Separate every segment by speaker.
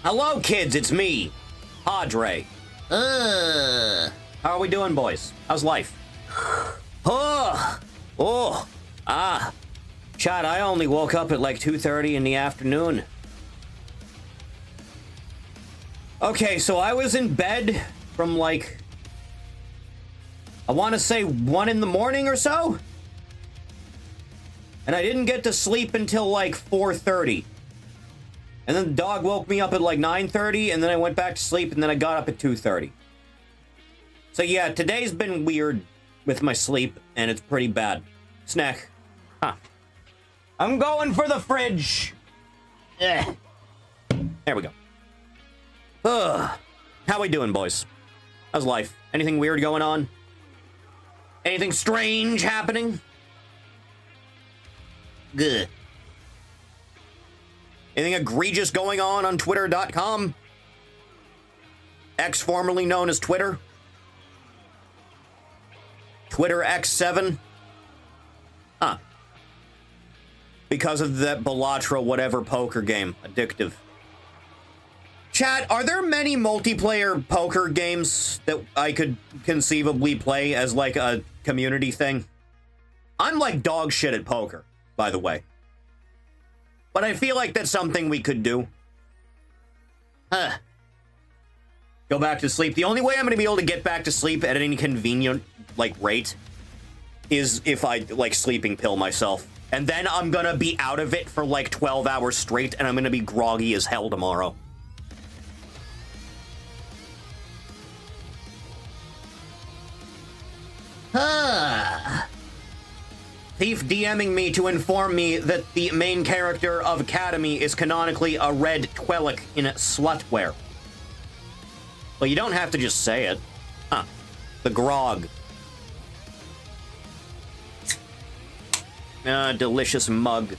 Speaker 1: Hello, kids, it's me, Padre. How are we doing, boys? How's life? Chad, I only woke up at like 2:30 in the afternoon. Okay, so I was in bed from like, I want to say 1 in the morning or so? And I didn't get to sleep until like 4:30. And then the dog woke me up at like 9:30, and then I went back to sleep, and then I got up at 2:30. So yeah, today's been weird with my sleep, and it's pretty bad. Snack. Huh. I'm going for the fridge. There we go. How we doing, boys? How's life? Anything weird going on? Anything strange happening? Good. Anything egregious going on Twitter.com? X, formerly known as Twitter. Twitter X7. Huh. Because of that Bellatra whatever poker game. Addictive. Chat, are there many multiplayer poker games that I could conceivably play as like a community thing? I'm like dog shit at poker, by the way. But I feel like that's something we could do. Huh. Go back to sleep. The only way I'm going to be able to get back to sleep at any convenient, like, rate is if I, like, sleeping pill myself. And then I'm going to be out of it for, like, 12 hours straight, and I'm going to be groggy as hell tomorrow. Thief DMing me to inform me that the main character of Academy is canonically a red Twi'lek in slutwear. Well, you don't have to just say it. Huh. The grog. Delicious mug.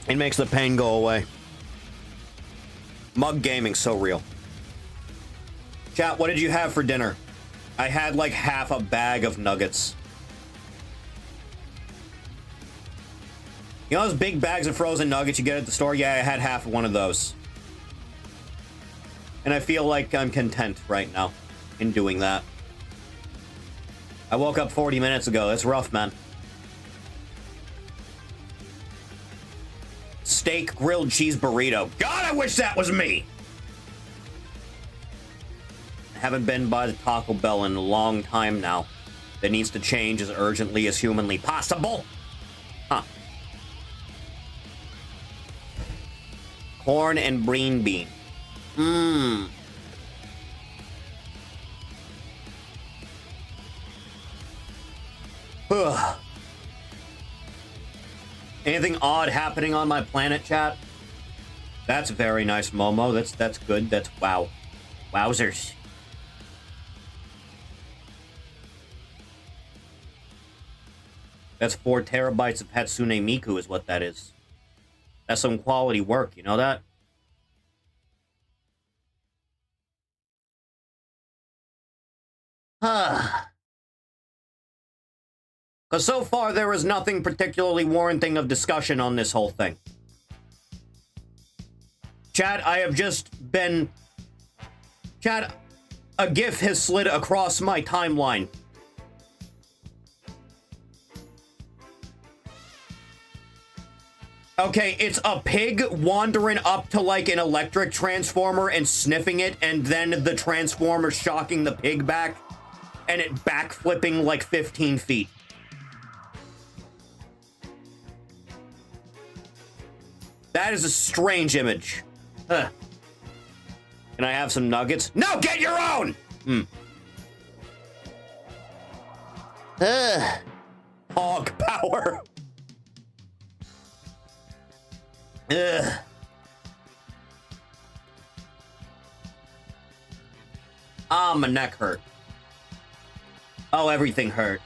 Speaker 1: It makes the pain go away. Mug gaming's so real. Chat, what did you have for dinner? I had like half a bag of nuggets. You know those big bags of frozen nuggets you get at the store? Yeah, I had half of one of those. And I feel like I'm content right now in doing that. I woke up 40 minutes ago. That's rough, man. Steak grilled cheese burrito. God, I wish that was me! I haven't been by the Taco Bell in a long time now. That needs to change as urgently as humanly possible. Huh. Corn and green bean. Ugh. Anything odd happening on my planet, chat? That's very nice, Momo. That's good. That's wow. Wowzers. That's 4 terabytes of Hatsune Miku is what that is. That's some quality work, you know that? Because so far, there is nothing particularly warranting of discussion on this whole thing. Chat, I have just been... Chat, a GIF has slid across my timeline. Okay, it's a pig wandering up to, like, an electric transformer and sniffing it, and then the transformer shocking the pig back, and it backflipping, like, 15 feet. That is a strange image. Huh. Can I have some nuggets? No, get your own! Hog power. Ah, my neck hurt. Oh, everything hurt.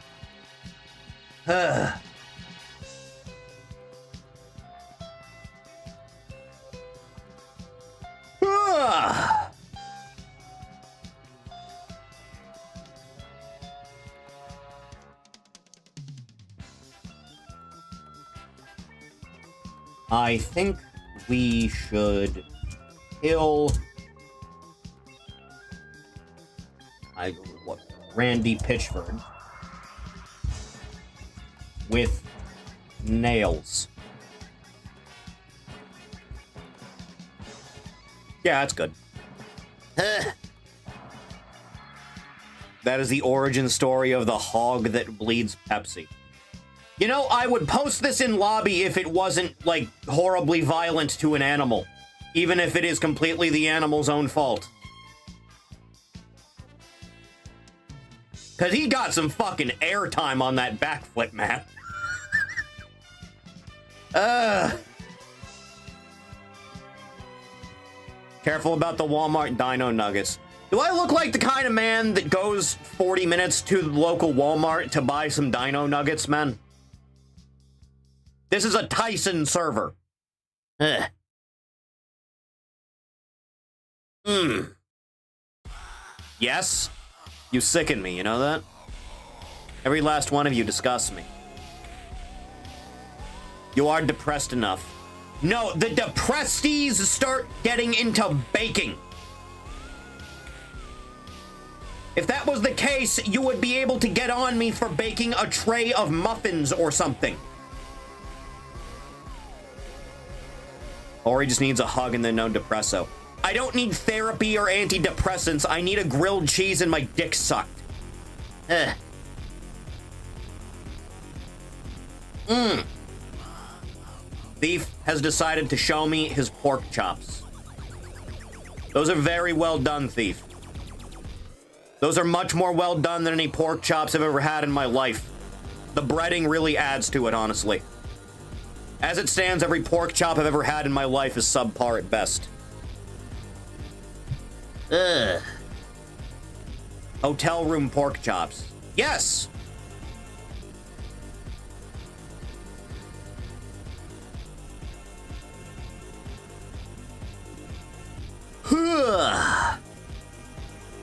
Speaker 1: I think we should kill... Randy Pitchford with nails. Yeah, that's good. That is the origin story of the hog that bleeds Pepsi. You know, I would post this in lobby if it wasn't, like, horribly violent to an animal. Even if it is completely the animal's own fault. Because he got some fucking airtime on that backflip, man. Careful about the Walmart Dino Nuggets. Do I look like the kind of man that goes 40 minutes to the local Walmart to buy some Dino Nuggets, man? This is a Tyson server. Yes? You sicken me, you know that? Every last one of you disgusts me. You are depressed enough. No, the depressies start getting into baking. If that was the case, you would be able to get on me for baking a tray of muffins or something. Or he just needs a hug and then no depresso. I don't need therapy or antidepressants. I need a grilled cheese and my dick sucked. Thief has decided to show me his pork chops. Those are very well done, Thief. Those are much more well done than any pork chops I've ever had in my life. The breading really adds to it, honestly. As it stands, every pork chop I've ever had in my life is subpar at best. Hotel room pork chops. Yes!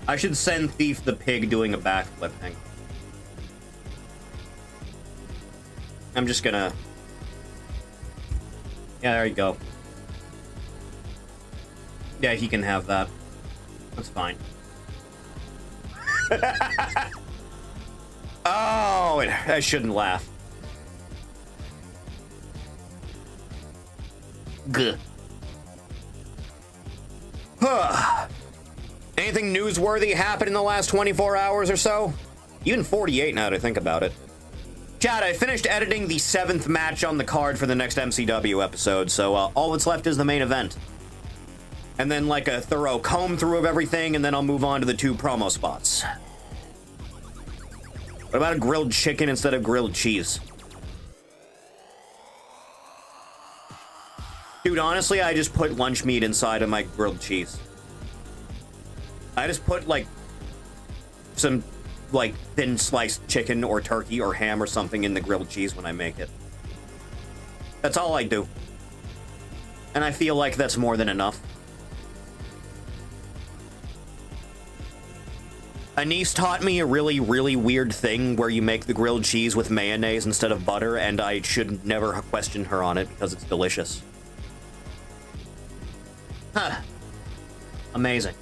Speaker 1: I should send Thief the pig doing a backflip thing. I'm just gonna... Yeah, there you go. Yeah, he can have that. That's fine. Oh, I shouldn't laugh. Gah. Anything newsworthy happened in the last 24 hours or so? Even 48 now to think about it. Chad, I finished editing the 7th match on the card for the next MCW episode, so all that's left is the main event. And then, like, a thorough comb-through of everything, and then I'll move on to the 2 promo spots. What about a grilled chicken instead of grilled cheese? Dude, honestly, I just put lunch meat inside of my grilled cheese. I just put, like, some, like, thin sliced chicken or turkey or ham or something in the grilled cheese when I make it. That's all I do. And I feel like that's more than enough. A niece taught me a really, really weird thing where you make the grilled cheese with mayonnaise instead of butter, and I should never question her on it because it's delicious. Huh. Amazing.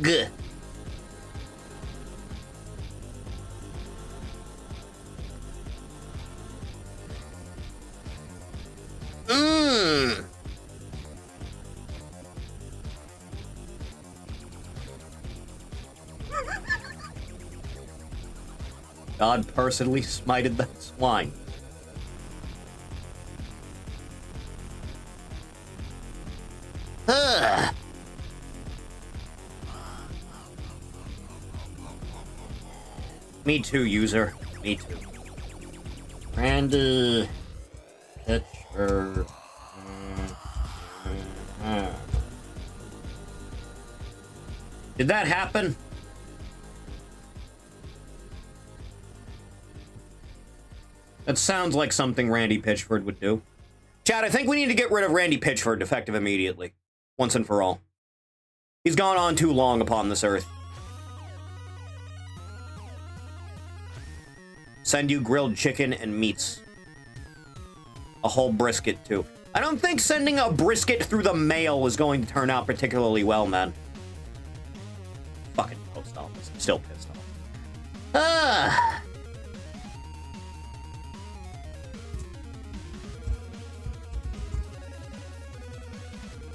Speaker 1: Good. God personally smited that swine. Me too, user. Me too. Randy Pitchford. Did that happen? That sounds like something Randy Pitchford would do. Chad, I think we need to get rid of Randy Pitchford effective immediately. Once and for all. He's gone on too long upon this earth. Send you grilled chicken and meats. A whole brisket, too. I don't think sending a brisket through the mail is going to turn out particularly well, man. Fucking post office. I'm still pissed off. Ah.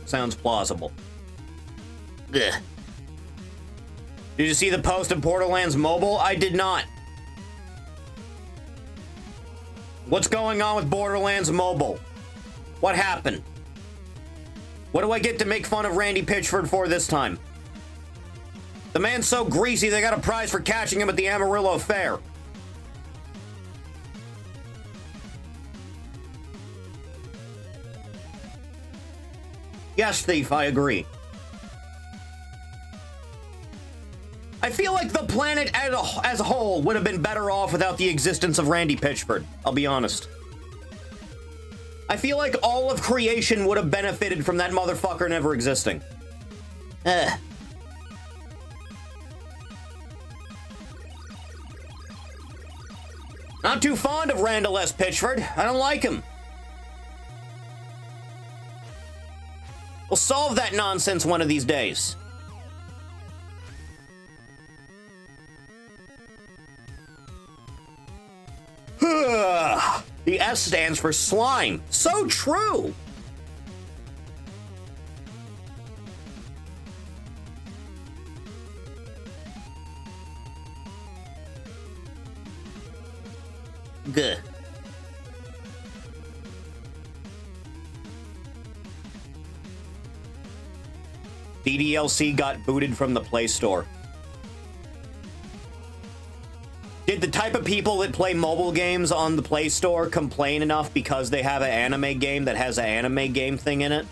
Speaker 1: Sounds plausible. Ugh. Did you see the post of Borderlands Mobile? I did not. What's going on with Borderlands Mobile? What happened? What do I get to make fun of Randy Pitchford for this time? The man's so greasy they got a prize for catching him at the Amarillo Fair. Yes, Thief, I agree. I feel like the planet as a whole would have been better off without the existence of Randy Pitchford, I'll be honest. I feel like all of creation would have benefited from that motherfucker never existing. Not too fond of Randall S. Pitchford. I don't like him. We'll solve that nonsense one of these days. The S stands for slime. So true. Good. DDLC got booted from the Play Store. Did the type of people that play mobile games on the Play Store complain enough because they have an anime game that has an anime game thing in it?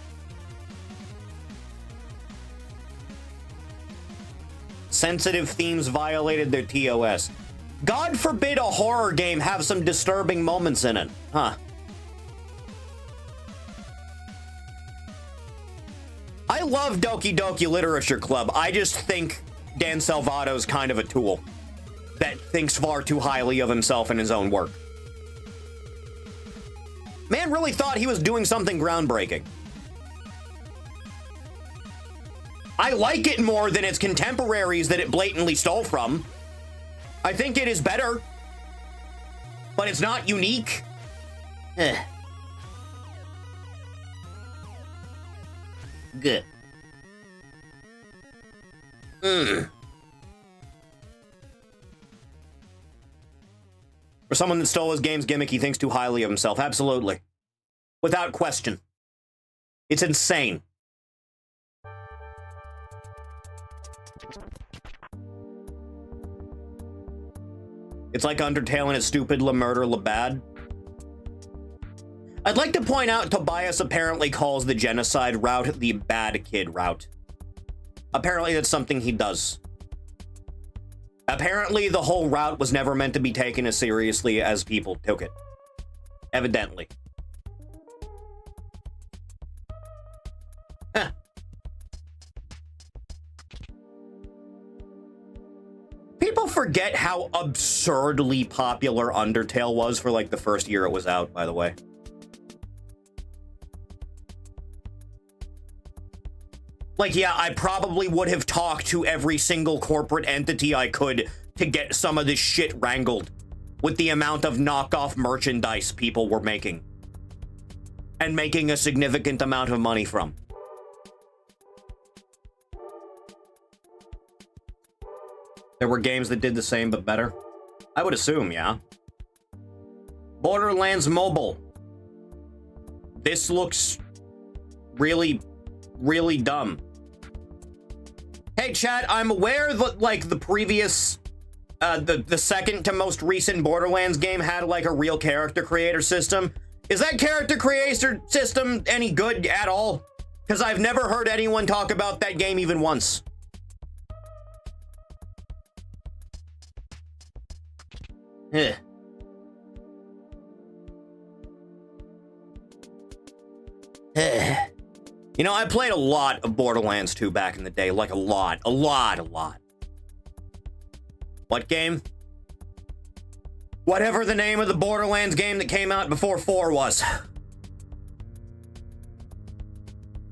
Speaker 1: Sensitive themes violated their TOS. God forbid a horror game have some disturbing moments in it. Huh. I love Doki Doki Literature Club. I just think Dan Salvato's kind of a tool that thinks far too highly of himself and his own work. Man really thought he was doing something groundbreaking. I like it more than its contemporaries that it blatantly stole from. I think it is better, but it's not unique. Good. For someone that stole his game's gimmick, he thinks too highly of himself. Absolutely. Without question. It's insane. It's like Undertale and its stupid La Murder La Bad. I'd like to point out Tobias apparently calls the genocide route the bad kid route. Apparently that's something he does. Apparently the whole route was never meant to be taken as seriously as people took it. Evidently. Huh. People forget how absurdly popular Undertale was for like the first year it was out, by the way. Like, yeah, I probably would have talked to every single corporate entity I could to get some of this shit wrangled with the amount of knockoff merchandise people were making. And making a significant amount of money from. There were games that did the same but better? I would assume, yeah. Borderlands Mobile. This looks really, really dumb. Hey, chat, I'm aware that, like, the previous, the second to most recent Borderlands game had, like, a real character creator system. Is that character creator system any good at all? Because I've never heard anyone talk about that game even once. Ugh. You know, I played a lot of Borderlands 2 back in the day. Like, a lot. What game? Whatever the name of the Borderlands game that came out before 4 was.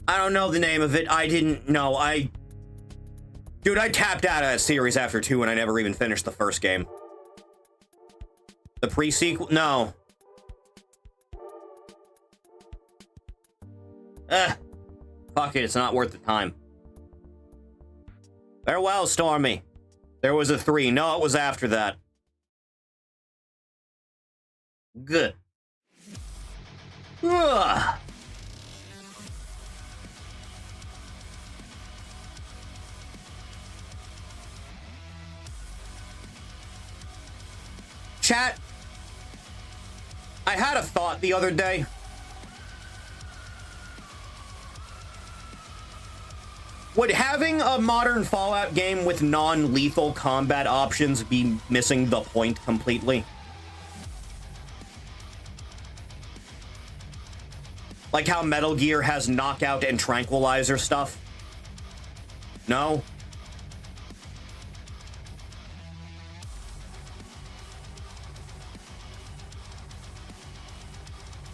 Speaker 1: I don't know the name of it. I didn't know. Dude, I tapped out of that series after 2 and I never even finished the first game. The pre-sequel? No. Fuck it, it's not worth the time. Farewell, Stormy. There was a 3. No, it was after that. Good. Ugh. Chat, I had a thought the other day. Would having a modern Fallout game with non-lethal combat options be missing the point completely? Like how Metal Gear has knockout and tranquilizer stuff? No?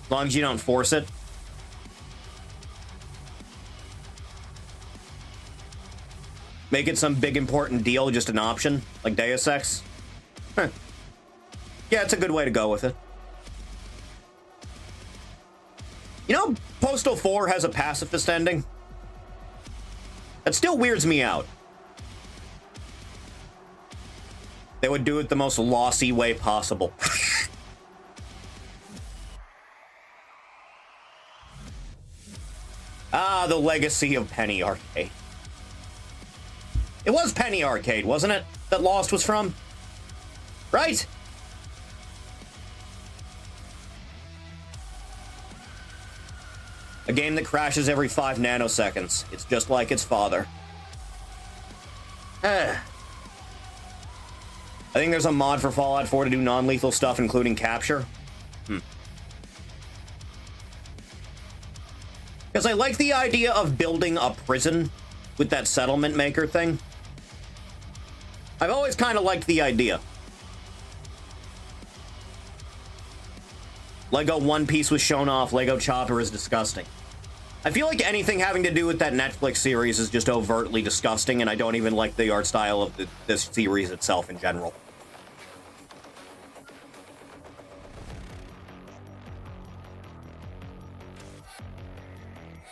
Speaker 1: As long as you don't force it. Make it some big important deal, just an option, like Deus Ex. Huh. Yeah, it's a good way to go with it. You know, Postal 4 has a pacifist ending. That still weirds me out. They would do it the most lossy way possible. Ah, the legacy of Penny Arcade. It was Penny Arcade, wasn't it? That Lost was from? Right? A game that crashes every 5 nanoseconds. It's just like its father. I think there's a mod for Fallout 4 to do non-lethal stuff, including capture. Because I like the idea of building a prison with that settlement maker thing. I've always kind of liked the idea. Lego One Piece was shown off. Lego Chopper is disgusting. I feel like anything having to do with that Netflix series is just overtly disgusting, and I don't even like the art style of this series itself in general.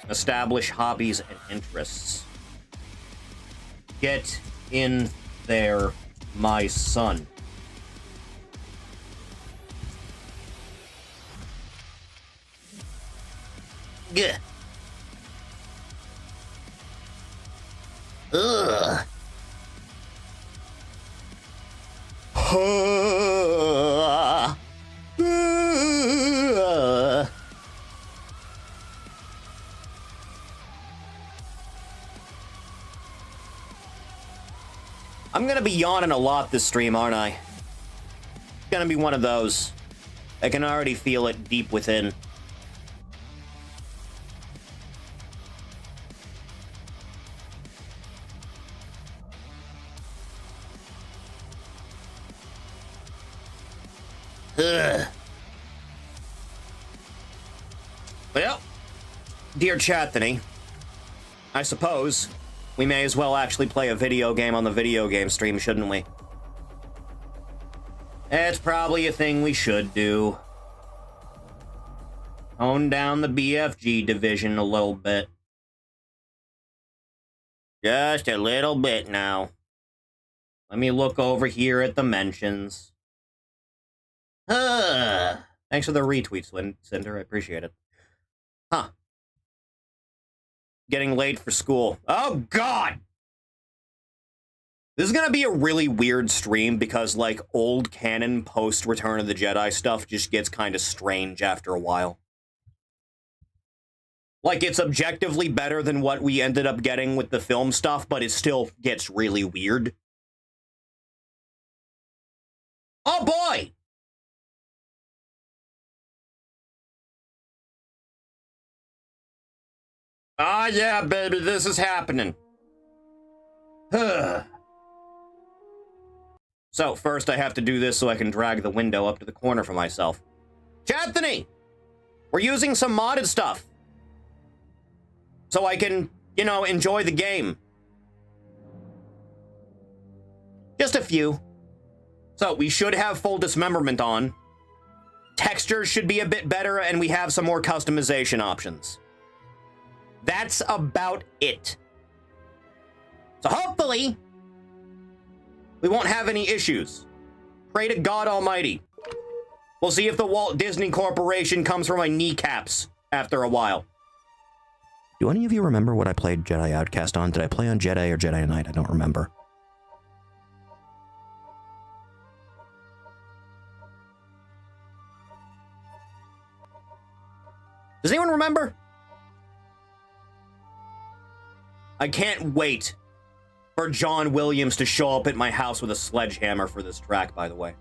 Speaker 1: Establish hobbies and interests. Get in there, my son. Gah. Ugh. I'm gonna be yawning a lot this stream, aren't I? It's gonna be one of those. I can already feel it deep within. Ugh. Well, dear Chathany, I suppose we may as well actually play a video game on the video game stream, shouldn't we? It's probably a thing we should do. Tone down the BFG division a little bit. Just a little bit now. Let me look over here at the mentions. Thanks for the retweet, Cinder. I appreciate it. Huh. Getting late for school. Oh, God! This is gonna be a really weird stream because, like, old canon post-Return of the Jedi stuff just gets kind of strange after a while. Like, it's objectively better than what we ended up getting with the film stuff, but it still gets really weird. Oh, boy! Ah, yeah, baby, this is happening. So So, first I have to do this so I can drag the window up to the corner for myself. Chathany! We're using some modded stuff. So I can, you know, enjoy the game. Just a few. So, we should have full dismemberment on. Textures should be a bit better, and we have some more customization options. That's about it. So hopefully, we won't have any issues. Pray to God Almighty. We'll see if the Walt Disney Corporation comes for my kneecaps after a while. Do any of you remember what I played Jedi Outcast on? Did I play on Jedi or Jedi Knight? I don't remember. Does anyone remember? I can't wait for John Williams to show up at my house with a sledgehammer for this track, by the way.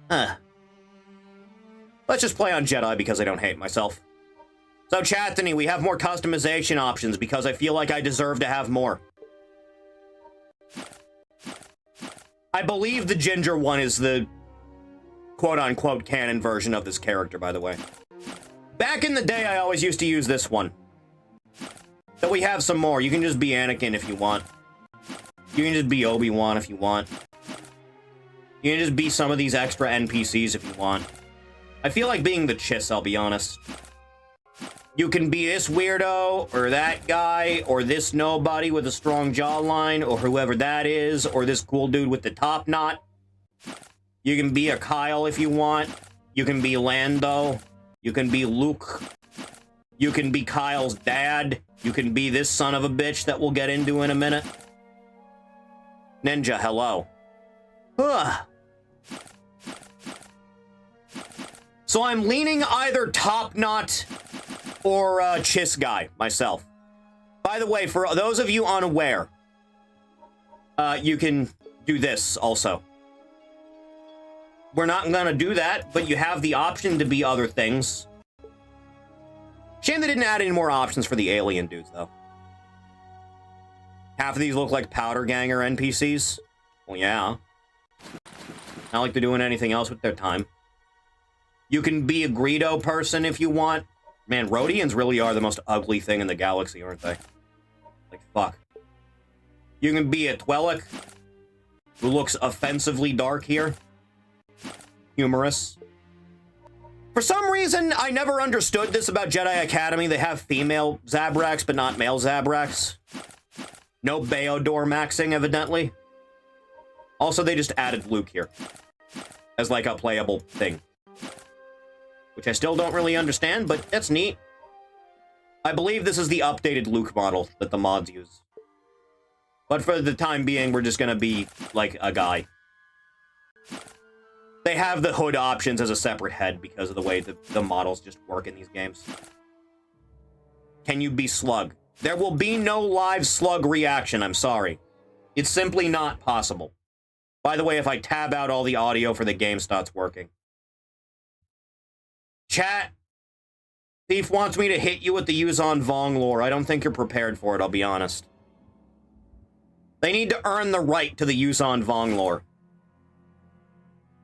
Speaker 1: Let's just play on Jedi because I don't hate myself. So, Chathany, we have more customization options because I feel like I deserve to have more. I believe the ginger one is the quote-unquote canon version of this character, by the way. Back in the day, I always used to use this one. So we have some more. You can just be Anakin if you want. You can just be Obi-Wan if you want. You can just be some of these extra NPCs if you want. I feel like being the Chiss, I'll be honest. You can be this weirdo, or that guy, or this nobody with a strong jawline, or whoever that is, or this cool dude with the top knot. You can be a Kyle if you want. You can be Lando. You can be Luke. You can be Kyle's dad. You can be this son of a bitch that we'll get into in a minute. Ninja, hello. Ugh. So I'm leaning either Top Knot or Chiss Guy myself. By the way, for those of you unaware, you can do this also. We're not gonna do that, but you have the option to be other things. Shame they didn't add any more options for the alien dudes, though. Half of these look like Powder Ganger NPCs. Well, yeah. Not like they're doing anything else with their time. You can be a Greedo person if you want. Man, Rhodians really are the most ugly thing in the galaxy, aren't they? Like, fuck. You can be a Twi'lek, who looks offensively dark here. Humorous. For some reason, I never understood this about Jedi Academy. They have female Zabraks, but not male Zabraks. No Beodor maxing, evidently. Also, they just added Luke here. As, like, a playable thing. Which I still don't really understand, but that's neat. I believe this is the updated Luke model that the mods use. But for the time being, we're just gonna be, like, a guy. They have the hood options as a separate head because of the way the models just work in these games. Can you be Slug? There will be no live Slug reaction, I'm sorry. It's simply not possible. By the way, if I tab out all the audio for the game starts working. Chat, Thief wants me to hit you with the Yuzon Vong lore. I don't think you're prepared for it, I'll be honest. They need to earn the right to the Yuzon Vong lore.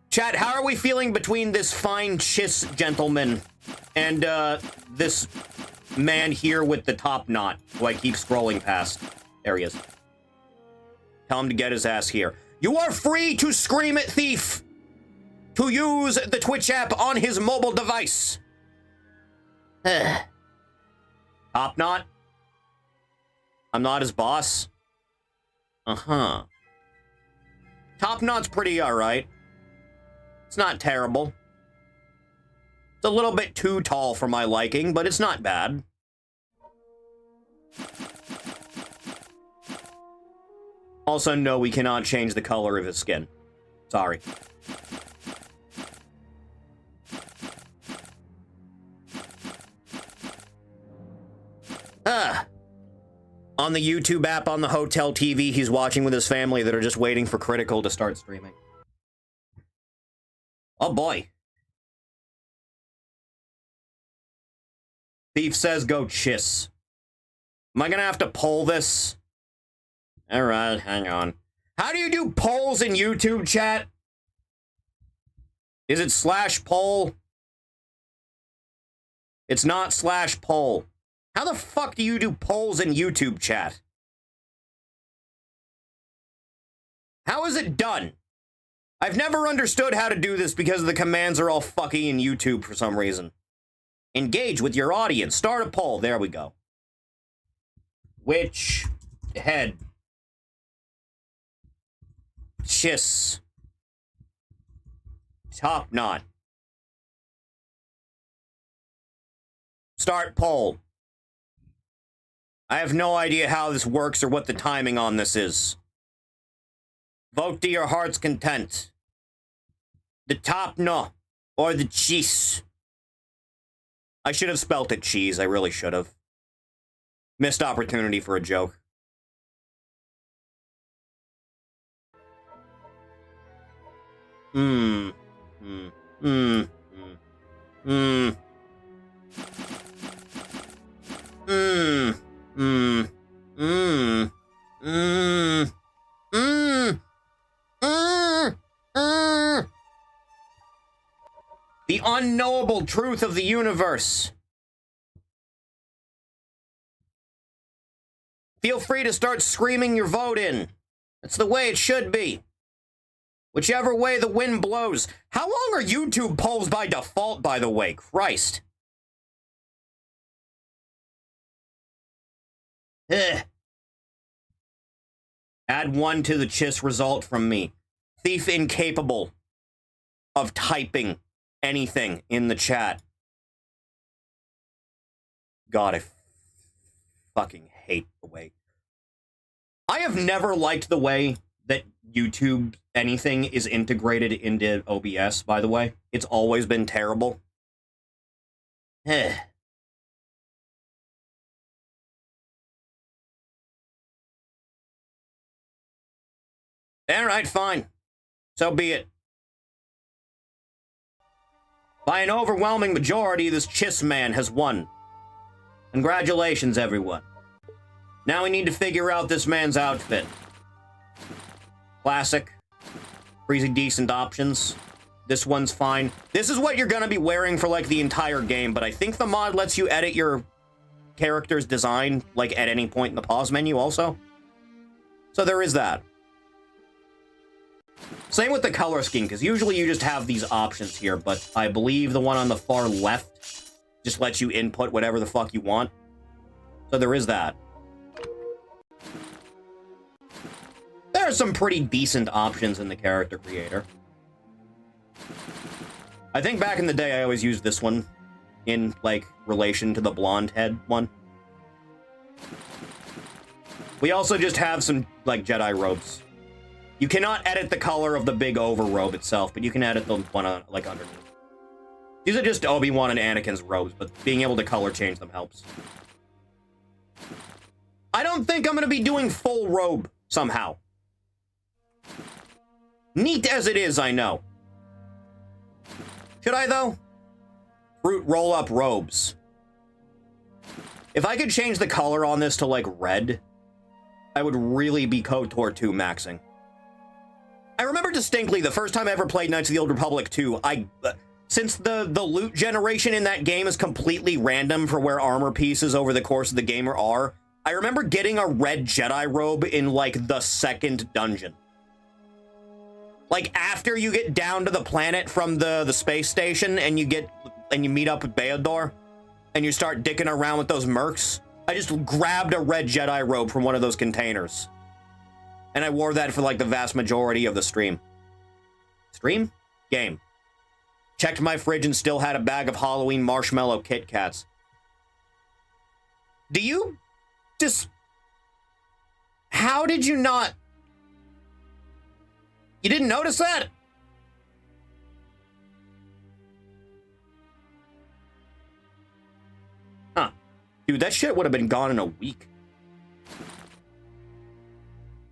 Speaker 1: Chat, how are we feeling between this fine Chiss gentleman and this man here with the top knot, who I keep scrolling past? There he is. Tell him to get his ass here. You are free to scream at Thief to use the Twitch app on his mobile device. Top knot? I'm not his boss. Uh-huh. Top knot's pretty alright. It's not terrible. It's a little bit too tall for my liking, but it's not bad. Also, no, we cannot change the color of his skin. Sorry. On the YouTube app on the hotel TV, he's watching with his family that are just waiting for Critical to start streaming. Oh boy. Thief says go Chiss. Am I gonna have to pull this? Alright, hang on. How do you do polls in YouTube chat? Is it /poll? It's not /poll. How the fuck do you do polls in YouTube chat? How is it done? I've never understood how to do this because the commands are all fucky in YouTube for some reason. Engage with your audience. Start a poll. There we go. Which head? Chiss. Top knot. Start poll. I have no idea how this works or what the timing on this is. Vote to your heart's content. The top no, or the cheese. I should have spelt it cheese. I really should have. Missed opportunity for a joke. The unknowable truth of the universe. Feel free to start screaming your vote in. That's the way it should be. Whichever way the wind blows. How long are YouTube polls by default, by the way? Christ. Ugh. Add 1 to the chiss result from me. Thief incapable of typing anything in the chat. God, I fucking hate the way. I have never liked the way that YouTube anything is integrated into OBS, by the way. It's always been terrible. Alright, fine. So be it. By an overwhelming majority, this Chiss man has won. Congratulations, everyone. Now we need to figure out this man's outfit. Classic. Pretty decent options. This one's fine. This is what you're gonna be wearing for, like, the entire game, but I think the mod lets you edit your character's design, like, at any point in the pause menu also. So there is that. Same with the color scheme, because usually you just have these options here, but I believe the one on the far left just lets you input whatever the fuck you want. So there is that. There are some pretty decent options in the character creator. I think back in the day I always used this one in, like, relation to the blonde head one. We also just have some, like, Jedi robes. You cannot edit the color of the big overrobe itself, but you can edit the one, like, underneath. These are just Obi-Wan and Anakin's robes, but being able to color change them helps. I don't think I'm gonna be doing full robe, somehow. Neat as it is, I know. Should I, though? Fruit roll-up robes. If I could change the color on this to, like, red, I would really be KOTOR 2 maxing. I remember distinctly the first time I ever played Knights of the Old Republic 2, since the loot generation in that game is completely random for where armor pieces over the course of the game are, I remember getting a red Jedi robe in, like, the second dungeon. Like, after you get down to the planet from the space station and you meet up with Beodor and you start dicking around with those mercs, I just grabbed a red Jedi robe from one of those containers. And I wore that for, like, the vast majority of the stream. Stream? Game. Checked my fridge and still had a bag of Halloween marshmallow Kit Kats. Do you just... How did you not... You didn't notice that? Huh. Dude, that shit would have been gone in a week.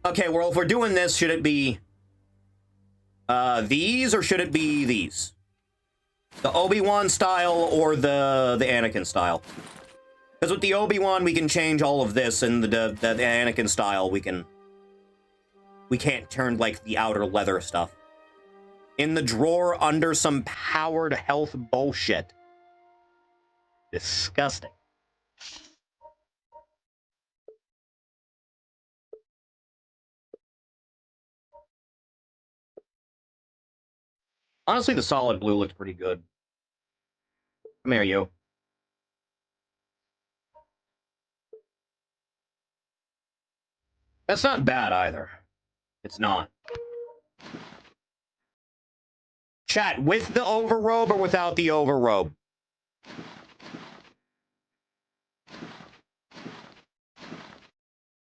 Speaker 1: Okay, well, if we're doing this, should it be these, or should it be these? The Obi-Wan style or the Anakin style? Because with the Obi-Wan, we can change all of this, and the Anakin style, we can We can't turn, like, the outer leather stuff. In the drawer under some powered health bullshit. Disgusting. Honestly, the solid blue looks pretty good. Come here, you. That's not bad either. It's not. Chat, with the overrobe or without the overrobe?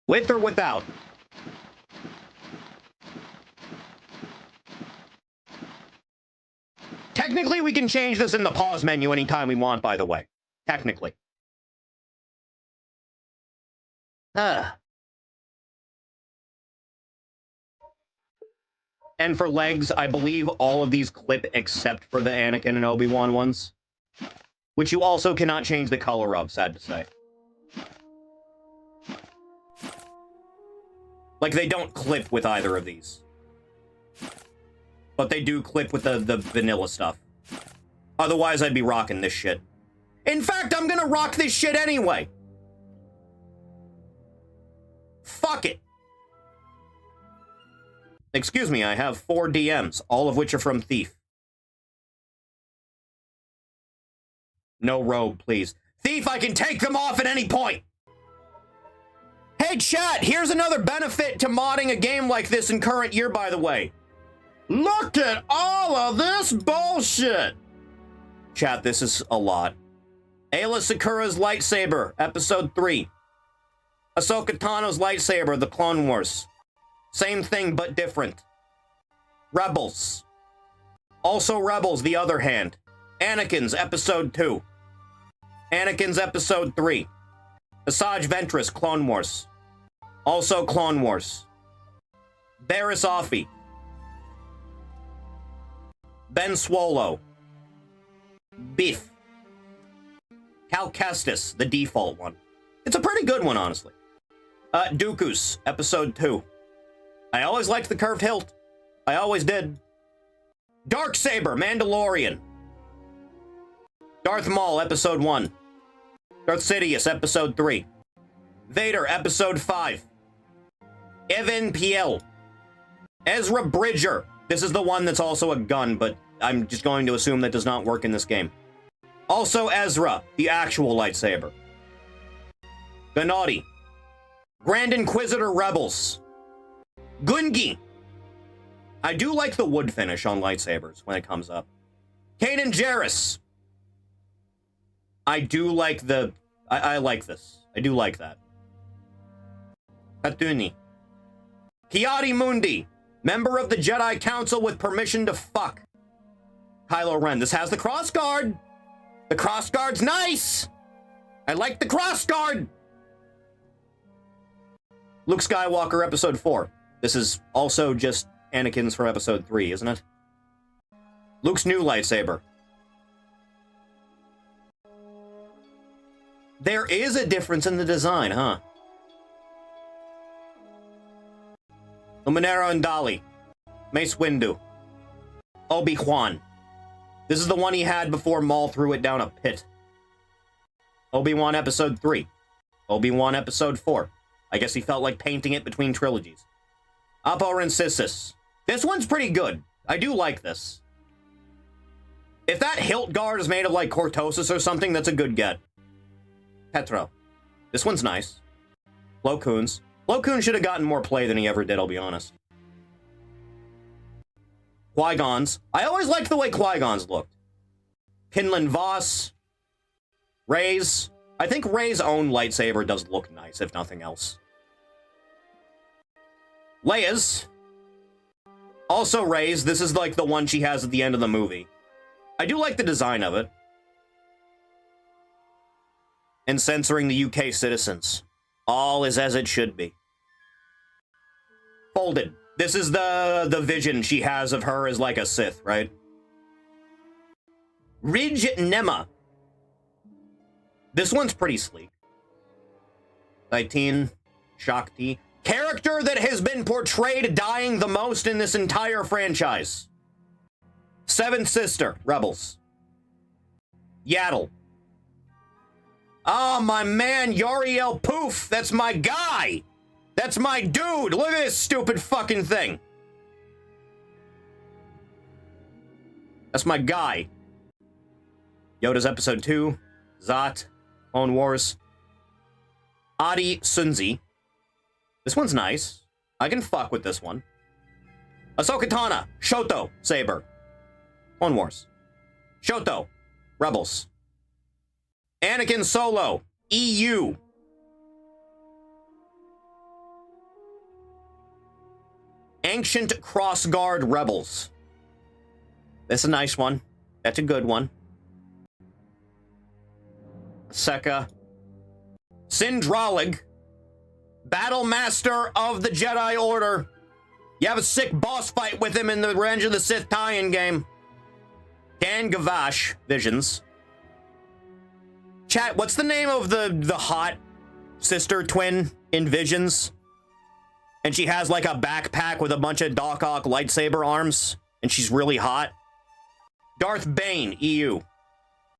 Speaker 1: With or without? Technically, we can change this in the pause menu anytime we want, by the way. Technically. And for legs, I believe all of these clip except for the Anakin and Obi-Wan ones. Which you also cannot change the color of, sad to say. Like, they don't clip with either of these. But they do clip with the vanilla stuff. Otherwise, I'd be rocking this shit. In fact, I'm gonna rock this shit anyway. Fuck it. Excuse me, I have 4 DMs, all of which are from Thief. No robe, please. Thief, I can take them off at any point! Hey, chat, here's another benefit to modding a game like this in current year, by the way. Look at all of this bullshit! Chat, this is a lot. Ayla Sakura's lightsaber, episode 3. Ahsoka Tano's lightsaber, The Clone Wars. Same thing, but different. Rebels. Also Rebels, The Other Hand. Anakin's, episode 2. Anakin's, episode 3. Asajj Ventress, Clone Wars. Also Clone Wars. Barriss Offee. Ben Swallow. Beef. Cal Kestis, the default one. It's a pretty good one, honestly. Dooku's, episode 2. I always liked the curved hilt. I always did. Darksaber, Mandalorian. Darth Maul, episode 1. Darth Sidious, episode 3. Vader, episode 5. Evan Piel. Ezra Bridger. This is the one that's also a gun, but I'm just going to assume that does not work in this game. Also Ezra, the actual lightsaber. Gennady. Grand Inquisitor Rebels. Gungi. I do like the wood finish on lightsabers when it comes up. Kanan Jarrus. I do like the... I like this. I do like that. Katuni. Ki-Adi-Mundi. Member of the Jedi Council with permission to fuck. Kylo Ren. This has the crossguard. The crossguard's nice. I like the crossguard. Luke Skywalker, episode 4. This is also just Anakin's from episode 3, isn't it? Luke's new lightsaber. There is a difference in the design, huh? Luminara and Dali. Mace Windu. Obi-Wan. This is the one he had before Maul threw it down a pit. Obi-Wan episode 3. Obi-Wan episode 4. I guess he felt like painting it between trilogies. Apo Rensisis. This one's pretty good. I do like this. If that hilt guard is made of, like, cortosis or something, that's a good get. Petro. This one's nice. Plo Koon's. Plo Koon should have gotten more play than he ever did, I'll be honest. Qui-Gon's. I always liked the way Qui-Gon's looked. Kinlan Voss. Rey's. I think Rey's own lightsaber does look nice, if nothing else. Leia's. Also Rey's. This is like the one she has at the end of the movie. I do like the design of it. And censoring the UK citizens. All is as it should be. Folded. This is the vision she has of her as like a Sith, right? Ridge Nema. This one's pretty sleek. 19. Shakti. Character that has been portrayed dying the most in this entire franchise. Seventh Sister, Rebels. Yaddle. Oh, my man, Yariel Poof. That's my guy. That's my dude. Look at this stupid fucking thing. That's my guy. Yoda's Episode 2. Zot. Clone Wars. Adi Sunzi. This one's nice. I can fuck with this one. Ahsoka Tano. Shoto. Saber. Clone Wars. Shoto. Rebels. Anakin Solo. EU. Ancient Crossguard Rebels. That's a nice one. That's a good one. Seka. Sindralig. Battle Master of the Jedi Order. You have a sick boss fight with him in the Revenge of the Sith tie-in game. Dan Gavash. Visions. Chat, what's the name of the hot sister twin in Visions? And she has like a backpack with a bunch of Doc Ock lightsaber arms. And she's really hot. Darth Bane, EU.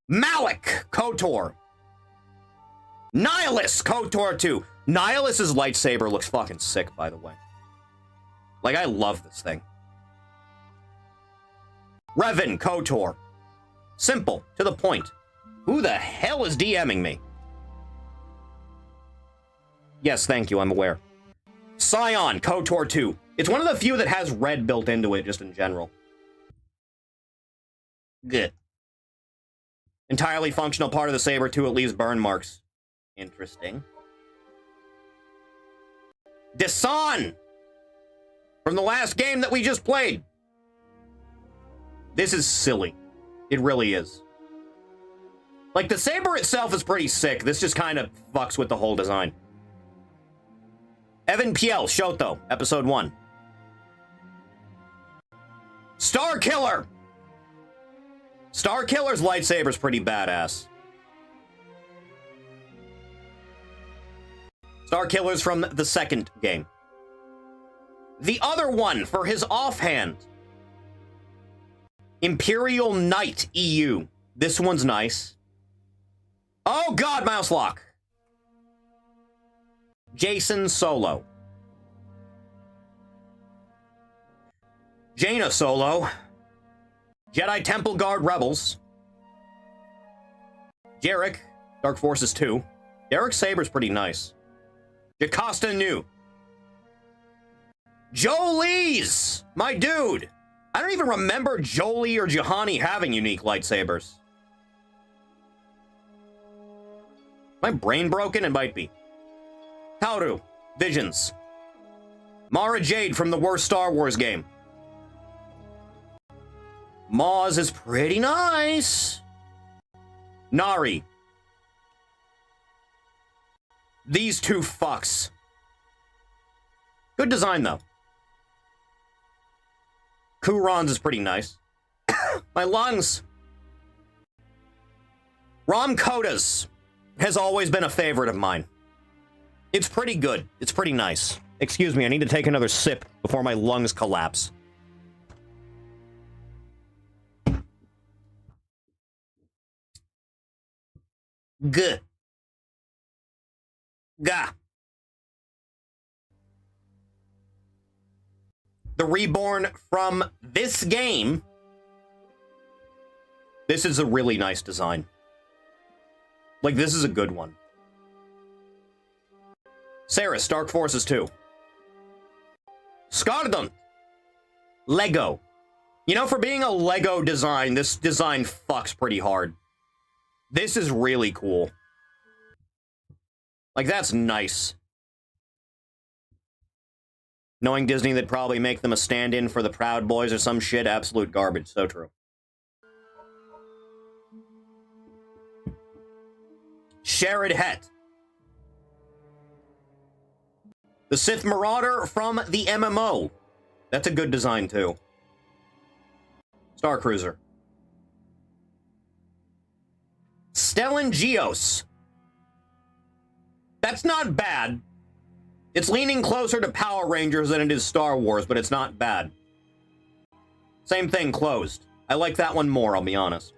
Speaker 1: Malik, KOTOR. Nihilus, KOTOR 2. Nihilus's lightsaber looks fucking sick, by the way. Like, I love this thing. Revan, KOTOR. Simple, to the point. Who the hell is DMing me? Yes, thank you, I'm aware. Scion, KOTOR 2. It's one of the few that has red built into it, just in general. Good. Entirely functional part of the saber, too. It leaves burn marks. Interesting. Desan! From the last game that we just played. This is silly. It really is. Like, the saber itself is pretty sick. This just kind of fucks with the whole design. Evan Piel, Shoto, Episode 1. Star Killer! Star Killer's lightsaber's pretty badass. Star Killer's from the second game. The other one for his offhand. Imperial Knight, EU. This one's nice. Oh god, mouse lock. Jason Solo. Jaina Solo. Jedi Temple Guard Rebels. Jarek, Dark Forces 2. Derek's saber's pretty nice. Jocasta Nu. Jolie's! My dude! I don't even remember Jolie or Juhani having unique lightsabers. My brain broken? It might be. Tauru. Visions. Mara Jade from the worst Star Wars game. Maz is pretty nice. Nari. These two fucks. Good design, though. Kuron's is pretty nice. My lungs. Rom Koda's has always been a favorite of mine. It's pretty good. It's pretty nice. Excuse me, I need to take another sip before my lungs collapse. G. Gah. The Reborn from this game. This is a really nice design. Like, this is a good one. Saris, Dark Forces 2. Skardon. Lego. You know, for being a Lego design, this design fucks pretty hard. This is really cool. Like, that's nice. Knowing Disney, they'd probably make them a stand-in for the Proud Boys or some shit. Absolute garbage. So true. Sherrod Het. The Sith Marauder from the MMO. That's a good design, too. Star Cruiser. Stellan Geos. That's not bad. It's leaning closer to Power Rangers than it is Star Wars, but it's not bad. Same thing, closed. I like that one more, I'll be honest.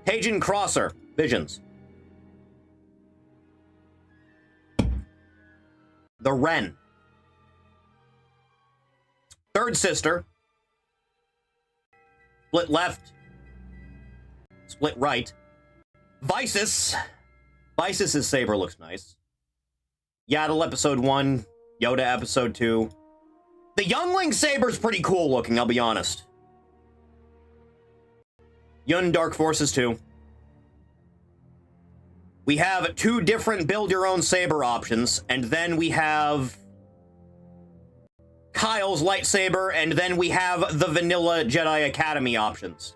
Speaker 1: Cajun Crosser, Visions. The Wren. Third Sister. Split left. Split right. Visus. Visus' saber looks nice. Yaddle Episode 1. Yoda Episode 2. The Youngling saber's pretty cool looking, I'll be honest. Yun Dark Forces 2. We have 2 different build-your-own saber options, and then we have Kyle's lightsaber, and then we have the vanilla Jedi Academy options.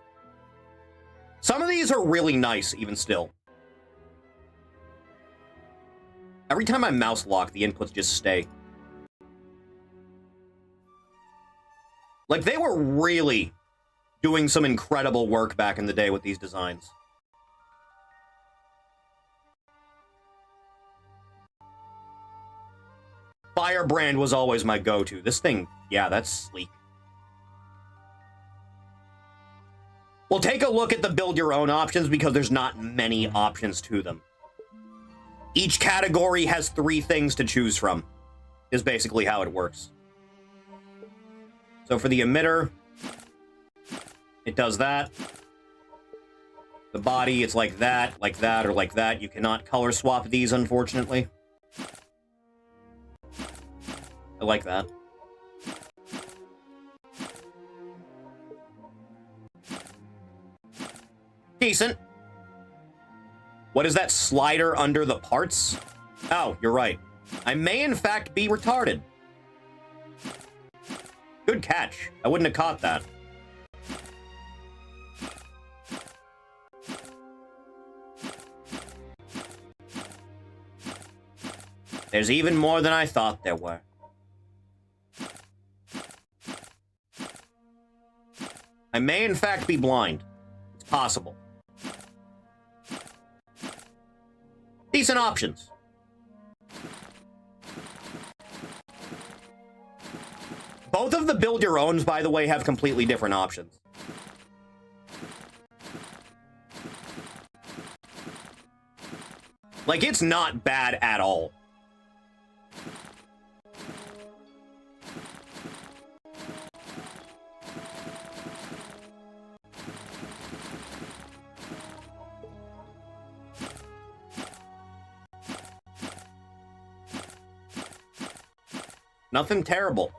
Speaker 1: Some of these are really nice, even still. Every time I mouse lock, the inputs just stay. Like, they were really doing some incredible work back in the day with these designs. Firebrand was always my go-to. This thing, yeah, that's sleek. We'll take a look at the build-your-own options because there's not many options to them. Each category has 3 things to choose from, is basically how it works. So for the emitter, it does that. The body, it's like that, or like that. You cannot color swap these, unfortunately. I like that. Decent. What is that slider under the parts? Oh, you're right. I may in fact be retarded. Good catch. I wouldn't have caught that. There's even more than I thought there were. I may in fact be blind. It's possible. Decent options. Both of the build-your-owns, by the way, have completely different options. Like, it's not bad at all. Nothing terrible.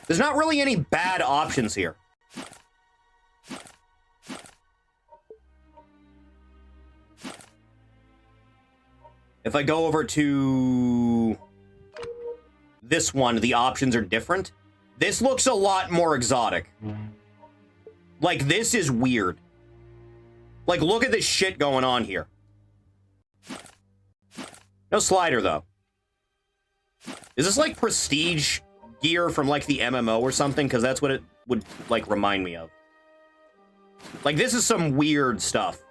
Speaker 1: There's not really any bad options here. If I go over to this one, the options are different. This looks a lot more exotic. Like, this is weird. Like, look at this shit going on here. No slider, though. Is this, like, prestige gear from, like, the MMO or something? Because that's what it would, like, remind me of. Like, this is some weird stuff.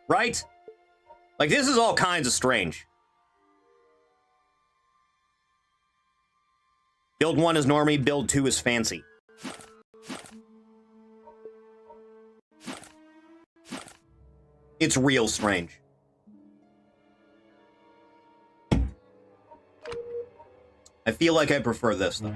Speaker 1: Right? Like, this is all kinds of strange. Build 1 is normie, build 2 is fancy. It's real strange. I feel like I prefer this, though.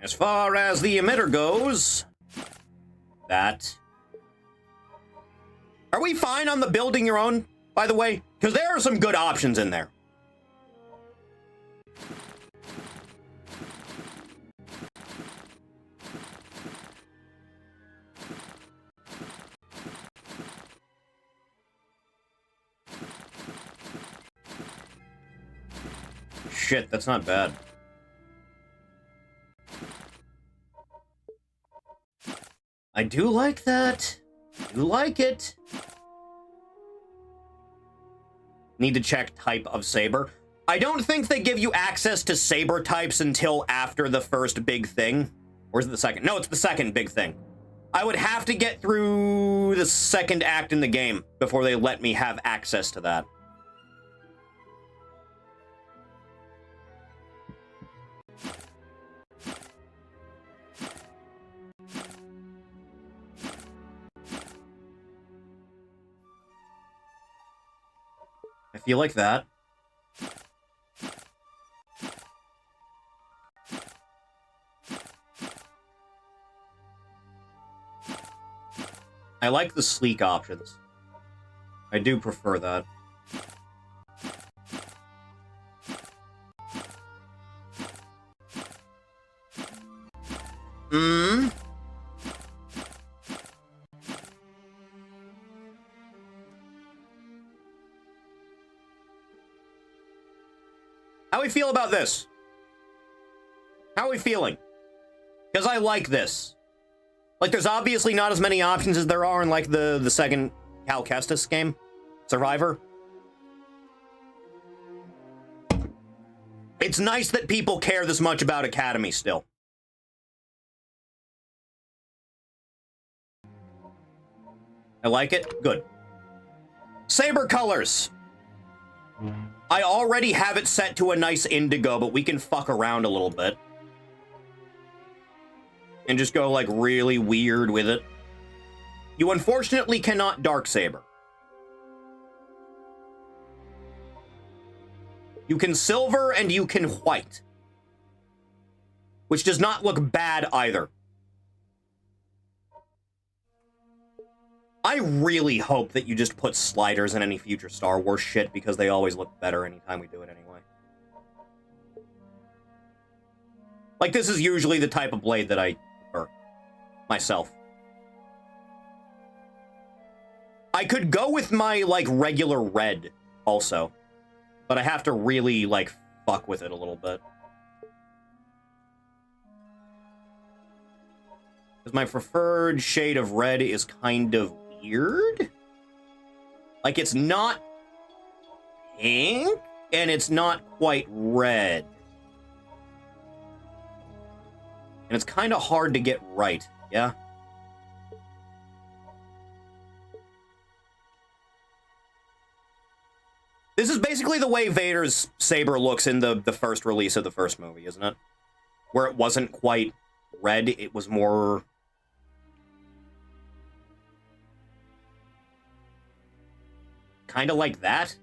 Speaker 1: As far as the emitter goes, that... Are we fine on the building your own, by the way? Because there are some good options in there. Shit, that's not bad. I do like that. I do like it. Need to check type of saber. I don't think they give you access to saber types until after the first big thing. Or is it the second? No, it's the second big thing. I would have to get through the second act in the game before they let me have access to that. I feel like that. I like the sleek options. I do prefer that. How we feel about this? How are we feeling? Because I like this. Like, there's obviously not as many options as there are in, like, the second Cal Kestis game, Survivor. It's nice that people care this much about Academy still. I like it. Good. Saber colors. I already have it set to a nice indigo, but we can fuck around a little bit. And just go, like, really weird with it. You unfortunately cannot dark saber. You can silver and you can white. Which does not look bad either. I really hope that you just put sliders in any future Star Wars shit, because they always look better anytime we do it anyway. Like, this is usually the type of blade that I prefer. Myself. I could go with my, like, regular red, also. But I have to really, like, fuck with it a little bit. Because my preferred shade of red is kind of weird. Like, it's not pink, and it's not quite red. And it's kind of hard to get right, yeah? This is basically the way Vader's saber looks in the first release of the first movie, isn't it? Where it wasn't quite red, it was more... kind of like that?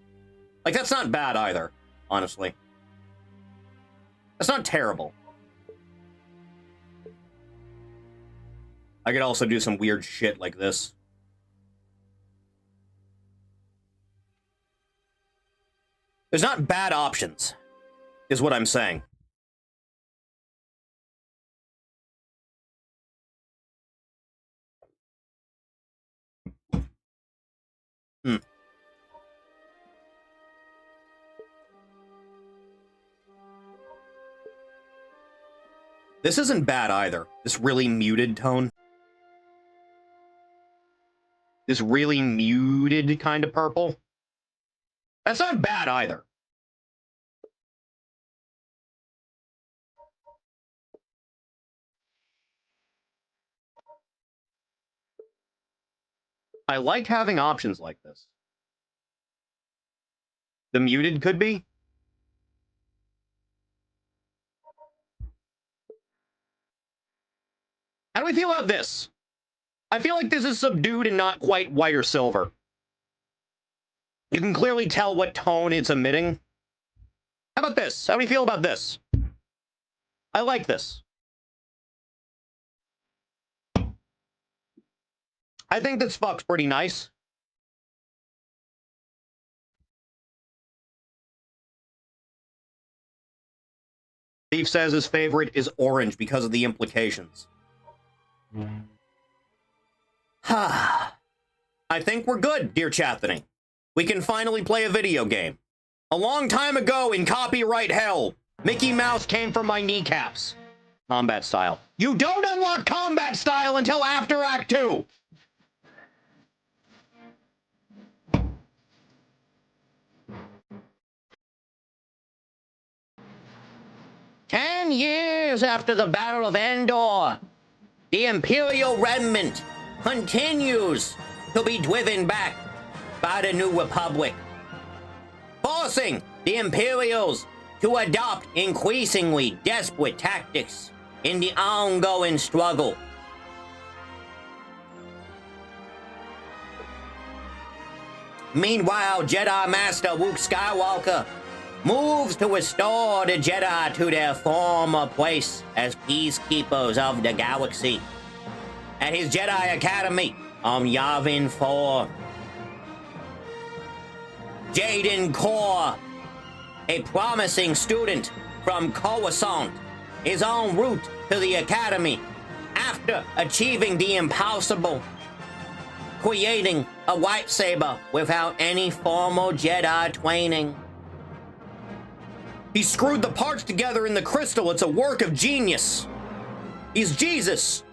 Speaker 1: Like, that's not bad either, honestly. That's not terrible. I could also do some weird shit like this. There's not bad options, is what I'm saying. This isn't bad either. This really muted tone. This really muted kind of purple. That's not bad either. I like having options like this. The muted could be. How do we feel about this? I feel like this is subdued and not quite white or silver. You can clearly tell what tone it's emitting. How about this? How do we feel about this? I like this. I think this fuck's pretty nice. Steve says his favorite is orange because of the implications. I think we're good, dear Chathany. We can finally play a video game. A long time ago in copyright hell, Mickey Mouse came from my kneecaps. Combat style. You don't unlock combat style until after Act 2! 10 years after the Battle of Endor, the Imperial remnant continues to be driven back by the New Republic, forcing the Imperials to adopt increasingly desperate tactics in the ongoing struggle. Meanwhile, Jedi Master Luke Skywalker moves to restore the Jedi to their former place as peacekeepers of the galaxy at his Jedi Academy on Yavin 4. Jaden Core, a promising student from Coruscant, is en route to the Academy after achieving the impossible, creating a lightsaber without any formal Jedi training. He screwed the parts together in the crystal. It's a work of genius. He's Jesus.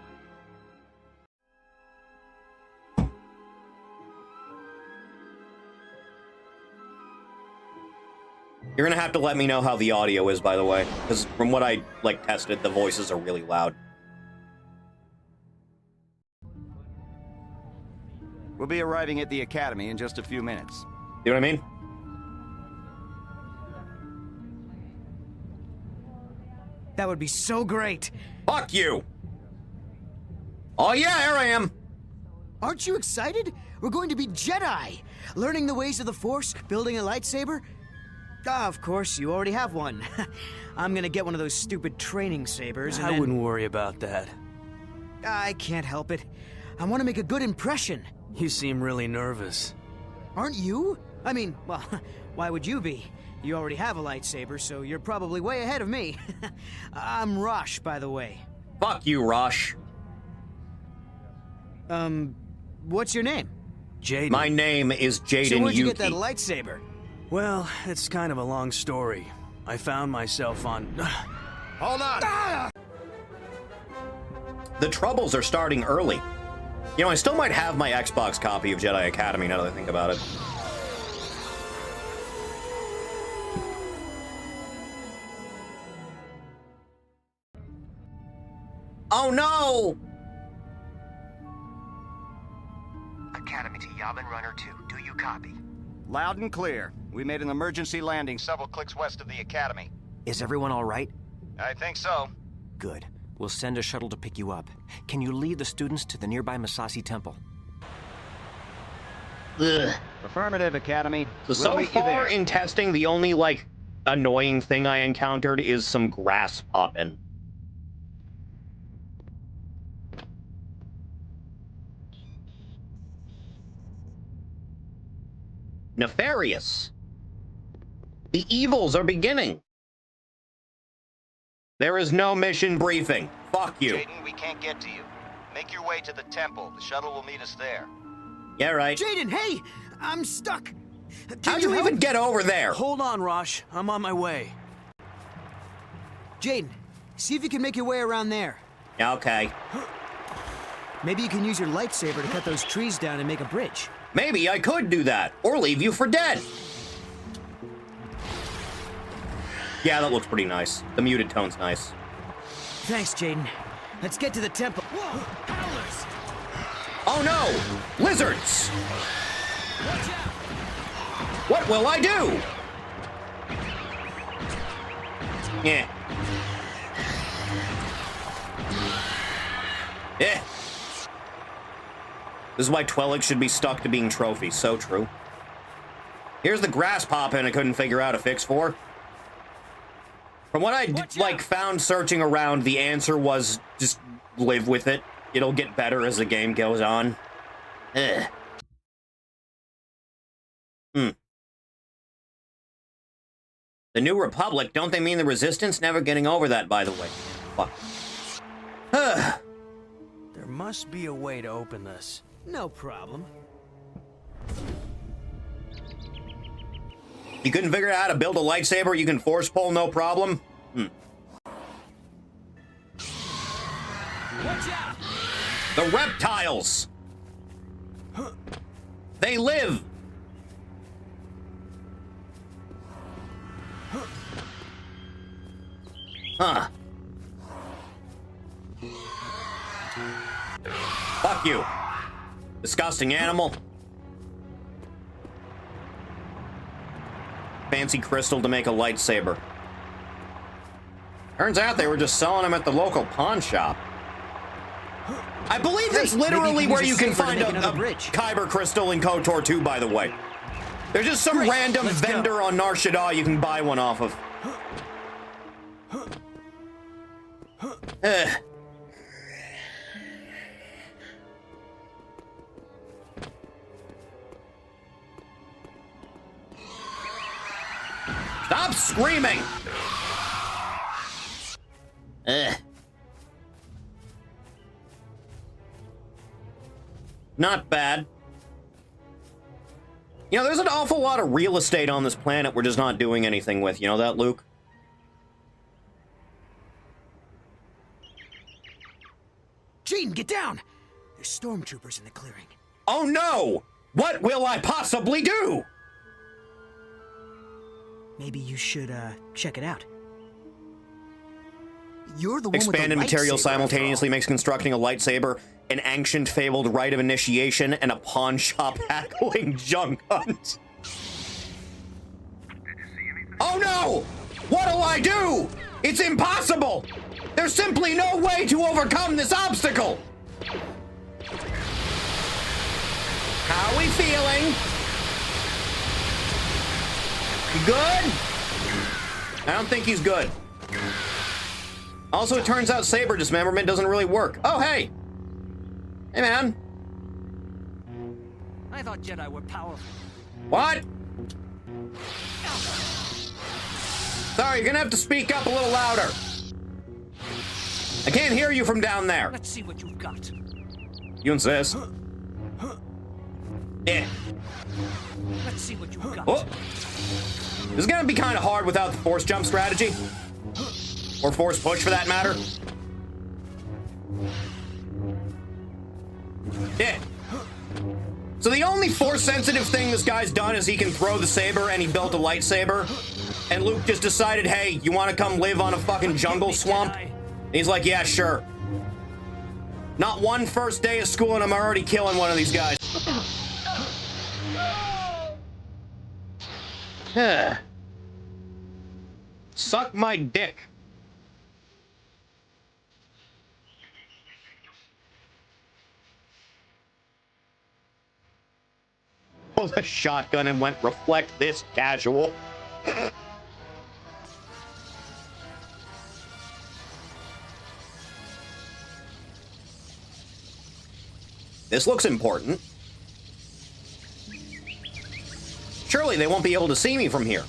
Speaker 1: You're gonna have to let me know how the audio is, by the way, because from what I, tested, the voices are really loud.
Speaker 2: We'll be arriving at the Academy in just a few minutes.
Speaker 1: You know what I mean?
Speaker 3: That would be so great.
Speaker 1: Fuck you! Oh yeah, here I am!
Speaker 3: Aren't you excited? We're going to be Jedi! Learning the ways of the Force, building a lightsaber. Ah, of course, you already have one. I'm gonna get one of those stupid training sabers and
Speaker 4: I wouldn't worry about that.
Speaker 3: I can't help it. I want to make a good impression.
Speaker 4: You seem really nervous.
Speaker 3: Aren't you? I mean, well, why would you be? You already have a lightsaber, so you're probably way ahead of me. I'm Rosh, by the way.
Speaker 1: Fuck you, Rosh.
Speaker 3: What's your name?
Speaker 4: Jaden.
Speaker 1: My name is Jaden
Speaker 3: So where'd you
Speaker 1: Yuki.
Speaker 3: get that lightsaber?
Speaker 4: Well, it's kind of a long story. I found myself on...
Speaker 2: Hold on!
Speaker 1: The troubles are starting early. You know, I still might have my Xbox copy of Jedi Academy now that I think about it. Oh no!
Speaker 5: Academy to Yavin Runner 2. Do you copy?
Speaker 2: Loud and clear. We made an emergency landing several clicks west of the Academy.
Speaker 5: Is everyone all right?
Speaker 2: I think so.
Speaker 5: Good. We'll send a shuttle to pick you up. Can you lead the students to the nearby Masasi Temple?
Speaker 1: Ugh.
Speaker 2: Affirmative, Academy.
Speaker 1: So
Speaker 2: We'll meet you
Speaker 1: far
Speaker 2: there.
Speaker 1: in testing, the only, annoying thing I encountered is some grass popping. Nefarious. The evils are beginning. There is no mission briefing. Fuck you.
Speaker 2: Jaden, we can't get to you. Make your way to the temple. The shuttle will meet us there.
Speaker 1: Yeah, right.
Speaker 3: Jaden, hey! I'm stuck!
Speaker 1: How'd you even get over there?
Speaker 4: Hold on, Rosh. I'm on my way.
Speaker 3: Jaden, see if you can make your way around there.
Speaker 1: Okay.
Speaker 3: Maybe you can use your lightsaber to cut those trees down and make a bridge.
Speaker 1: Maybe I could do that, or leave you for dead. Yeah, that looks pretty nice. The muted tone's nice.
Speaker 3: Thanks, Jaden. Let's get to the temple. Whoa! Howlers!
Speaker 1: Oh no! Lizards!
Speaker 3: Watch out!
Speaker 1: What will I do? Yeah. Yeah. This is why Twelix should be stuck to being trophy. So true. Here's the grass popping I couldn't figure out a fix for. From what I found searching around, the answer was just live with it. It'll get better as the game goes on. Ugh. The New Republic, don't they mean the Resistance? Never getting over that, by the way. Fuck.
Speaker 4: There must be a way to open this.
Speaker 3: No problem.
Speaker 1: You couldn't figure out how to build a lightsaber you can force pull, no problem?
Speaker 3: Watch out!
Speaker 1: The reptiles! They live! Huh. Fuck you. Disgusting animal. Fancy crystal to make a lightsaber. Turns out they were just selling them at the local pawn shop. I believe that's literally where you can find a Kyber crystal in KOTOR 2, by the way. There's just some random vendor on Nar Shaddaa you can buy one off of. Stop screaming! Not bad. You know, there's an awful lot of real estate on this planet we're just not doing anything with. You know that, Luke?
Speaker 3: Gene, get down! There's stormtroopers in the clearing.
Speaker 1: Oh no! What will I possibly do?
Speaker 3: Maybe you should, check it out. You're the one
Speaker 1: Expanded
Speaker 3: with the
Speaker 1: material
Speaker 3: lightsaber,
Speaker 1: simultaneously makes constructing a lightsaber an ancient fabled rite of initiation and a pawn shop haggling junk hunt. Oh no! What'll I do? It's impossible! There's simply no way to overcome this obstacle! How are we feeling? You good? I don't think he's good. Also, it turns out saber dismemberment doesn't really work. Oh, hey! Hey, man.
Speaker 6: I thought Jedi were powerful.
Speaker 1: What? Sorry, you're gonna have to speak up a little louder. I can't hear you from down there.
Speaker 6: Let's see what you've got.
Speaker 1: You insist. Yeah.
Speaker 6: Let's see what you've got.
Speaker 1: Oh. This is gonna be kind of hard without the force jump strategy. Or force push, for that matter. Yeah. So the only force-sensitive thing this guy's done is he can throw the saber, and he built a lightsaber. And Luke just decided, hey, you want to come live on a fucking jungle swamp? And he's like, yeah, sure. Not one first day of school, and I'm already killing one of these guys. Suck my dick. Pulled a shotgun and went, reflect this, casual. This looks important. Surely they won't be able to see me from here.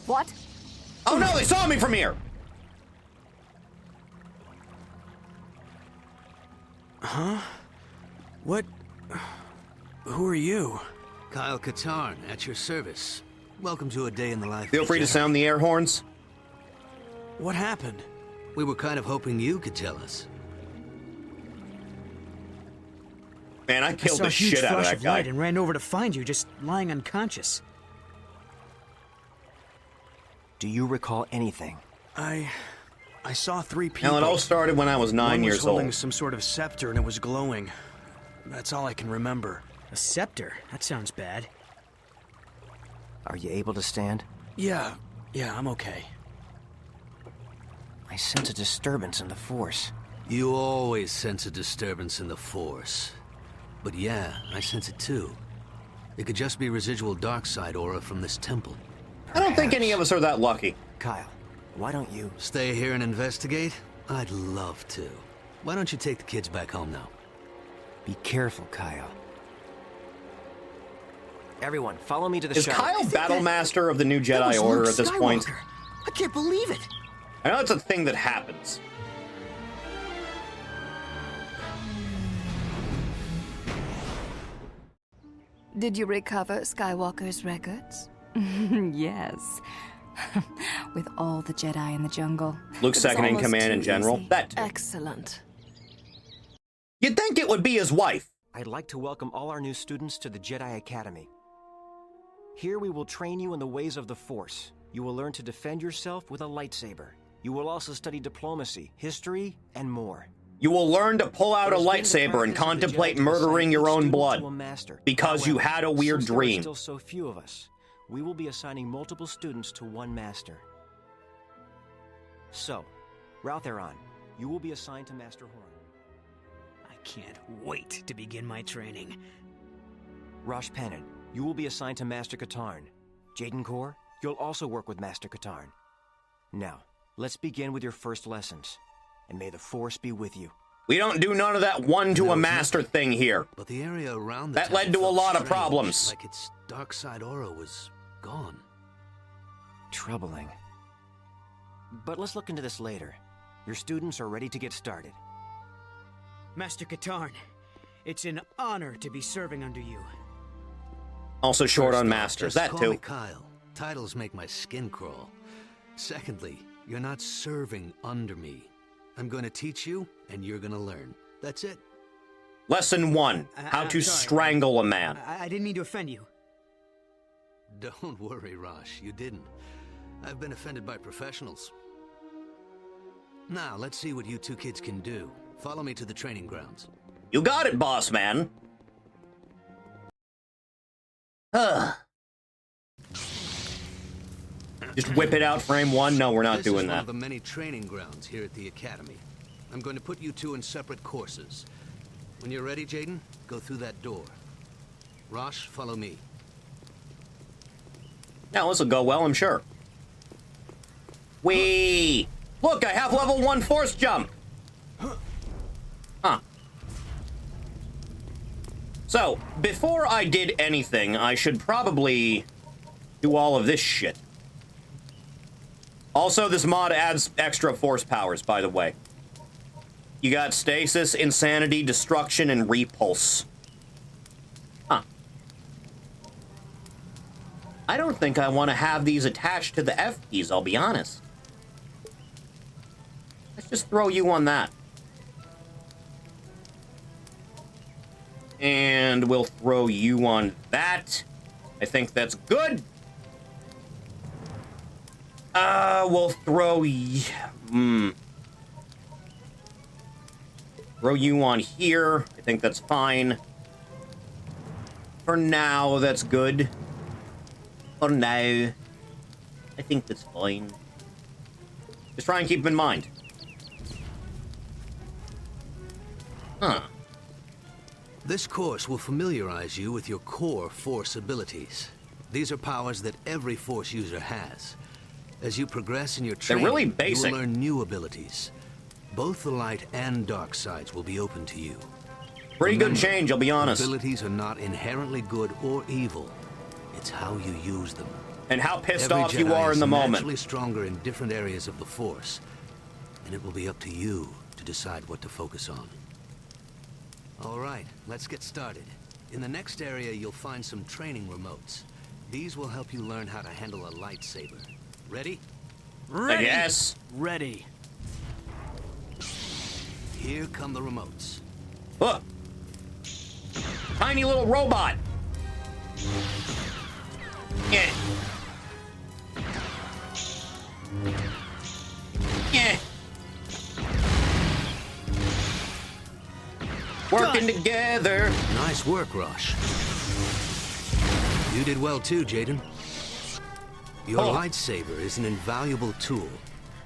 Speaker 7: What?
Speaker 1: Oh no, they saw me from here!
Speaker 4: Huh? What? Who are you?
Speaker 8: Kyle Katarn, at your service. Welcome to a day in the life.
Speaker 1: Feel free to sound the air horns.
Speaker 4: What happened?
Speaker 8: We were kind of hoping you could tell us.
Speaker 1: Man, I killed the shit out of that guy.
Speaker 3: And ran over to find you, just lying unconscious.
Speaker 5: Do you recall anything?
Speaker 4: I saw 3 people.
Speaker 1: Now, it all started when I was 9 years
Speaker 4: One was holding
Speaker 1: old.
Speaker 4: some sort of scepter and it was glowing. That's all I can remember.
Speaker 3: A scepter? That sounds bad.
Speaker 5: Are you able to stand?
Speaker 4: Yeah, I'm okay.
Speaker 5: I sense a disturbance in the Force.
Speaker 8: You always sense a disturbance in the Force. But yeah, I sense it too. It could just be residual dark side aura from this temple.
Speaker 1: I don't think any of us are that lucky.
Speaker 5: Kyle, why don't you...
Speaker 8: Stay here and investigate? I'd love to. Why don't you take the kids back home now?
Speaker 5: Be careful, Kyle. Everyone, follow me to the
Speaker 1: Is
Speaker 5: shuttle.
Speaker 1: Kyle Battlemaster of the new
Speaker 3: That was
Speaker 1: Jedi Order
Speaker 3: Luke
Speaker 1: at this point?
Speaker 3: Skywalker. I can't believe it.
Speaker 1: I know it's a thing that happens.
Speaker 7: Did you recover Skywalker's records? Yes. With all the Jedi in the jungle.
Speaker 1: Luke's
Speaker 7: It was
Speaker 1: second in
Speaker 7: almost
Speaker 1: command in
Speaker 7: too
Speaker 1: general.
Speaker 7: easy.
Speaker 1: That too.
Speaker 7: Excellent.
Speaker 1: You'd think it would be his wife.
Speaker 5: I'd like to welcome all our new students to the Jedi Academy. Here we will train you in the ways of the Force. You will learn to defend yourself with a lightsaber. You will also study diplomacy, history, and more.
Speaker 1: You will learn to pull out a lightsaber and contemplate murdering your own blood because you had a weird dream.
Speaker 5: Since there are still so few of us, we will be assigning multiple students to one master. So, Routheron, you will be assigned to Master Horn.
Speaker 3: I can't wait to begin my training.
Speaker 5: Rosh Panin, you will be assigned to Master Katarn. Jaden Kor, you'll also work with Master Katarn. Now, let's begin with your first lessons. And may the Force be with you.
Speaker 1: We don't do none of that one-to-a-master thing here.
Speaker 8: But the area around the
Speaker 1: that led to a lot of problems.
Speaker 8: Like its dark side aura was gone.
Speaker 5: Troubling. But let's look into this later. Your students are ready to get started.
Speaker 3: Master Katarn, it's an honor to be serving under you.
Speaker 1: Also short
Speaker 8: First
Speaker 1: on
Speaker 8: off,
Speaker 1: masters,
Speaker 8: just
Speaker 1: that
Speaker 8: call
Speaker 1: too.
Speaker 8: me Kyle. Titles make my skin crawl. Secondly, you're not serving under me. I'm going to teach you, and you're going to learn. That's it.
Speaker 1: Lesson 1, how to
Speaker 3: sorry.
Speaker 1: strangle a man.
Speaker 3: I didn't mean to offend you.
Speaker 8: Don't worry, Rosh, you didn't. I've been offended by professionals. Now, let's see what you two kids can do. Follow me to the training grounds.
Speaker 1: You got it, boss man. Just whip it out, frame 1? No, we're not
Speaker 8: This
Speaker 1: doing
Speaker 8: is one
Speaker 1: that.
Speaker 8: of the many training grounds here at the Academy. I'm going to put you two in separate courses. When you're ready, Jaden, go through that door. Rosh, follow me.
Speaker 1: Now, this will go well, I'm sure. Whee! Look, I have level 1 force jump! Huh. So, before I did anything, I should probably do all of this shit. Also, this mod adds extra force powers, by the way. You got stasis, insanity, destruction, and repulse. Huh. I don't think I want to have these attached to the F keys, I'll be honest. Let's just throw you on that. And we'll throw you on that. I think that's good. We'll throw throw you on here. I think that's fine. For now, that's good. For now, I think that's fine. Just try and keep them in mind. Huh.
Speaker 8: This course will familiarize you with your core Force abilities. These are powers that every Force user has. As you progress in your training,
Speaker 1: They're really basic.
Speaker 8: you will learn new abilities. Both the light and dark sides will be open to you.
Speaker 1: Pretty good
Speaker 8: Remember,
Speaker 1: change, I'll be honest.
Speaker 8: Abilities are not inherently good or evil. It's how you use them.
Speaker 1: And how pissed
Speaker 8: Every
Speaker 1: off you
Speaker 8: Jedi
Speaker 1: are
Speaker 8: is
Speaker 1: in the moment.
Speaker 8: naturally stronger in different areas of the Force, and it will be up to you to decide what to focus on. All right, let's get started. In the next area, you'll find some training remotes. These will help you learn how to handle a lightsaber. Ready?
Speaker 1: I guess.
Speaker 3: Ready.
Speaker 8: Here come the remotes.
Speaker 1: Look. Tiny little robot. Yeah. Yeah. Working together.
Speaker 8: Nice work, Rosh. You did well too, Jaden. Your lightsaber is an invaluable tool.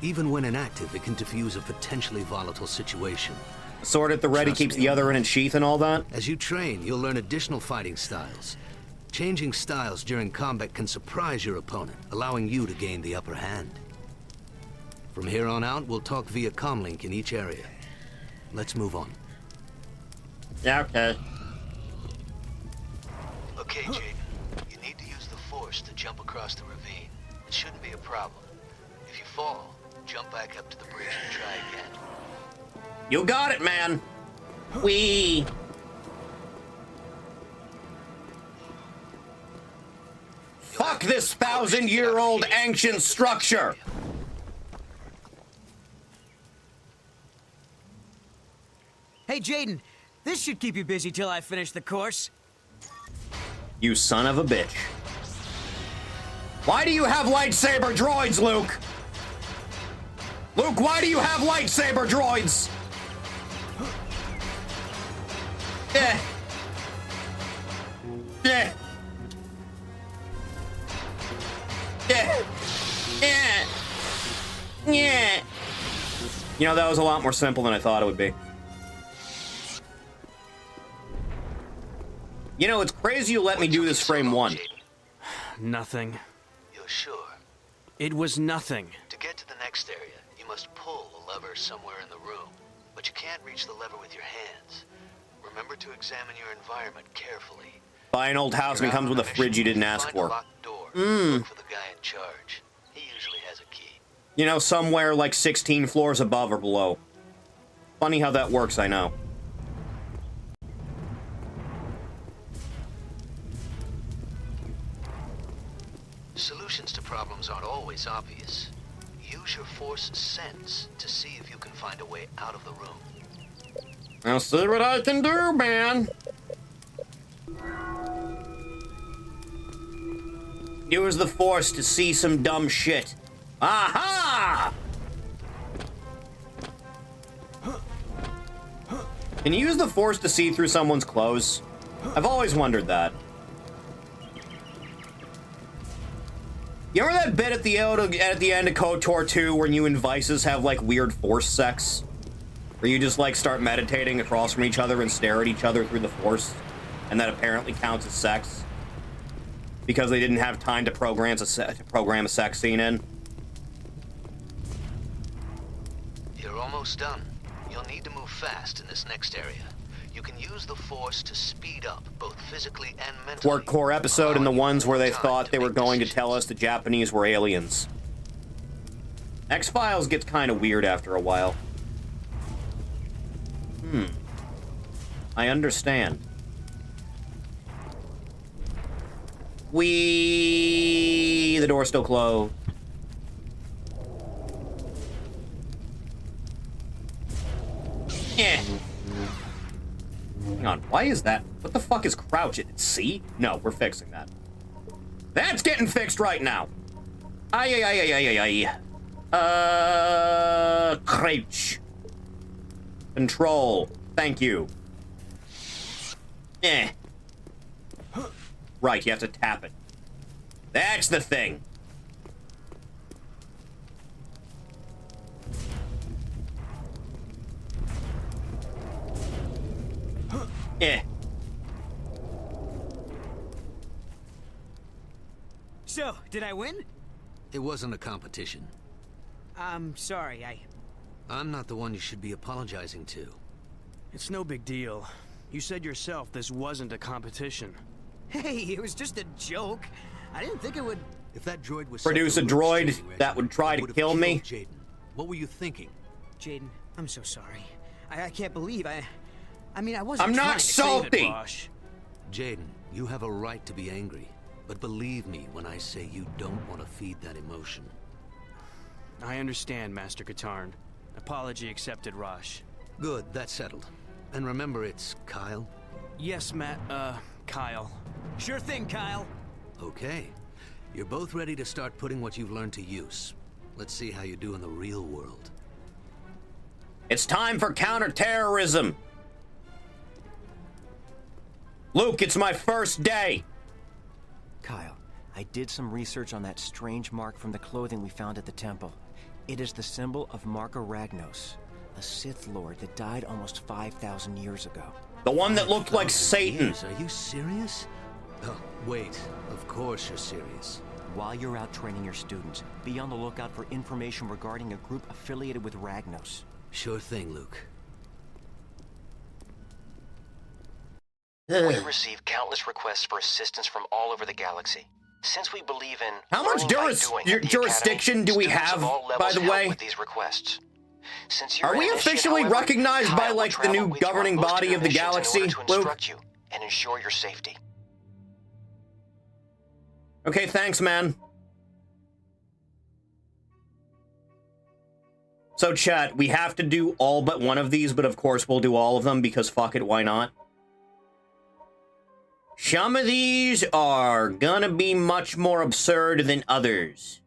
Speaker 8: Even when inactive, it can defuse a potentially volatile situation.
Speaker 1: Sword at the ready
Speaker 8: Trust
Speaker 1: keeps
Speaker 8: me.
Speaker 1: the other in its sheath and all that.
Speaker 8: As you train, you'll learn additional fighting styles. Changing styles during combat can surprise your opponent, allowing you to gain the upper hand. From here on out, we'll talk via comlink in each area. Let's move on.
Speaker 1: Yeah, okay.
Speaker 8: Okay, Jaden. You need to use the Force to jump across the ravine. It shouldn't be a problem. If you fall, jump back up to the bridge and try again.
Speaker 1: You got it, man. Wee. Fuck this 1,000-year-old ancient structure.
Speaker 3: Hey, Jaden, this should keep you busy till I finish the course.
Speaker 1: You son of a bitch. Why do you have lightsaber droids, Luke? Luke, why do you have lightsaber droids? Yeah. Yeah. Yeah. Yeah. Yeah. You know, that was a lot more simple than I thought it would be. You know, it's crazy you let me do this frame one.
Speaker 4: Nothing.
Speaker 8: You're sure?
Speaker 4: It was nothing.
Speaker 8: To get to the next area, you must pull a lever somewhere in the room. But you can't reach the lever with your hands. Remember to examine your environment carefully.
Speaker 1: Buy an old house and it comes with a fridge you didn't ask for.
Speaker 8: Look for the guy in charge. He usually has a key.
Speaker 1: You know, somewhere like 16 floors above or below. Funny how that works, I know.
Speaker 8: Solutions to problems aren't always obvious. Use your force sense to see if you can find a way out of the room.
Speaker 1: I'll see what I can do, man. Use the force to see some dumb shit. Aha! Can you use the force to see through someone's clothes? I've always wondered that. You remember that bit at the end of KOTOR 2 when you and Vices have like weird force sex? Where you just like start meditating across from each other and stare at each other through the force? And that apparently counts as sex? Because they didn't have time to program a sex scene in?
Speaker 8: You're almost done. You'll need to move fast in this next area. You can use the force to speed up, both physically and mentally.
Speaker 1: Work core episode and the ones where they thought they were going to tell us the Japanese were aliens. X-Files gets kind of weird after a while. I understand. The door's still closed. Yeah. Hang on, why is that? What the fuck is crouch? It's C? No, we're fixing that. That's getting fixed right now. Crouch. Control. Thank you. Right, you have to tap it. That's the thing.
Speaker 3: So, did I win?
Speaker 8: It wasn't a competition.
Speaker 3: I'm sorry,
Speaker 8: I'm not the one you should be apologizing to.
Speaker 4: It's no big deal. You said yourself this wasn't a competition.
Speaker 3: Hey, it was just a joke. I didn't think it would...
Speaker 8: If that droid was...
Speaker 1: Produce a droid that would try to kill me?
Speaker 8: Jaden. What were you thinking?
Speaker 3: Jaden, I'm so sorry. I can't believe I mean, I wasn't
Speaker 1: I'm
Speaker 3: trying
Speaker 1: not
Speaker 3: to
Speaker 1: salty!
Speaker 4: Rosh.
Speaker 8: Jaden, you have a right to be angry. But believe me when I say you don't want to feed that emotion.
Speaker 4: I understand, Master Katarn. Apology accepted, Rosh.
Speaker 8: Good, that's settled. And remember, it's Kyle?
Speaker 4: Yes, Kyle.
Speaker 3: Sure thing, Kyle.
Speaker 8: Okay. You're both ready to start putting what you've learned to use. Let's see how you do in the real world.
Speaker 1: It's time for counter-terrorism. Luke, it's my first day.
Speaker 5: Kyle, I did some research on that strange mark from the clothing we found at the temple. It is the symbol of Marka Ragnos, a Sith Lord that died almost 5,000 years ago.
Speaker 1: The one that looked like Satan.
Speaker 8: Years? Are you serious? Oh, wait. Of course you're serious.
Speaker 5: While you're out training your students, be on the lookout for information regarding a group affiliated with Ragnos.
Speaker 8: Sure thing, Luke.
Speaker 5: We receive countless requests for assistance from all over the galaxy. Since we believe in
Speaker 1: How much jurisdiction do we have, by the way?
Speaker 5: with these requests. Since
Speaker 1: Are we officially recognized by, like, the new governing body of the galaxy, Luke?
Speaker 5: You and ensure your safety.
Speaker 1: Okay, thanks, man. So, chat, we have to do all but one of these, but of course we'll do all of them, because fuck it, why not? Some of these are gonna be much more absurd than others.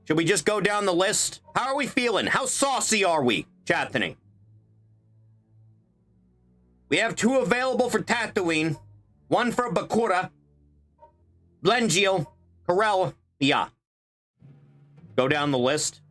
Speaker 1: Should we just go down the list? How are we feeling? How saucy are we, Chathany? We have 2 available for Tatooine, 1 for Bakura, Blengio, Corel, yeah. Go down the list.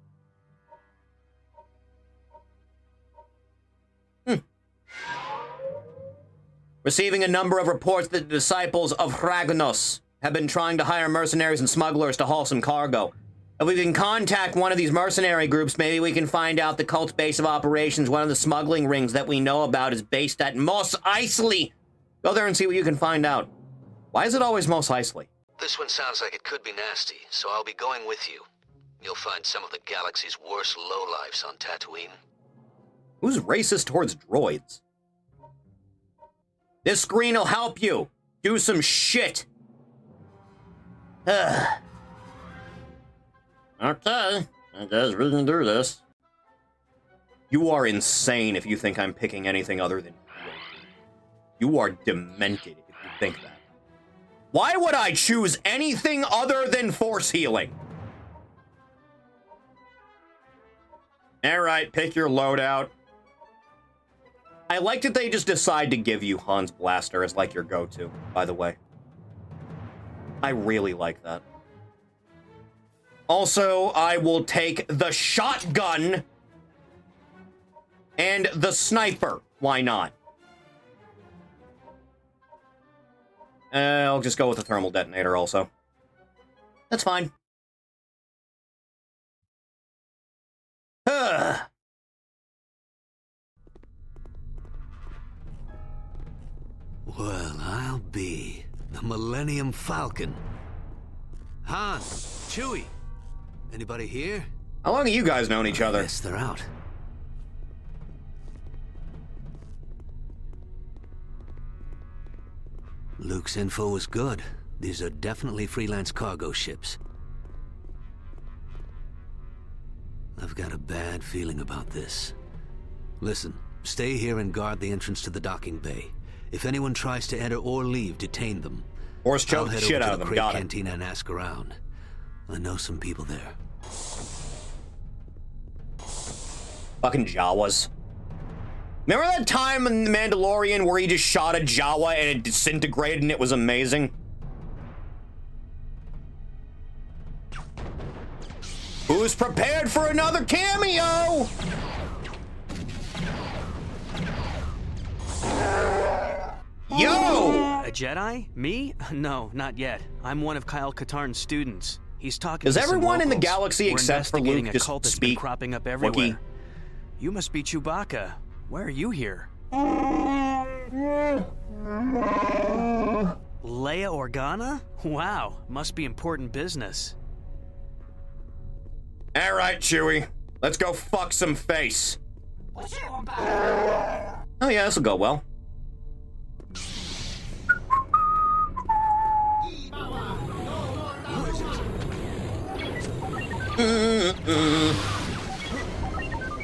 Speaker 1: Receiving a number of reports that the disciples of Hraganos have been trying to hire mercenaries and smugglers to haul some cargo. If we can contact one of these mercenary groups, maybe we can find out the cult's base of operations. One of the smuggling rings that we know about is based at Mos Eisley. Go there and see what you can find out. Why is it always Mos Eisley?
Speaker 8: This one sounds like it could be nasty, so I'll be going with you. You'll find some of the galaxy's worst lowlifes on Tatooine.
Speaker 1: Who's racist towards droids? This screen will help you. Do some shit. Okay, I guess we can do this. You are insane if you think I'm picking anything other than you are demented if you think that. Why would I choose anything other than force healing? Alright, pick your loadout. I like that they just decide to give you Han's Blaster as like your go-to, by the way. I really like that. Also, I will take the shotgun and the sniper. Why not? I'll just go with the thermal detonator also. That's fine.
Speaker 8: Well, I'll be the Millennium Falcon. Han, Chewie, anybody here?
Speaker 1: How long have you guys known each other?
Speaker 8: Yes, they're out. Luke's info was good. These are definitely freelance cargo ships. I've got a bad feeling about this. Listen, stay here and guard the entrance to the docking bay. If anyone tries to enter or leave, detain them.
Speaker 1: Horse choke the shit out of them. Got it.
Speaker 8: Cantina and ask around. I know some people there.
Speaker 1: Fucking Jawas. Remember that time in The Mandalorian where he just shot a Jawa and it disintegrated and it was amazing? Who's prepared for another cameo? Yo!
Speaker 4: A Jedi? Me? No, not yet. I'm one of Kyle Katarn's students. He's talking
Speaker 1: Does
Speaker 4: to some
Speaker 1: everyone in the
Speaker 4: locals.
Speaker 1: galaxy
Speaker 4: We're
Speaker 1: except for
Speaker 4: investigating
Speaker 1: Luke
Speaker 4: a
Speaker 1: just
Speaker 4: cult that's been
Speaker 1: speak
Speaker 4: cropping up everywhere.
Speaker 1: Wookiee?
Speaker 4: You must be Chewbacca. Why are you here? Leia Organa? Wow, must be important business.
Speaker 1: All right, Chewie. Let's go fuck some face. Oh yeah, this'll go well.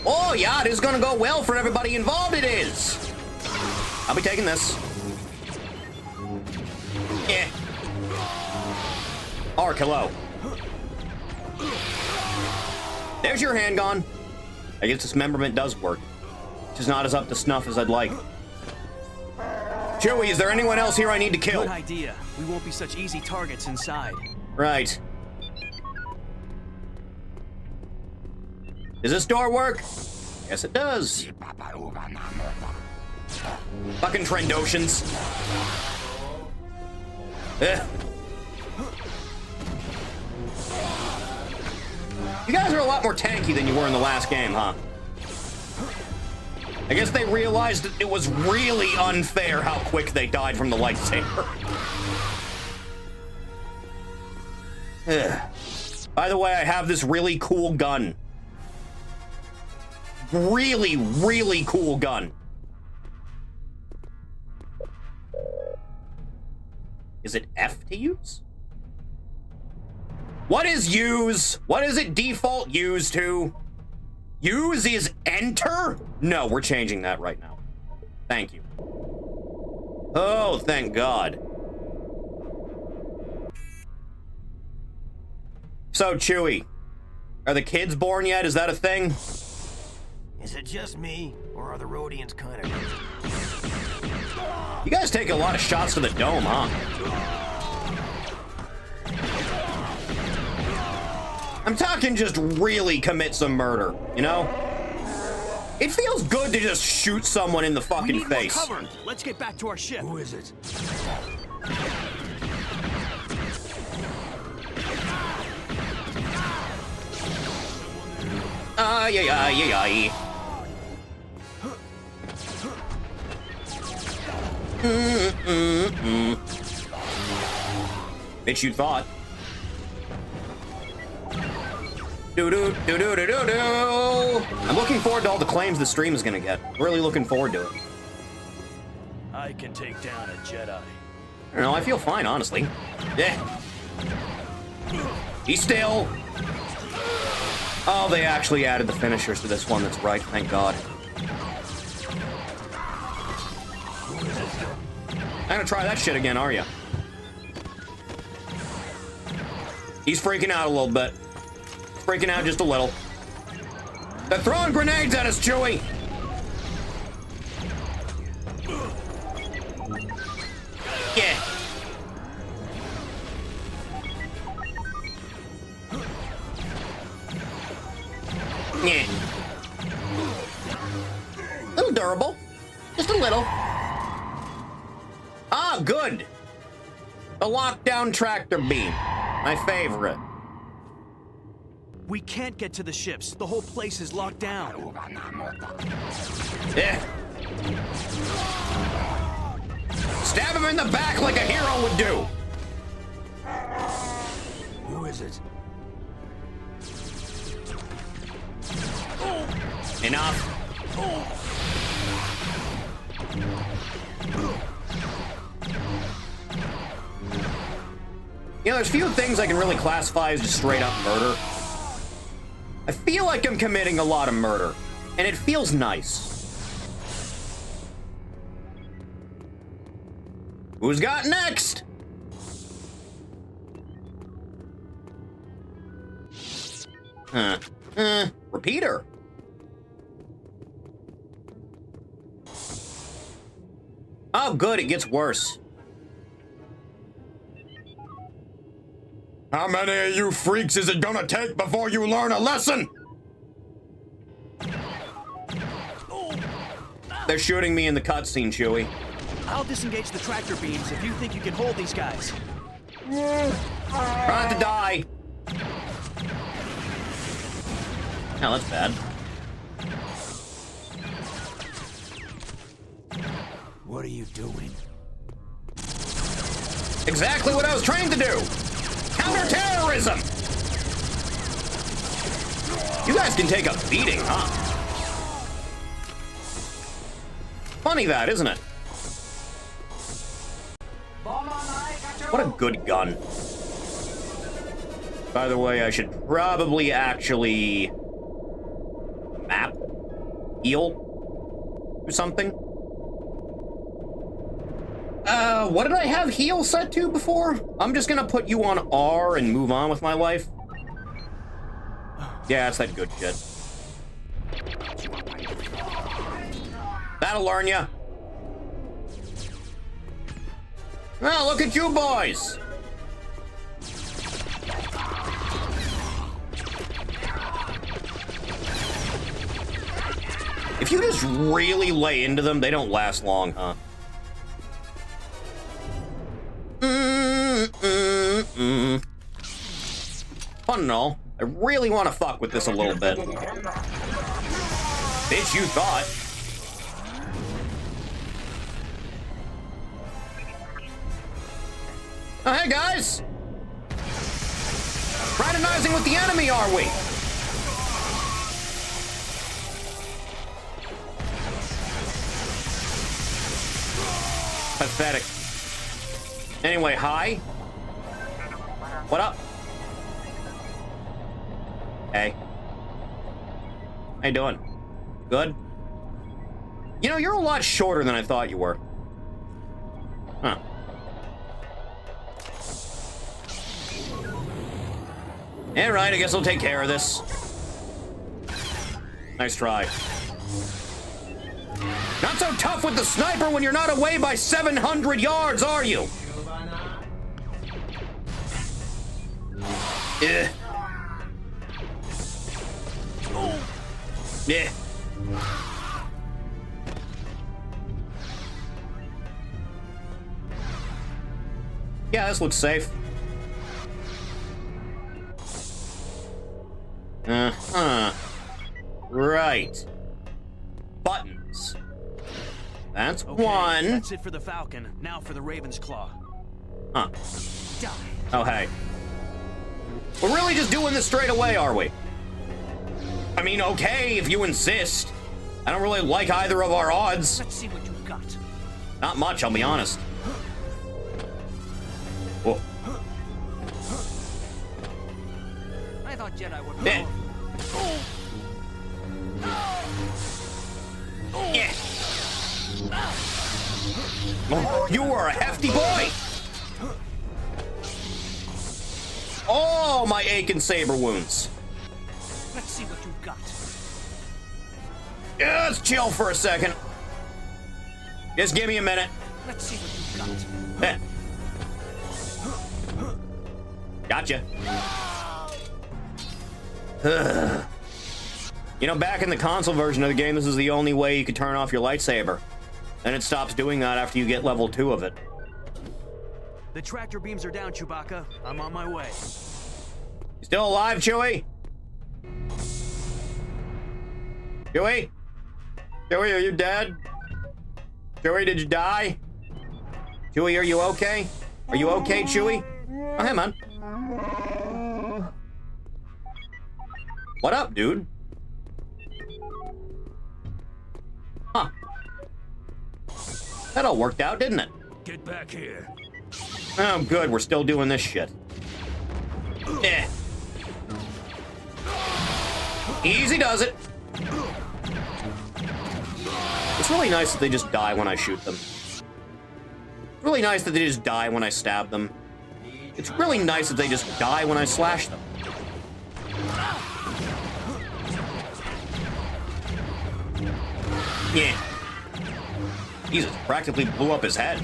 Speaker 1: Oh yeah, it is gonna go well for everybody involved, it is. I'll be taking this. Yeah. Ark, hello. There's your handgun. I guess dismemberment does work. Just not as up to snuff as I'd like. Chewie, is there anyone else here I need to kill?
Speaker 4: Good idea. We won't be such easy targets inside.
Speaker 1: Right. Does this door work? Yes, it does. Fucking Trendoshans. You guys are a lot more tanky than you were in the last game, huh? I guess they realized it was really unfair how quick they died from the lightsaber. By the way, I have this really cool gun. Really, really cool gun. Is it F to use? What is use? What is it default use to? Use is enter? No, we're changing that right now. Thank you. Oh, thank God. So, Chewie, are the kids born yet? Is that a thing?
Speaker 5: Is it just me, or are the Rhodians kind of...
Speaker 1: You guys take a lot of shots to the dome, huh? I'm talking just really commit some murder, you know? It feels good to just shoot someone in the fucking face.
Speaker 4: More cover. Let's get back to our ship.
Speaker 8: Who is it?
Speaker 1: Ay, ay, ay, ay, ay. Bitch, you thought. Do-do-do-do-do-do-do. I'm looking forward to all the claims the stream is gonna get. Really looking forward to it.
Speaker 4: I can take down a Jedi.
Speaker 1: I don't know, I feel fine, honestly. Yeah. Be still. Oh, they actually added the finishers to this one. That's right, thank God. Not gonna try that shit again, are you? He's freaking out a little bit. Freaking out just a little. They're throwing grenades at us, Chewie! Yeah. Yeah. A little durable. Just a little. Ah, good. The lockdown tractor beam. My favorite.
Speaker 4: We can't get to the ships. The whole place is locked down.
Speaker 1: Yeah. Stab him in the back like a hero would do.
Speaker 8: Who is it?
Speaker 1: Enough. You know, there's few things I can really classify as just straight up murder. I feel like I'm committing a lot of murder, and it feels nice. Who's got next? Repeater. Oh, good, it gets worse. How many of you freaks is it gonna take before you learn a lesson? They're shooting me in the cutscene, Chewie.
Speaker 4: I'll disengage the tractor beams if you think you can hold these guys.
Speaker 1: Try not to die. Oh, that's bad.
Speaker 8: What are you doing?
Speaker 1: Exactly what I was trying to do. Counter-terrorism. You guys can take a beating, huh? Funny that, isn't it? What a good gun. By the way, I should probably actually map heal or something. What did I have heal set to before? I'm just gonna put you on R and move on with my life. Yeah, that's that good shit. That'll learn ya. Well, look at you boys. If you just really lay into them, they don't last long, huh? Fun and all. I really want to fuck with this a little bit. Bitch, you thought. Oh, hey, guys! Fraternizing with the enemy, are we? Pathetic. Anyway, hi. What up? Hey. How you doing? Good? You know, you're a lot shorter than I thought you were. Huh. Alright, I guess I'll take care of this. Nice try. Not so tough with the sniper when you're not away by 700 yards, are you? Yeah. Yeah. Yeah, this looks safe. Uh-huh. Right. Buttons. That's
Speaker 4: Okay,
Speaker 1: one.
Speaker 4: That's it for the Falcon. Now for the Raven's Claw.
Speaker 1: Huh.
Speaker 6: Die.
Speaker 1: Oh, hey. We're really just doing this straight away, are we? I mean, okay, if you insist. I don't really like either of our odds.
Speaker 6: Let's see what you've got.
Speaker 1: Not much, I'll be honest. Whoa.
Speaker 6: I thought Jedi were
Speaker 1: Yeah.
Speaker 6: powerful.
Speaker 1: Yeah. Oh, you are a hefty boy. Oh, my aching saber wounds.
Speaker 6: Let's see what you've got.
Speaker 1: Yeah, let's chill for a second. Just give me a minute.
Speaker 6: Let's see what you've got.
Speaker 1: Eh. Gotcha. You know, back in the console version of the game, this is the only way you could turn off your lightsaber. And it stops doing that after you get level 2 of it.
Speaker 4: The tractor beams are down, Chewbacca. I'm on my way.
Speaker 1: You still alive, Chewie? Chewie? Chewie, are you dead? Chewie, did you die? Chewie, are you okay? Are you okay, Chewie? Oh, hey, man. What up, dude? Huh. That all worked out, didn't it?
Speaker 4: Get back here.
Speaker 1: Oh, good. We're still doing this shit. Eh. Easy does it. It's really nice that they just die when I shoot them. It's really nice that they just die when I stab them. It's really nice that they just die when I slash them. Yeah. Jesus, practically blew up his head.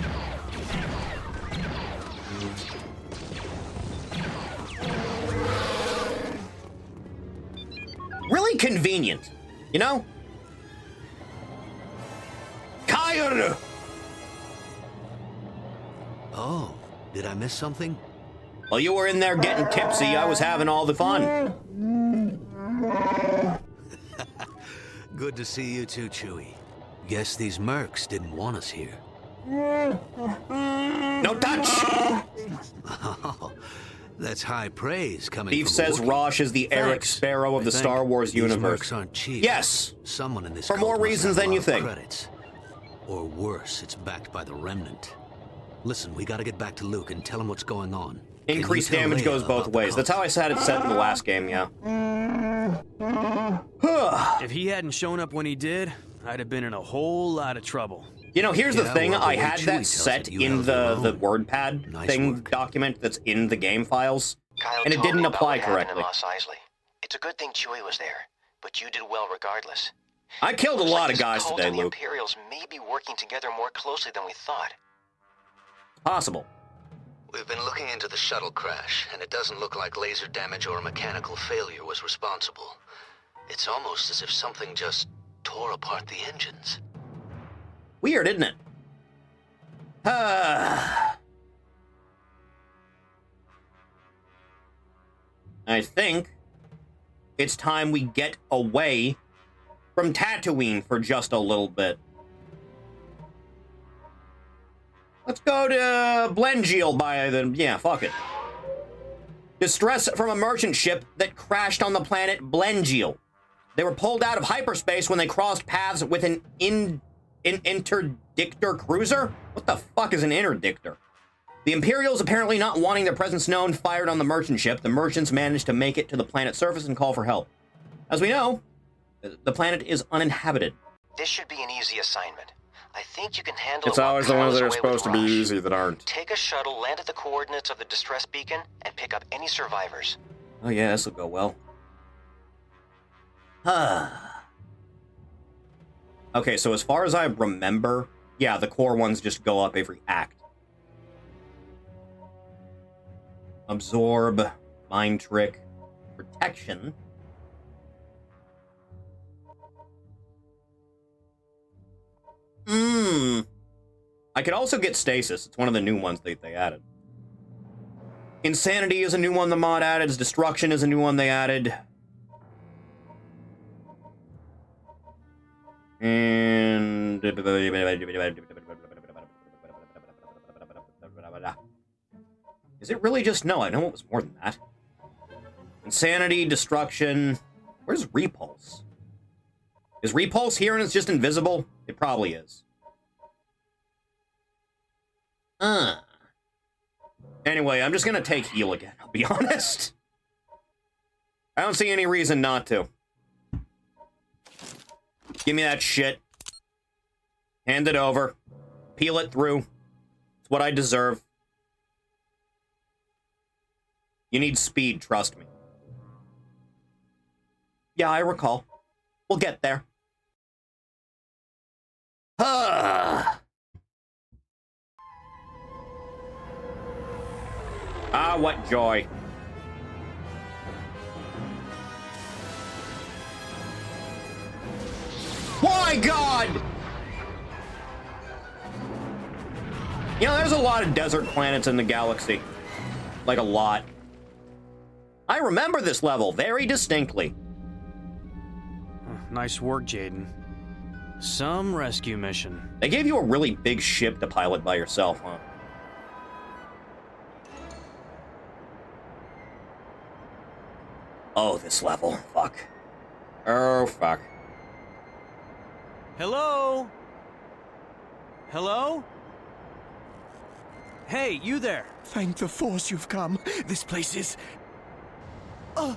Speaker 1: Really convenient, you know? Kyr!
Speaker 8: Oh, did I miss something?
Speaker 1: While you were in there getting tipsy, I was having all the fun.
Speaker 8: Good to see you too, Chewie. Guess these mercs didn't want us here.
Speaker 1: No touch!
Speaker 8: Oh, that's high praise coming
Speaker 1: Beef
Speaker 8: from a
Speaker 1: says
Speaker 8: Wookiee.
Speaker 1: Rosh is the Eric
Speaker 8: Thanks.
Speaker 1: Sparrow of the
Speaker 8: I think
Speaker 1: Star Wars
Speaker 8: these
Speaker 1: universe.
Speaker 8: mercs aren't cheap.
Speaker 1: Yes!
Speaker 8: Someone in this
Speaker 1: For
Speaker 8: cult
Speaker 1: more
Speaker 8: must
Speaker 1: reasons
Speaker 8: have
Speaker 1: than
Speaker 8: a
Speaker 1: you
Speaker 8: lot of
Speaker 1: think.
Speaker 8: Credits. Or worse, it's backed by the Remnant. Listen, we gotta get back to Luke and tell him what's going on.
Speaker 1: Increased
Speaker 8: Can you tell
Speaker 1: damage goes
Speaker 8: Leia
Speaker 1: both
Speaker 8: about the
Speaker 1: ways. That's
Speaker 8: cult?
Speaker 1: how I had it set in the last game, yeah.
Speaker 4: If he hadn't shown up when he did, I'd have been in a whole lot of trouble.
Speaker 1: You know, here's the
Speaker 8: Yeah,
Speaker 1: thing.
Speaker 8: well, the
Speaker 1: I
Speaker 8: way
Speaker 1: had
Speaker 8: Chewie
Speaker 1: that
Speaker 8: tells
Speaker 1: set
Speaker 8: it, you
Speaker 1: in
Speaker 8: held your
Speaker 1: the
Speaker 8: own.
Speaker 1: WordPad
Speaker 8: Nice
Speaker 1: thing
Speaker 8: work.
Speaker 1: document that's in the game files,
Speaker 5: Kyle
Speaker 1: and it
Speaker 5: told
Speaker 1: didn't
Speaker 5: me about
Speaker 1: apply
Speaker 5: what happened in
Speaker 1: correctly.
Speaker 5: Mos Eisley. It's a good thing Chewie was there, but you did well regardless.
Speaker 1: I killed a
Speaker 5: Looks
Speaker 1: lot
Speaker 5: like
Speaker 1: of
Speaker 5: this
Speaker 1: guys
Speaker 5: cult
Speaker 1: today,
Speaker 5: and the
Speaker 1: Luke.
Speaker 5: Imperials may be working together more closely than we thought.
Speaker 1: Possible.
Speaker 8: We've been looking into the shuttle crash, and it doesn't look like laser damage or a mechanical failure was responsible. It's almost as if something just tore apart the engines.
Speaker 1: Weird, isn't it? I think it's time we get away from Tatooine for just a little bit. Let's go to Blengiel by the... Yeah, fuck it. Distress from a merchant ship that crashed on the planet Blengiel. They were pulled out of hyperspace when they crossed paths with an interdictor cruiser? What the fuck is an interdictor? The Imperials, apparently not wanting their presence known, fired on the merchant ship. The merchants managed to make it to the planet's surface and call for help. As we know, the planet is uninhabited.
Speaker 5: This should be an easy assignment. I think you can handle
Speaker 1: It's
Speaker 5: it while
Speaker 1: always the ones that
Speaker 5: Kylo's
Speaker 1: are
Speaker 5: away with
Speaker 1: supposed to be
Speaker 5: Rush.
Speaker 1: easy that aren't.
Speaker 5: Take a shuttle, land at the coordinates of the distress beacon, and pick up any survivors.
Speaker 1: Oh yeah, this'll go well. Okay, so as far as I remember, yeah, the core ones just go up every act. Absorb, Mind Trick, Protection. I could also get Stasis. It's one of the new ones that they added. Insanity is a new one the mod added. Destruction is a new one they added. And... Is it really just... No, I know it was more than that. Insanity, Destruction... Where's Repulse? Is Repulse here and it's just invisible? It probably is. Anyway, I'm just gonna take heal again, I'll be honest. I don't see any reason not to. Give me that shit. Hand it over. Peel it through. It's what I deserve. You need speed, trust me. Yeah, I recall. We'll get there. Ah, what joy. My God! You know, there's a lot of desert planets in the galaxy. Like, a lot. I remember this level very distinctly.
Speaker 4: Nice work, Jaden. Some rescue mission.
Speaker 1: They gave you a really big ship to pilot by yourself, huh? Oh, this level. Fuck. Oh, fuck.
Speaker 4: Hello? Hello? Hey, you there.
Speaker 9: Thank the Force you've come. This place is...
Speaker 1: The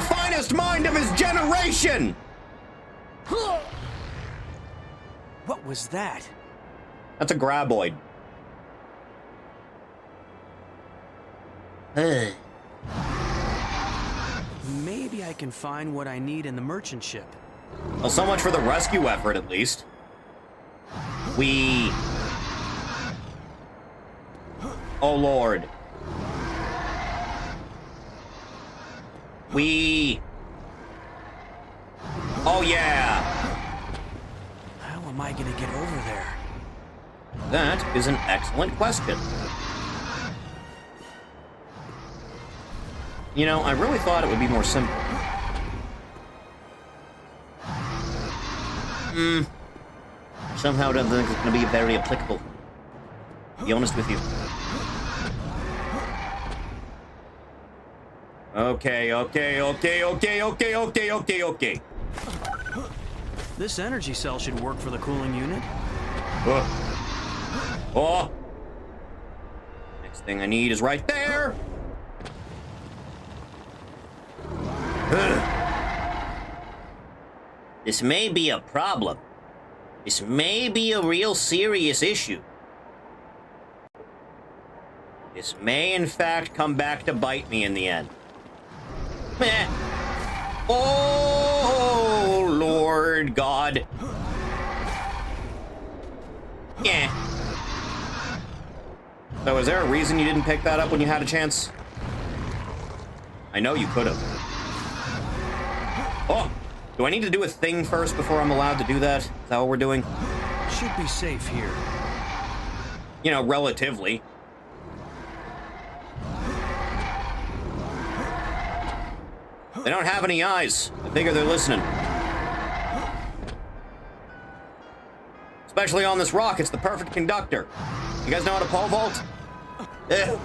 Speaker 1: finest mind of his generation!
Speaker 4: What was that?
Speaker 1: That's a graboid.
Speaker 4: Maybe I can find what I need in the merchant ship.
Speaker 1: Well, so much for the rescue effort, at least. Oh, Lord. Oh, yeah!
Speaker 4: How am I gonna get over there?
Speaker 1: That is an excellent question. You know, I really thought it would be more simple. Somehow I don't think it's going to be very applicable. To be honest with you. Okay.
Speaker 4: This energy cell should work for the cooling unit.
Speaker 1: Oh! Next thing I need is right there! This may be a problem. This may be a real serious issue. This may, in fact, come back to bite me in the end. Meh. Oh, Lord God. Yeah. So is there a reason you didn't pick that up when you had a chance? I know you could have. Oh! Do I need to do a thing first before I'm allowed to do that? Is that what we're doing?
Speaker 4: Should be safe here.
Speaker 1: You know, relatively. They don't have any eyes. I figure they're listening. Especially on this rock, it's the perfect conductor. You guys know how to pole vault? Eh.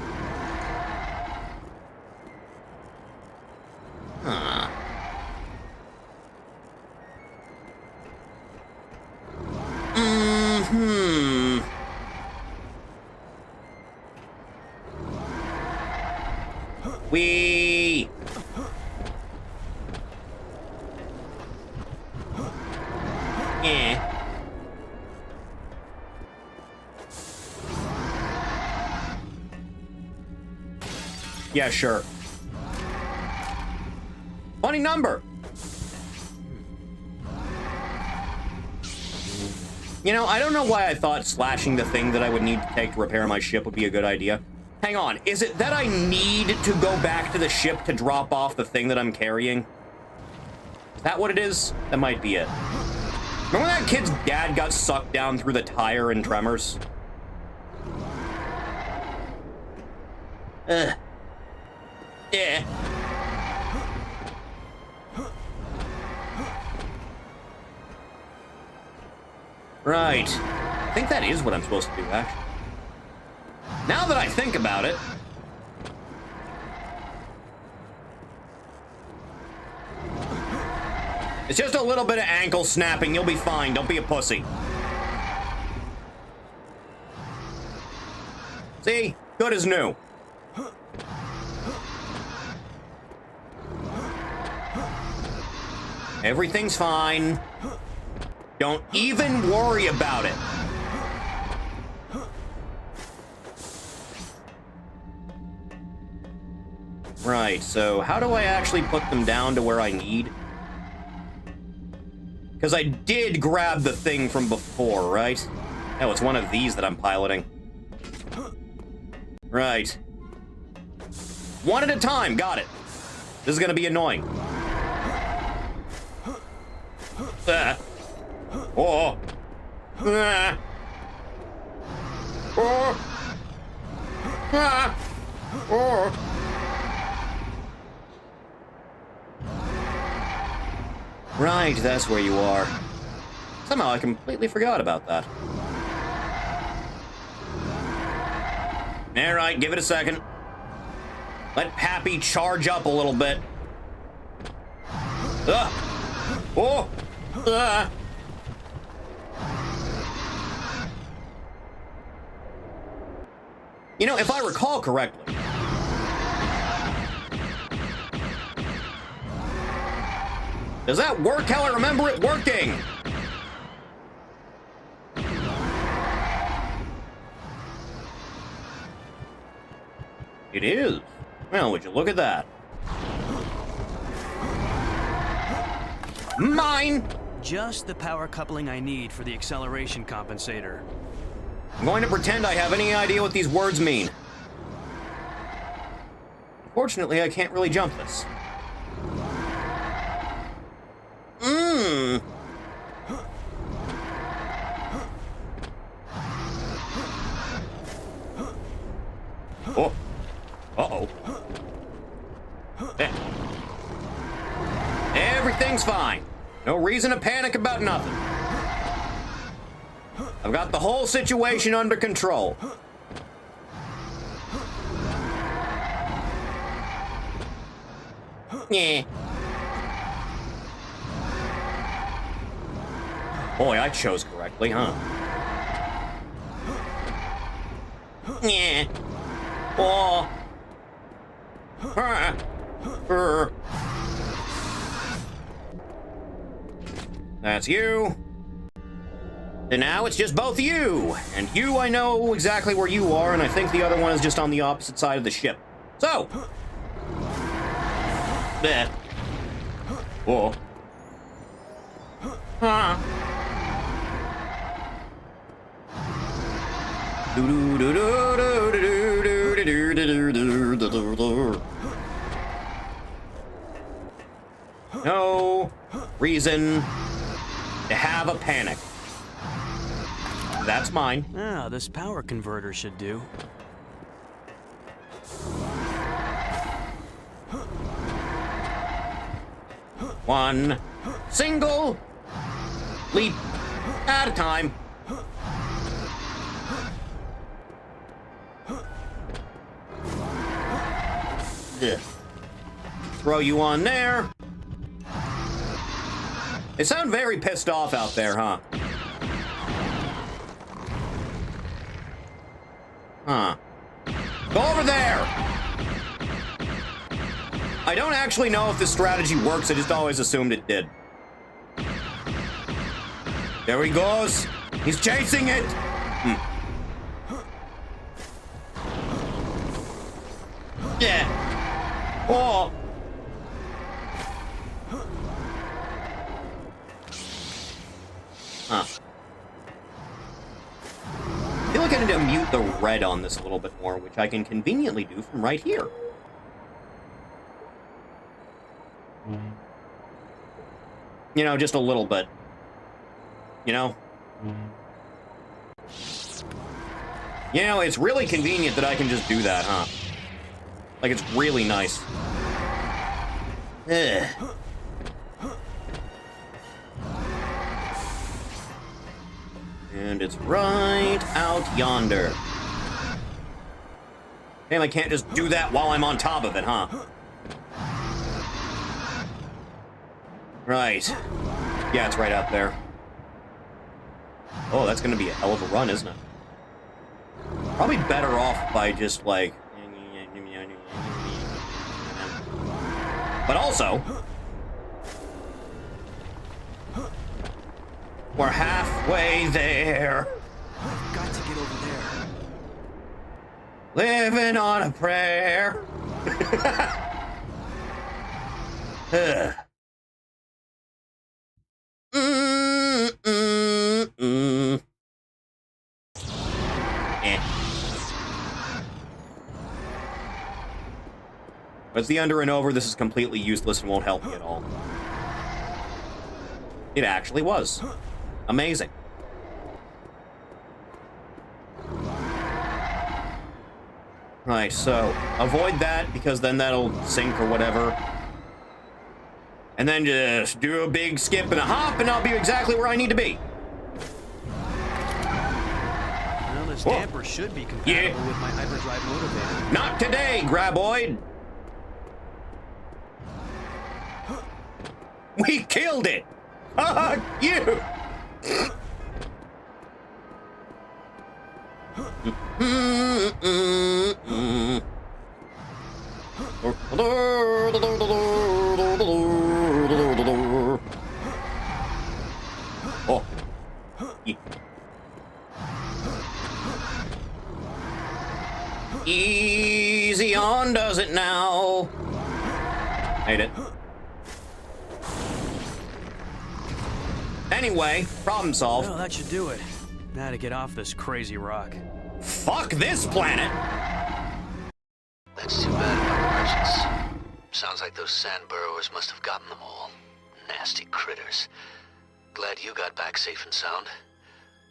Speaker 1: Huh. Eh. Yeah, sure. Funny number. You know, I don't know why I thought slashing the thing that I would need to take to repair my ship would be a good idea. Hang on, is it that I need to go back to the ship to drop off the thing that I'm carrying? Is that what it is? That might be it. Remember when that kid's dad got sucked down through the tire in Tremors? Ugh. Yeah. Right. I think that is what I'm supposed to do, actually. Now that I think about it. It's just a little bit of ankle snapping. You'll be fine. Don't be a pussy. See? Good as new. Everything's fine. Don't even worry about it. Right, so how do I actually put them down to where I need? Because I did grab the thing from before, right? Oh, it's one of these that I'm piloting. Right. One at a time, got it. This is gonna be annoying. Oh. Oh. Right, that's where you are. Somehow I completely forgot about that. Alright, give it a second. Let Pappy charge up a little bit. Oh! You know, if I recall correctly, does that work how I remember it working? It is. Well, would you look at that? Mine!
Speaker 4: Just the power coupling I need for the acceleration compensator.
Speaker 1: I'm going to pretend I have any idea what these words mean. Unfortunately, I can't really jump this. Oh. Uh-oh. Everything's fine. No reason to panic about nothing. I've got the whole situation under control. Yeah. Boy, I chose correctly, huh? Yeah. Oh. That's you. And now it's just both you. And you, I know exactly where you are, and I think the other one is just on the opposite side of the ship. So. There. Oh. Huh. No reason to have a panic. That's mine.
Speaker 4: Ah, this power converter should do.
Speaker 1: One single leap at a time. Ugh. Throw you on there. They sound very pissed off out there, huh? Huh. Go over there! I don't actually know if this strategy works, I just always assumed it did. There he goes. He's chasing it. Yeah. Oh. Huh. I feel like I need to mute the red on this a little bit more, which I can conveniently do from right here. You know, just a little bit. You know? You know, it's really convenient that I can just do that, huh? Like, it's really nice. Ugh. And it's right out yonder. Damn, I can't just do that while I'm on top of it, huh? Right. Yeah, it's right out there. Oh, that's gonna be a hell of a run, isn't it? Probably better off by just, like... But also... we're halfway there.
Speaker 3: Got to get over there.
Speaker 1: Living on a prayer. Ugh. As the under and over, this is completely useless and won't help me at all. It actually was. Amazing. Right, so avoid that because then that'll sink or whatever. And then just do a big skip and a hop and I'll be exactly where I need to be.
Speaker 4: Well, this damper should be compatible with my hyperdrive motivator.
Speaker 1: Not today, Graboid. We killed it! You! Oh. Easy on does it now. Made it. Anyway, problem solved.
Speaker 4: Well, that should do it. Now to get off this crazy rock.
Speaker 1: Fuck this planet!
Speaker 8: That's too bad about the merchants. Sounds like those sand burrowers must have gotten them all. Nasty critters. Glad you got back safe and sound.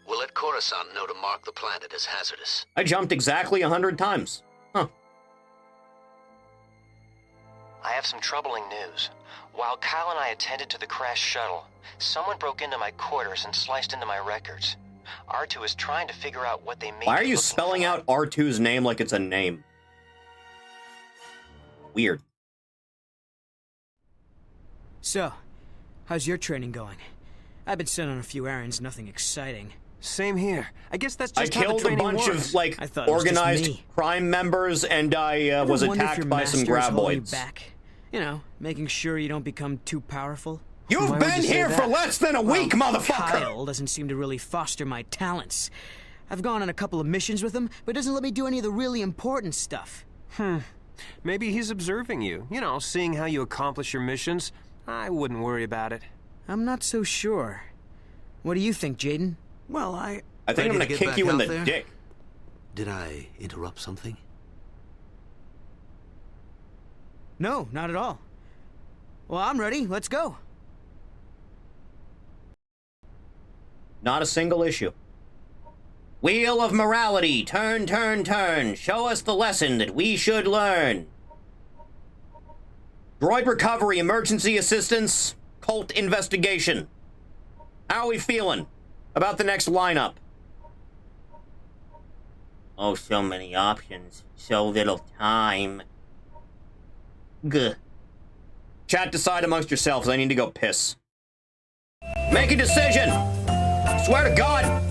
Speaker 8: We'll let Coruscant know to mark the planet as hazardous.
Speaker 1: I jumped exactly 100 times. Huh.
Speaker 5: I have some troubling news. While Kyle and I attended to the crashed shuttle, someone broke into my quarters and sliced into my records. R2 is trying to figure out what they may
Speaker 1: Why are
Speaker 5: be
Speaker 1: you
Speaker 5: looking
Speaker 1: spelling
Speaker 5: for.
Speaker 1: out R2's name like it's a name? Weird.
Speaker 3: So, how's your training going? I've been sent on a few errands, nothing exciting.
Speaker 6: Same here. I guess that's
Speaker 1: I
Speaker 6: just how the
Speaker 1: killed a
Speaker 6: training
Speaker 1: bunch
Speaker 6: works.
Speaker 1: of, like,
Speaker 3: I thought it was just
Speaker 1: organized
Speaker 3: me.
Speaker 1: crime members, and I was
Speaker 3: Ever wonder if
Speaker 1: attacked
Speaker 3: your
Speaker 1: by some
Speaker 3: master is holding you
Speaker 1: graboids.
Speaker 3: back? You know, making sure you don't become too powerful.
Speaker 1: You've
Speaker 3: Why would
Speaker 1: been
Speaker 3: you say
Speaker 1: here for
Speaker 3: that?
Speaker 1: less than a week, motherfucker!
Speaker 3: Kyle doesn't seem to really foster my talents. I've gone on a couple of missions with him, but doesn't let me do any of the really important stuff.
Speaker 6: Maybe he's observing you. You know, seeing how you accomplish your missions. I wouldn't worry about it.
Speaker 3: I'm not so sure. What do you think, Jaden?
Speaker 4: Well, I
Speaker 1: think I'm
Speaker 8: Ready
Speaker 1: gonna
Speaker 8: to get
Speaker 1: kick
Speaker 8: back
Speaker 1: you in
Speaker 8: out
Speaker 1: the
Speaker 8: there?
Speaker 1: dick.
Speaker 8: Did I interrupt something?
Speaker 3: No, not at all. Well, I'm ready. Let's go.
Speaker 1: Not a single issue. Wheel of morality, turn, turn, turn. Show us the lesson that we should learn. Droid recovery, emergency assistance, cult investigation. How are we feeling about the next lineup? Oh, so many options. So little time. Gah. Chat, decide amongst yourselves. I need to go piss. Make a decision! Swear to God!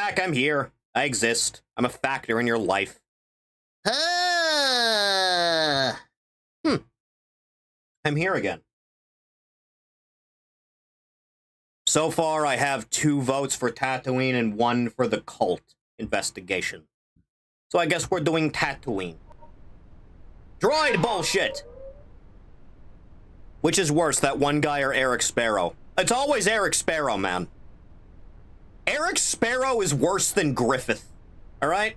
Speaker 1: back. I'm here. I exist. I'm a factor in your life. I'm here again. So far, I have 2 votes for Tatooine and 1 for the cult investigation. So I guess we're doing Tatooine. Droid bullshit! Which is worse, that one guy or Eric Sparrow? It's always Eric Sparrow, man. Eric Sparrow is worse than Griffith. Alright?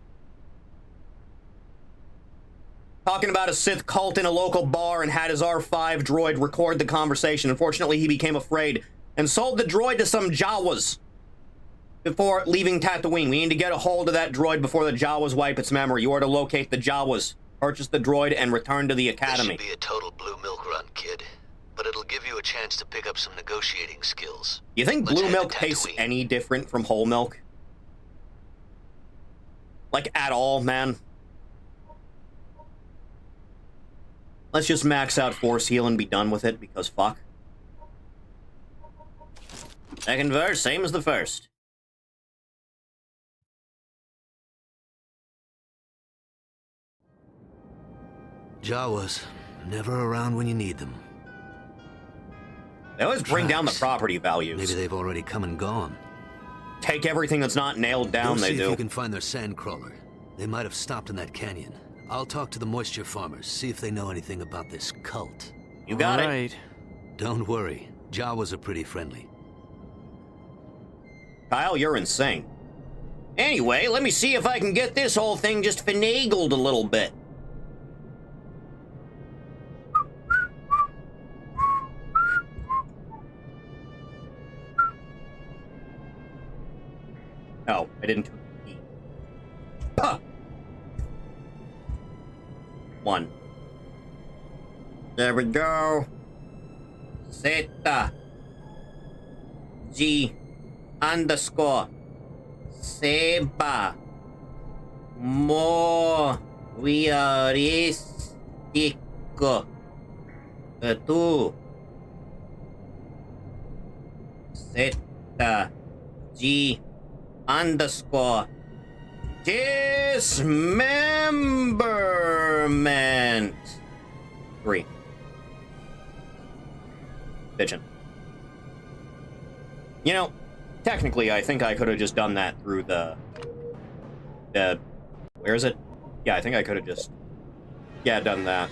Speaker 1: Talking about a Sith cult in a local bar and had his R5 droid record the conversation. Unfortunately, he became afraid and sold the droid to some Jawas before leaving Tatooine. We need to get a hold of that droid before the Jawas wipe its memory. You are to locate the Jawas, purchase the droid, and return to the Academy.
Speaker 8: This should be a total blue milk run, kid. But it'll give you a chance to pick up some negotiating skills.
Speaker 1: You think blue milk tastes any different from whole milk? Like, at all, man? Let's just max out Force Heal and be done with it, because fuck. Second verse, same as the first.
Speaker 8: Jawas, never around when you need them.
Speaker 1: They always bring down the property values.
Speaker 8: Maybe they've already come and gone.
Speaker 1: Take everything that's not nailed down, they do.
Speaker 8: See if you can find their sandcrawler. They might have stopped in that canyon. I'll talk to the moisture farmers, see if they know anything about this cult.
Speaker 1: You got it.
Speaker 8: Don't worry. Jawas are pretty friendly.
Speaker 1: Kyle, you're insane. Anyway, let me see if I can get this whole thing just finagled a little bit. Oh, I didn't eat. Puh! 1. There we go. Zeta. G. Underscore. Seba. More realistic. 2. Zeta. G. Underscore dismemberment 3. Bitchin'. You know, technically, I think I could have just done that through the where is it? Yeah, I think I could have just done that.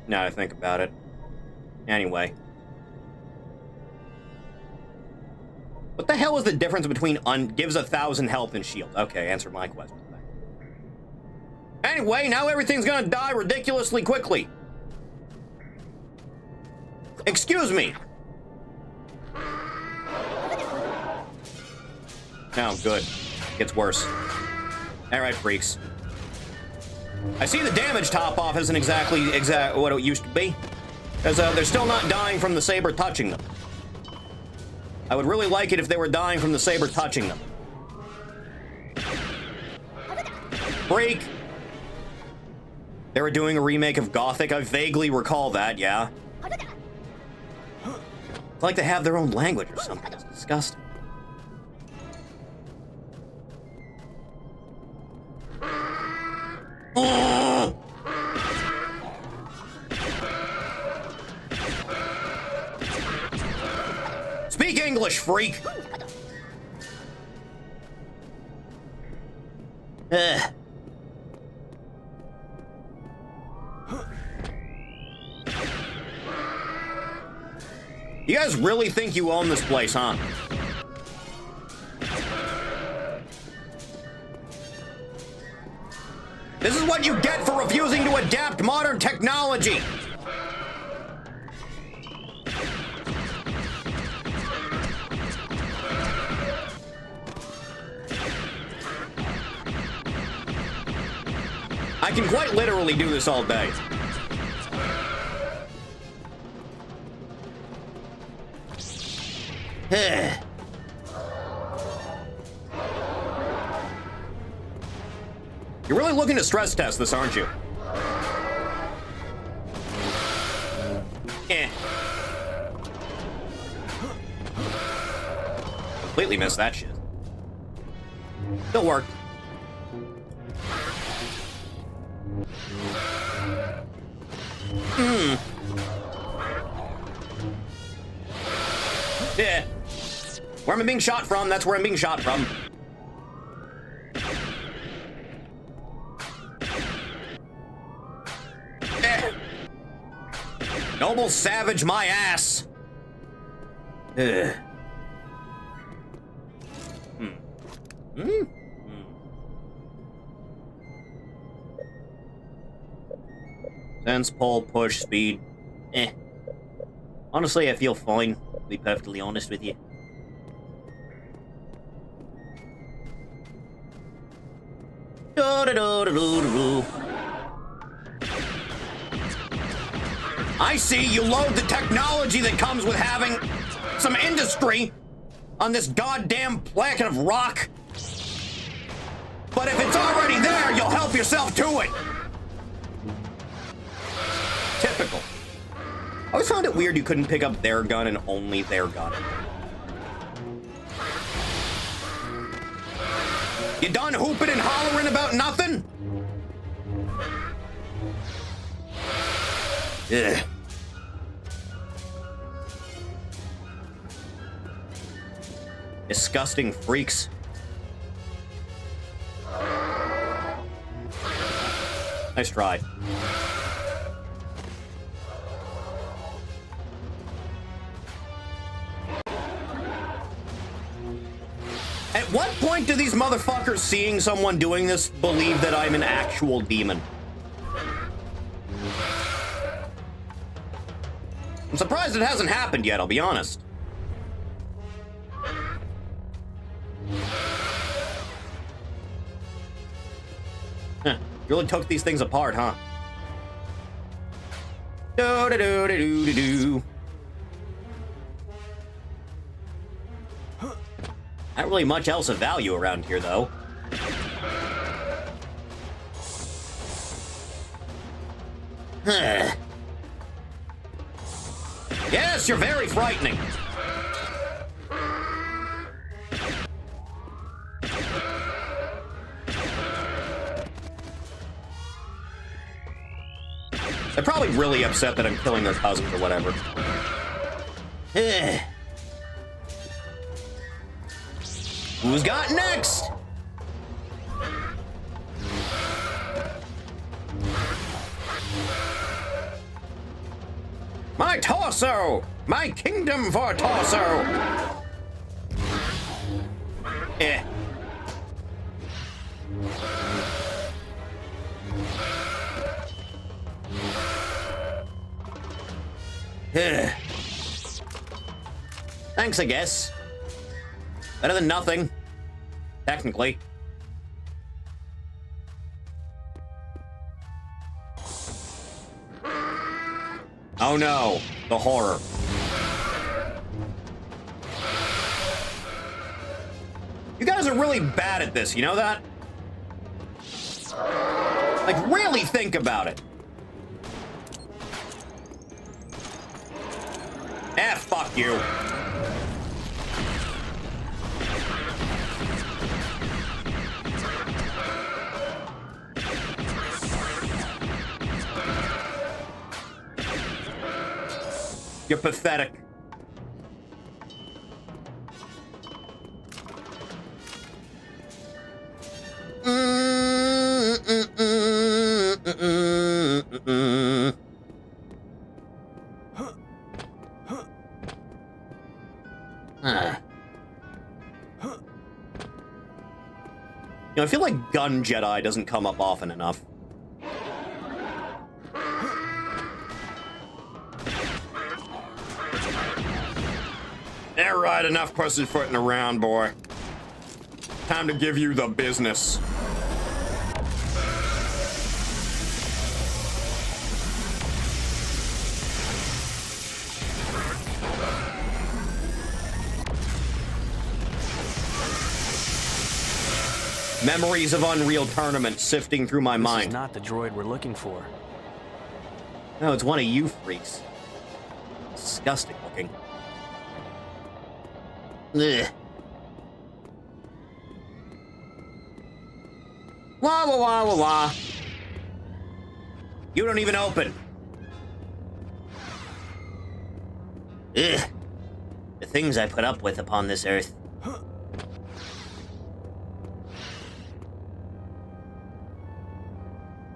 Speaker 1: Now that I think about it. Anyway. What the hell is the difference between gives 1,000 health and shield? Okay, answer my question. Anyway, now everything's gonna die ridiculously quickly. Excuse me. Oh, good. Gets worse. Alright, freaks. I see the damage top-off isn't exactly what it used to be. Because they're still not dying from the saber touching them. I would really like it if they were dying from the saber touching them. Break! They were doing a remake of Gothic. I vaguely recall that, yeah. It's like they have their own language or something. It's disgusting. Speak English, freak! You guys really think you own this place, huh? This is what you get for refusing to adapt modern technology! I can quite literally do this all day. You're really looking to stress test this, aren't you? Completely missed that shit. Still worked. Yeah. Where am I being shot from? That's where I'm being shot from. Noble savage my ass. Sense, pull, push, speed. Honestly, I feel fine, to be perfectly honest with you. I see you load the technology that comes with having some industry on this goddamn planet of rock. But if it's already there, you'll help yourself to it. Typical. I always found it weird you couldn't pick up their gun and only their gun. You done hooping and hollering about nothing? Ugh. Disgusting freaks. Nice try. At what point do these motherfuckers seeing someone doing this believe that I'm an actual demon? I'm surprised it hasn't happened yet, I'll be honest. Huh. Really took these things apart, huh? Do-do-do-do-do-do-do. Not really much else of value around here, though. Yes, you're very frightening. They're probably really upset that I'm killing their cousins or whatever. Who's got next? My torso! My kingdom for torso! Thanks, I guess. Better than nothing. Technically. Oh no, the horror. You guys are really bad at this, you know that? Like, really think about it. Fuck you. You're pathetic. You know, I feel like Gun Jedi doesn't come up often enough. Yeah, right, enough pussyfooting around, boy. Time to give you the business. Memories of Unreal Tournament sifting through my mind.
Speaker 4: This is not the droid we're looking for.
Speaker 1: No, it's one of you freaks. Disgusting looking. Ugh. La la la la la. You don't even open. Ugh. The things I put up with upon this earth.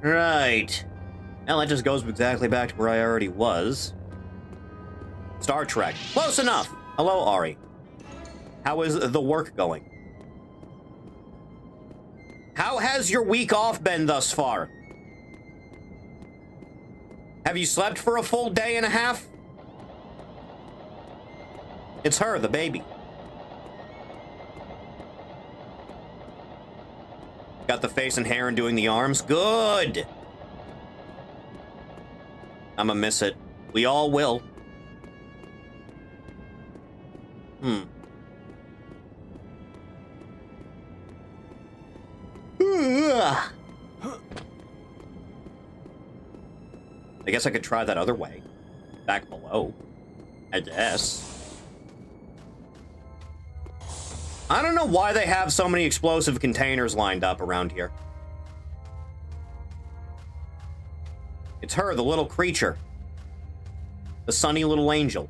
Speaker 1: Right. Well, that just goes exactly back to where I already was. Star Trek. Close enough. Hello, Ari. How is the work going? How has your week off been thus far? Have you slept for a full day and a half? It's her, the baby. Got the face and hair and doing the arms? Good! I'ma miss it. We all will. I guess I could try that other way. Back below. I guess. I don't know why they have so many explosive containers lined up around here. It's her, the little creature. The sunny little angel.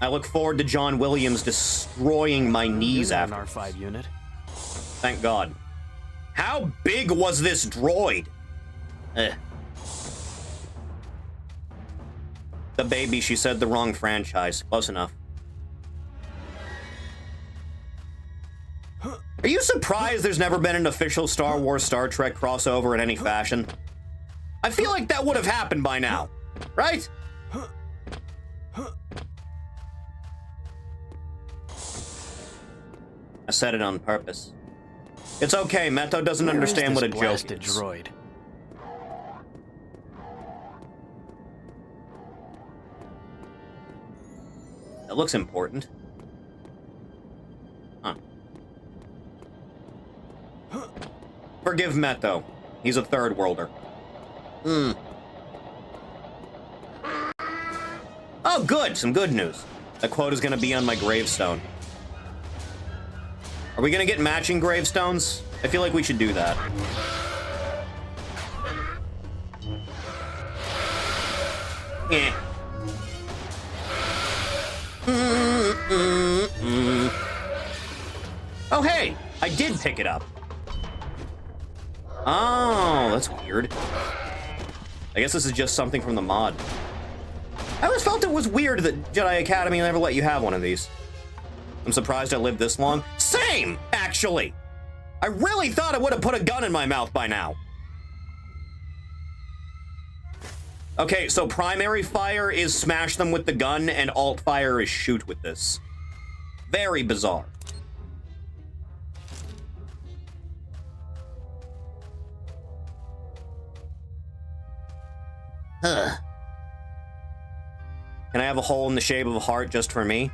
Speaker 1: I look forward to John Williams destroying my knees after.
Speaker 4: An R5 unit.
Speaker 1: Thank God. How big was this droid? The baby, she said the wrong franchise. Close enough. Are you surprised there's never been an official Star Wars Star Trek crossover in any fashion? I feel like that would have happened by now, right? I said it on purpose. It's okay, Meto doesn't understand what a joke is.
Speaker 4: Droid?
Speaker 1: That looks important. Huh. Forgive Meto. He's a third worlder. Oh, good. Some good news. That quote is going to be on my gravestone. Are we going to get matching gravestones? I feel like we should do that. Yeah. Oh, hey! I did pick it up. Oh, that's weird. I guess this is just something from the mod. I always felt it was weird that Jedi Academy never let you have one of these. I'm surprised I lived this long. Same, actually! I really thought I would have put a gun in my mouth by now. Okay, so primary fire is smash them with the gun, and alt fire is shoot with this. Very bizarre. Huh. Can I have a hole in the shape of a heart just for me?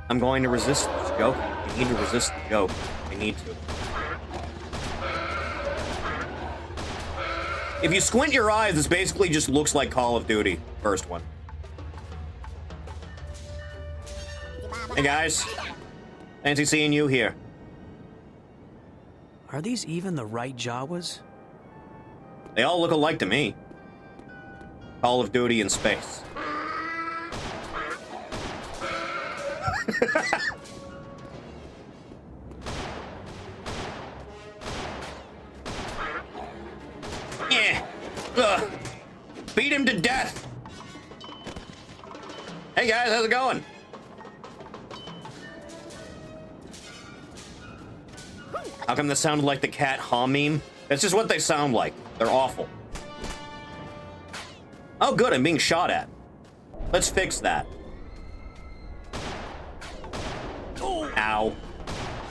Speaker 1: I'm going to resist this joke. I need to resist the joke. I need to. If you squint your eyes, this basically just looks like Call of Duty. First one. Hey guys. Fancy seeing you here.
Speaker 4: Are these even the right Jawas?
Speaker 1: They all look alike to me. Call of Duty in space. Yeah. Ugh. Beat him to death. Hey guys, how's it going? How come this sounded like the cat Ha meme? That's just what they sound like. They're awful. Oh good, I'm being shot at. Let's fix that. Ow.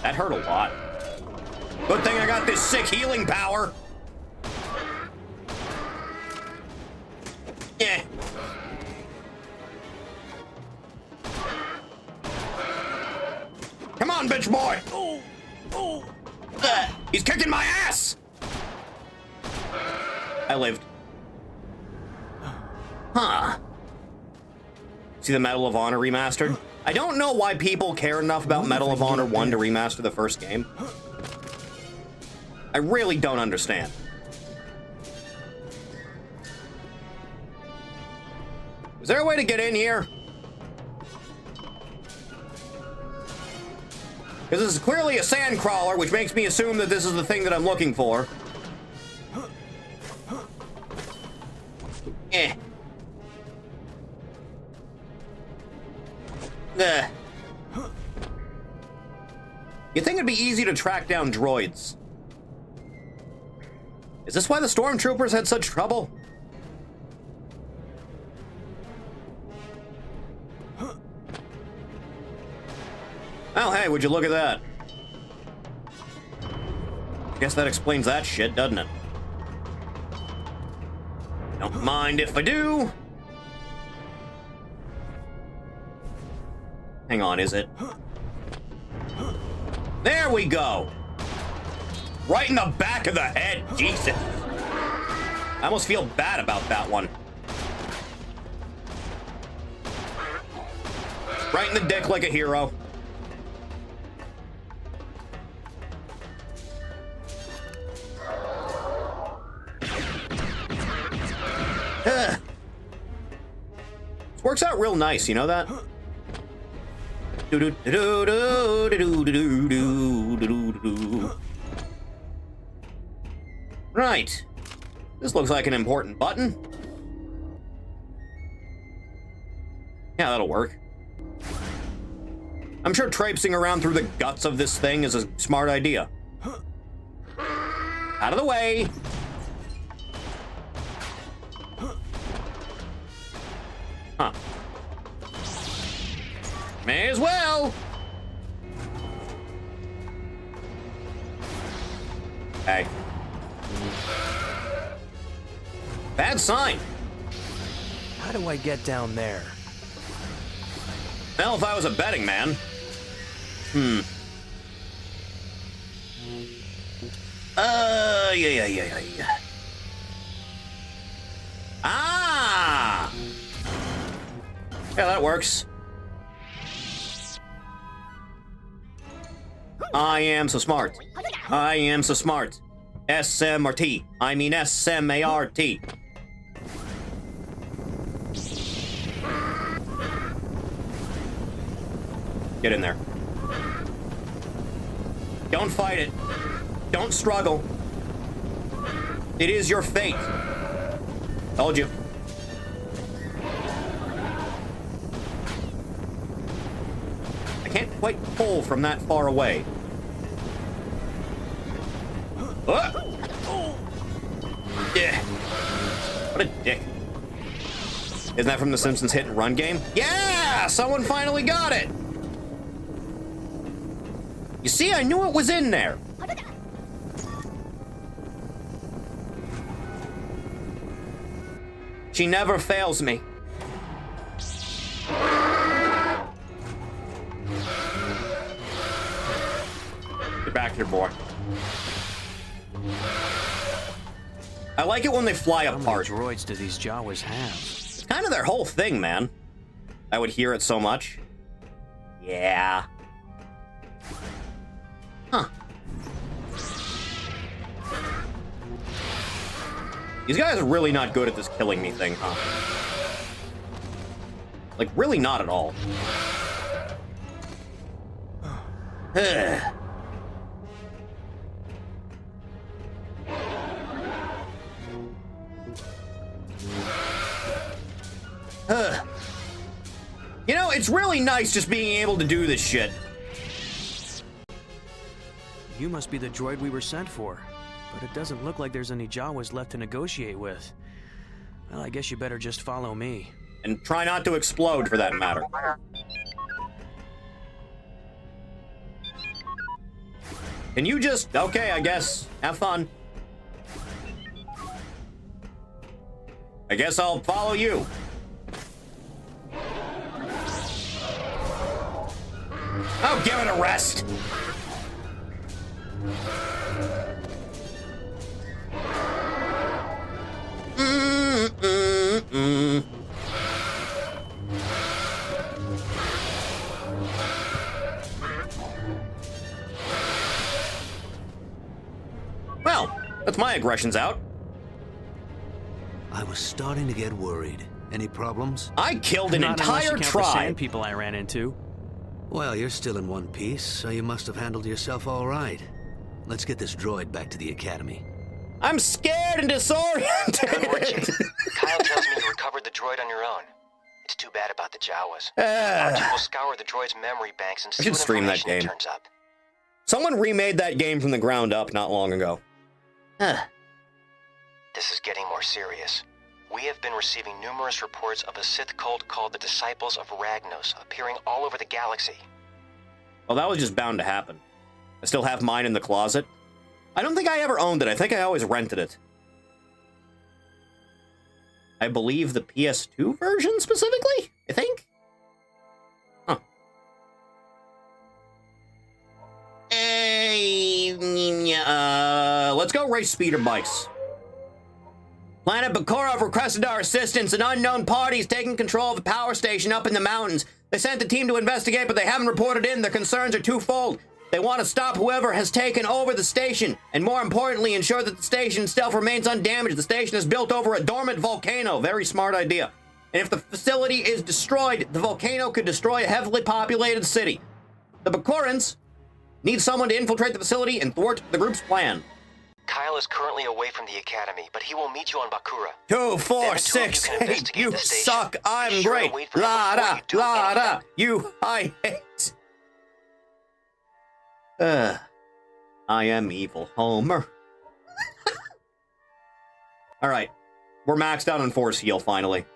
Speaker 1: That hurt a lot. Good thing I got this sick healing power. Yeah. Come on, bitch boy. He's kicking my ass. I lived. Huh. See the Medal of Honor remastered? I don't know why people care enough about Medal of Honor 1 to remaster the first game. I really don't understand. Is there a way to get in here? Because this is clearly a sand crawler, which makes me assume that this is the thing that I'm looking for. Eh. Ugh. You'd think it'd be easy to track down droids. Is this why the stormtroopers had such trouble? Oh, hey, would you look at that? Guess that explains that shit, doesn't it? Don't mind if I do. Hang on, is it? There we go! Right in the back of the head, Jesus! I almost feel bad about that one. Right in the dick like a hero. Ugh. This works out real nice, you know that? Right. This looks like an important button. Yeah, that'll work. I'm sure traipsing around through the guts of this thing is a smart idea. Out of the way. Huh. May as well. Hey. Bad sign.
Speaker 4: How do I get down there?
Speaker 1: Well, if I was a betting man. Yeah. Ah! Yeah, that works. I am so smart. I am so smart. S-M-R-T. I mean S-M-A-R-T. Get in there. Don't fight it. Don't struggle. It is your fate. Told you. I can't quite pull from that far away. Yeah. What a dick. Isn't that from the Simpsons hit and run game? Yeah! Someone finally got it! You see, I knew it was in there. She never fails me. Get back here, boy. I like it when they fly apart.
Speaker 4: How many droids do these Jawas have?
Speaker 1: It's kind of their whole thing, man. I would hear it so much. Yeah. Huh. These guys are really not good at this killing me thing, huh? Like, really not at all. You know, it's really nice just being able to do this shit.
Speaker 4: You must be the droid we were sent for. But it doesn't look like there's any Jawas left to negotiate with. Well, I guess you better just follow me.
Speaker 1: And try not to explode, for that matter. Can you just... Okay, I guess. Have fun. I guess I'll follow you. Oh, give it a rest. That's my aggression's out.
Speaker 8: I was starting to get worried. Any problems?
Speaker 1: I killed an
Speaker 4: Not unless you
Speaker 1: entire
Speaker 4: count the sand
Speaker 1: tribe.
Speaker 4: people I ran into.
Speaker 8: Well, you're still in one piece, so you must have handled yourself all right. Let's get this droid back to the Academy.
Speaker 1: I'm scared and
Speaker 5: Good work,
Speaker 1: disoriented.
Speaker 5: Jaden. Kyle tells me you recovered the droid on your own. It's too bad about the Jawas.
Speaker 1: Ah.
Speaker 5: Our team will scour the droid's memory banks and see
Speaker 1: should
Speaker 5: what
Speaker 1: stream that
Speaker 5: information
Speaker 1: game.
Speaker 5: turns up.
Speaker 1: Someone remade that game from the ground up not long ago.
Speaker 5: This is getting more serious. We have been receiving numerous reports of a Sith cult called the Disciples of Ragnos appearing all over the galaxy.
Speaker 1: Well, that was just bound to happen. I still have mine in the closet. I don't think I ever owned it. I think I always rented it. I believe the PS2 version specifically, I think? Huh. Hey, let's go race speeder bikes. Planet Bakura have requested our assistance. An unknown party is taking control of a power station up in the mountains. They sent a team to investigate, but they haven't reported in. Their concerns are twofold. They want to stop whoever has taken over the station, and more importantly, ensure that the station itself remains undamaged. The station is built over a dormant volcano. Very smart idea. And if the facility is destroyed, the volcano could destroy a heavily populated city. The Bakurans need someone to infiltrate the facility and thwart the group's plan.
Speaker 5: Kyle is currently away from the Academy, but he will meet you on Bakura.
Speaker 1: 2, 4,
Speaker 5: Then the two of you
Speaker 1: 6,
Speaker 5: can
Speaker 1: 8.
Speaker 5: investigate
Speaker 1: You
Speaker 5: the station.
Speaker 1: suck. I'm
Speaker 5: Be sure to
Speaker 1: great.
Speaker 5: wait for him
Speaker 1: La
Speaker 5: before
Speaker 1: da,
Speaker 5: you do
Speaker 1: la da.
Speaker 5: anything.
Speaker 1: You, I hate. I am evil, Homer. All right, we're maxed out on force heal finally.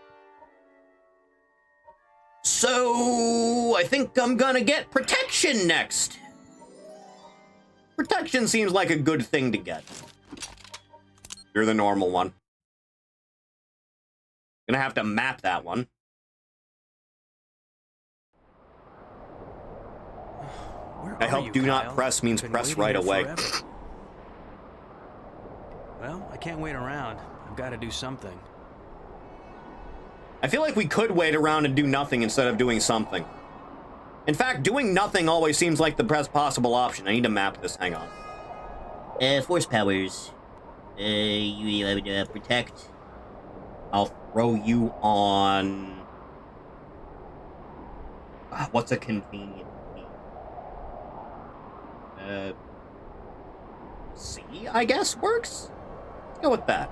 Speaker 1: So I think I'm gonna get protection next. Protection seems like a good thing to get. You're the normal one. Gonna have to map that one.
Speaker 4: Where
Speaker 1: I
Speaker 4: are
Speaker 1: hope
Speaker 4: you,
Speaker 1: do not
Speaker 4: Kyle?
Speaker 1: press means
Speaker 4: Been
Speaker 1: press
Speaker 4: waiting
Speaker 1: right
Speaker 4: here
Speaker 1: away.
Speaker 4: forever. Well, I can't wait around. I've got to do something.
Speaker 1: I feel like we could wait around and do nothing instead of doing something. In fact, doing nothing always seems like the best possible option. I need to map this. Hang on. Force powers. You protect. I'll throw you on... what's a convenient key? C, I guess, works? Let's go with that.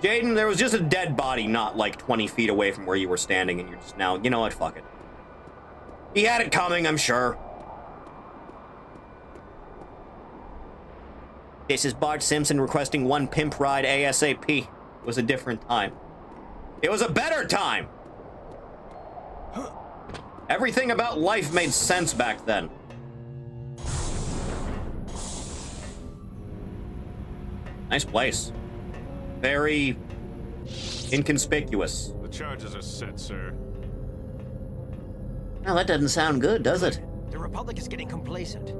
Speaker 1: Jaden, there was just a dead body not like 20 feet away from where you were standing, and you're just now, you know what, fuck it. He had it coming, I'm sure. This is Bart Simpson requesting one pimp ride ASAP. It was a different time. It was a better time! Everything about life made sense back then. Nice place. Very inconspicuous.
Speaker 10: The charges are set, sir.
Speaker 1: Well, that doesn't sound good, does it?
Speaker 11: The Republic is getting complacent.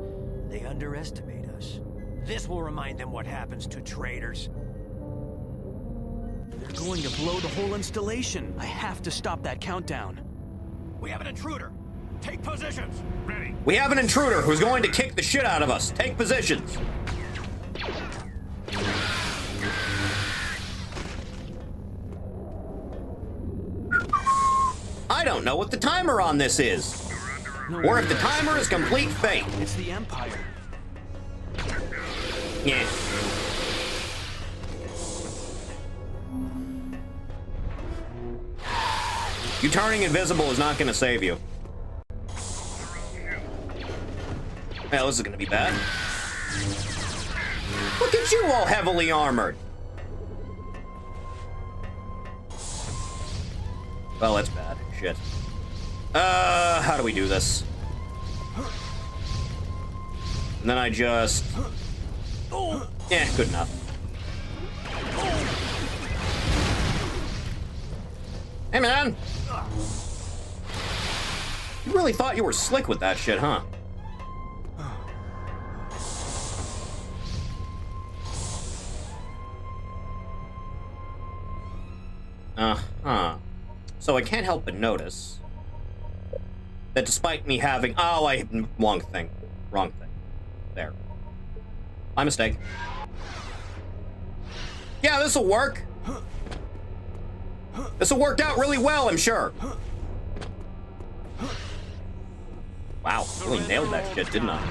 Speaker 11: They underestimate us. This will remind them what happens to traitors.
Speaker 4: They're going to blow the whole installation. I have to stop that countdown.
Speaker 11: We have an intruder. Take positions.
Speaker 10: Ready.
Speaker 1: We have an intruder who's going to kick the shit out of us. Take positions. I don't know what the timer on this is. Or if the timer is complete fake.
Speaker 4: It's the Empire.
Speaker 1: Yeah. You turning invisible is not going to save you. Well, this is going to be bad. Look at you all heavily armored. Well, that's bad. Shit. How do we do this? And then I just... Yeah, good enough. Hey, man! You really thought you were slick with that shit, huh? Uh-huh. So I can't help but notice that despite me having... Oh, wrong thing. Wrong thing. There. My mistake. Yeah, this'll work. This'll work out really well, I'm sure. Wow, really nailed that shit, didn't I?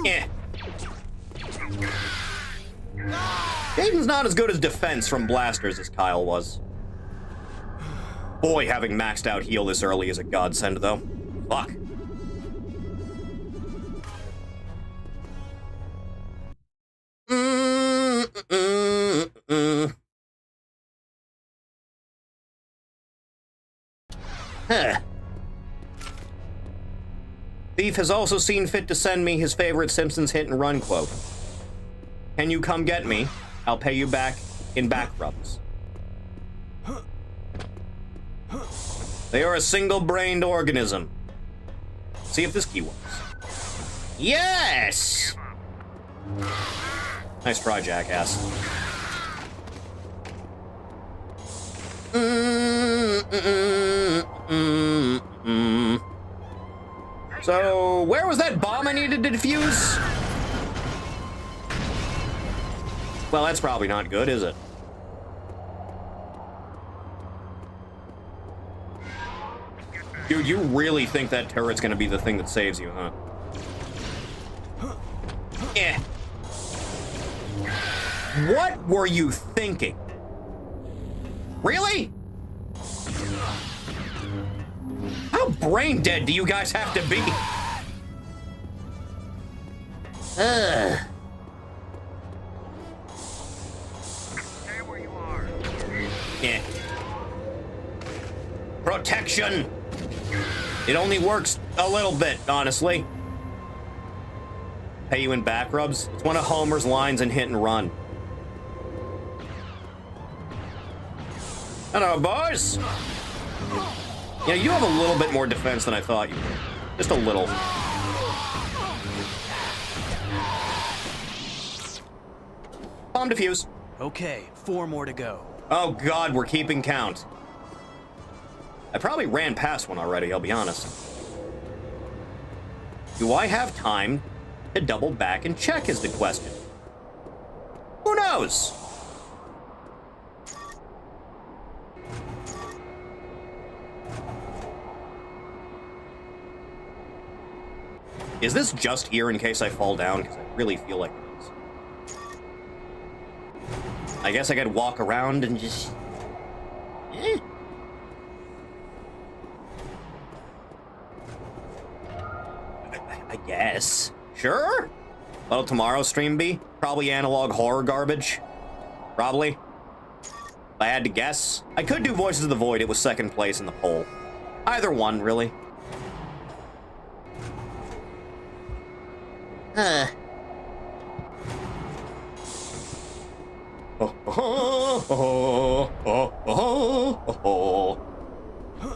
Speaker 1: Eh. Aiden's not as good as defense from blasters as Kyle was. Boy, having maxed out heal this early is a godsend, though. Fuck. Huh. Thief has also seen fit to send me his favorite Simpsons hit and run quote. Can you come get me? I'll pay you back in back rubs. They are a single-brained organism. See if this key works. Yes! Nice try, jackass. So, where was that bomb I needed to defuse? Well, that's probably not good, is it? Dude, you really think that turret's gonna be the thing that saves you, huh? Eh. What were you thinking? Really? How brain dead do you guys have to be? Ugh.
Speaker 11: Stay where you are.
Speaker 1: Yeah. Protection. It only works a little bit, honestly. Pay you in back rubs? It's one of Homer's lines in Hit and Run. Hello, boys. Yeah, you have a little bit more defense than I thought you would. Just a little. Bomb defuse.
Speaker 4: Okay, 4 more to go.
Speaker 1: Oh god, we're keeping count. I probably ran past one already, I'll be honest. Do I have time to double back and check is the question. Who knows? Is this just here in case I fall down? Because I really feel like it is. I guess I could walk around and just... Eh. I guess. Sure? What'll tomorrow's stream be? Probably analog horror garbage. Probably. If I had to guess. I could do Voices of the Void. It was second place in the poll. Either one, really.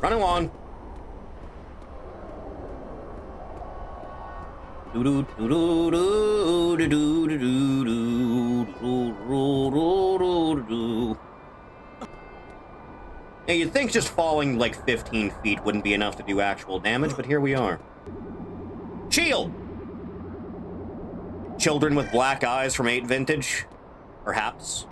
Speaker 1: Run along. Now, you'd think just falling like 15 feet wouldn't be enough to do actual damage, but here we are. Shield! Children with black eyes from 8 vintage? Perhaps.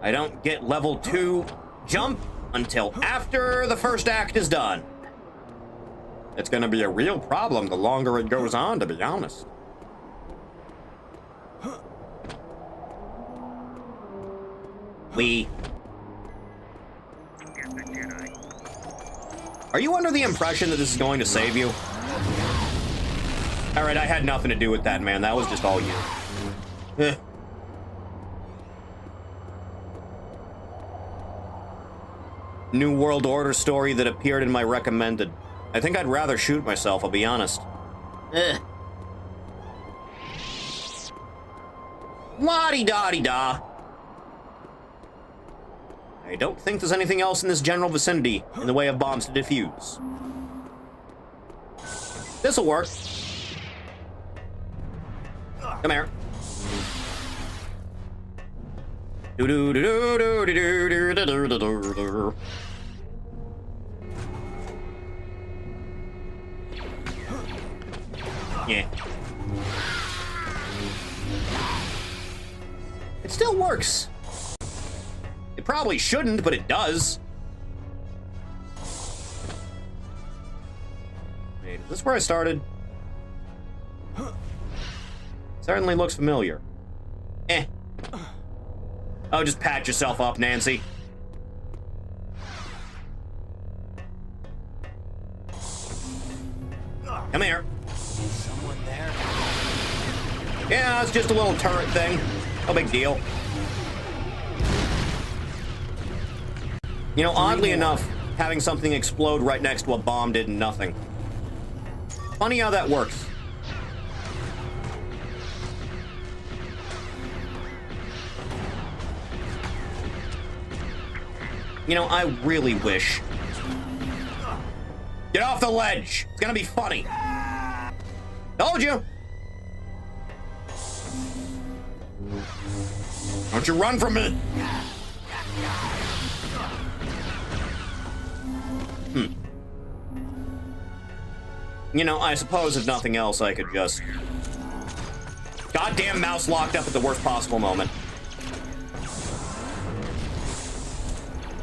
Speaker 1: I don't get level 2 jump until after the first act is done. It's gonna be a real problem the longer it goes on, to be honest. Are you under the impression that this is going to save you? Alright, I had nothing to do with that, man. That was just all you. New World Order story that appeared in my recommended. I think I'd rather shoot myself, I'll be honest. La-di-da-di-da. I don't think there's anything else in this general vicinity in the way of bombs to defuse. This'll work. Come here. Do-do-do-do-do-do-do-do-do-do-do. Yeah. It still works. It probably shouldn't, but it does. Wait, is this where I started? Certainly looks familiar. Eh. Oh, just pat yourself up, Nancy. Come here.
Speaker 11: Someone there?
Speaker 1: Yeah, it's just a little turret thing. No big deal. You know, oddly enough, having something explode right next to a bomb did nothing. Funny how that works. You know, I really wish. Get off the ledge! It's gonna be funny. Told you! Don't you run from me! You know, I suppose if nothing else, I could just... Goddamn mouse locked up at the worst possible moment.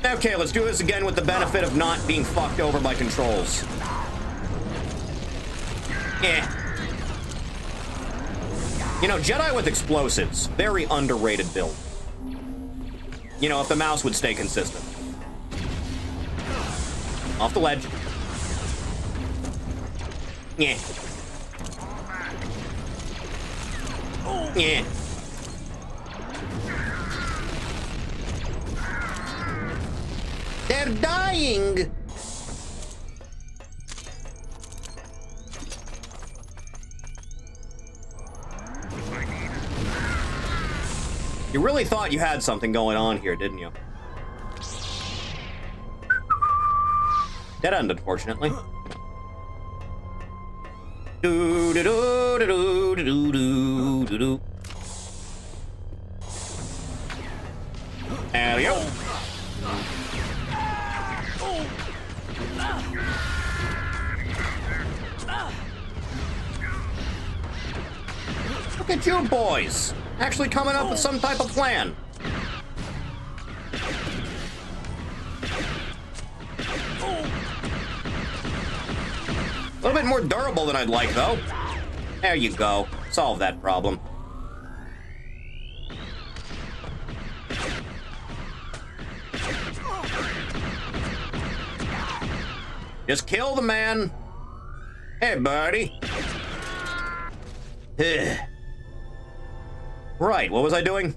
Speaker 1: Okay, let's do this again with the benefit of not being fucked over by controls. Eh. You know, Jedi with explosives, very underrated build. You know, if the mouse would stay consistent. Off the ledge. Yeah. Yeah. They're dying! You really thought you had something going on here, didn't you? Dead end, unfortunately. Do do do do do do do do. There we go. Look at you boys, actually coming up with some type of plan. A little bit more durable than I'd like, though. There you go. Solve that problem. Just kill the man. Hey, buddy. Right, what was I doing?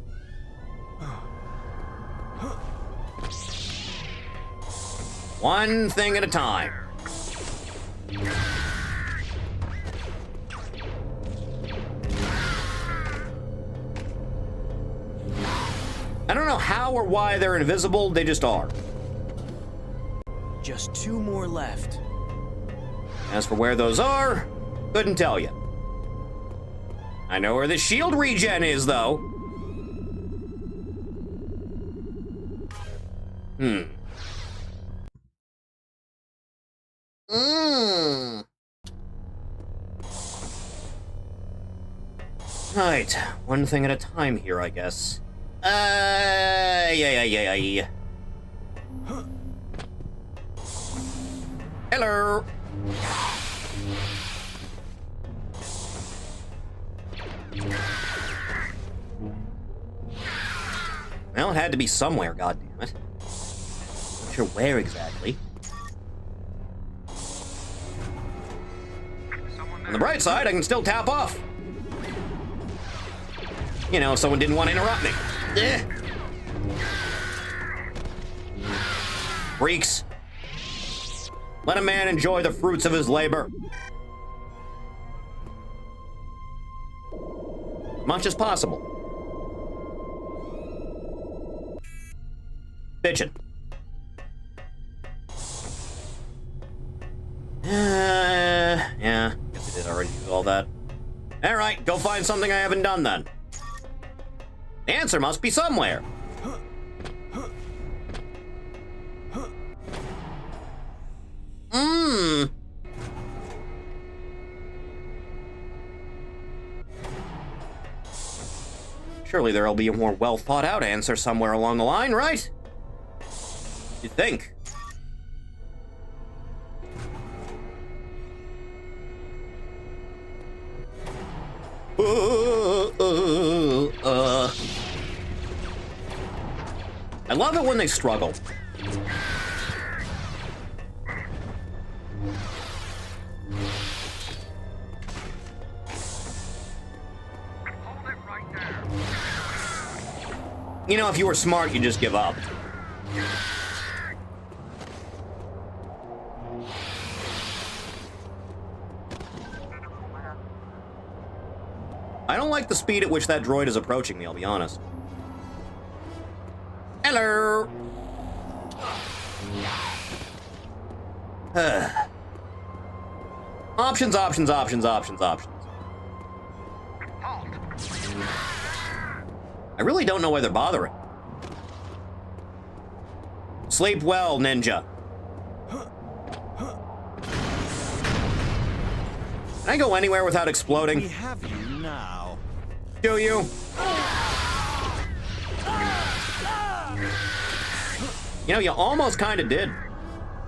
Speaker 1: One thing at a time. I don't know how or why they're invisible, they just are.
Speaker 4: Just 2 more left.
Speaker 1: As for where those are, couldn't tell you. I know where the shield regen is, though. Right, one thing at a time here, I guess. Yeah. Hello. Well, it had to be somewhere, goddammit. Not sure where exactly. On the bright side, I can still tap off. You know, if someone didn't want to interrupt me. Freaks. Let a man enjoy the fruits of his labor. As much as possible. Bitchin'. Yeah, guess I did already do all that. Alright, go find something I haven't done then. The answer must be somewhere. Surely there'll be a more well-thought-out answer somewhere along the line, right? You'd think. I love it when they struggle. You know, if you were smart, you'd just give up. I don't like the speed at which that droid is approaching me, I'll be honest. Hello! Options, options, options, options, options. I really don't know why they're bothering. Sleep well, ninja. Can I go anywhere without exploding?
Speaker 11: We have you now.
Speaker 1: Do you? You know, you almost kind of did.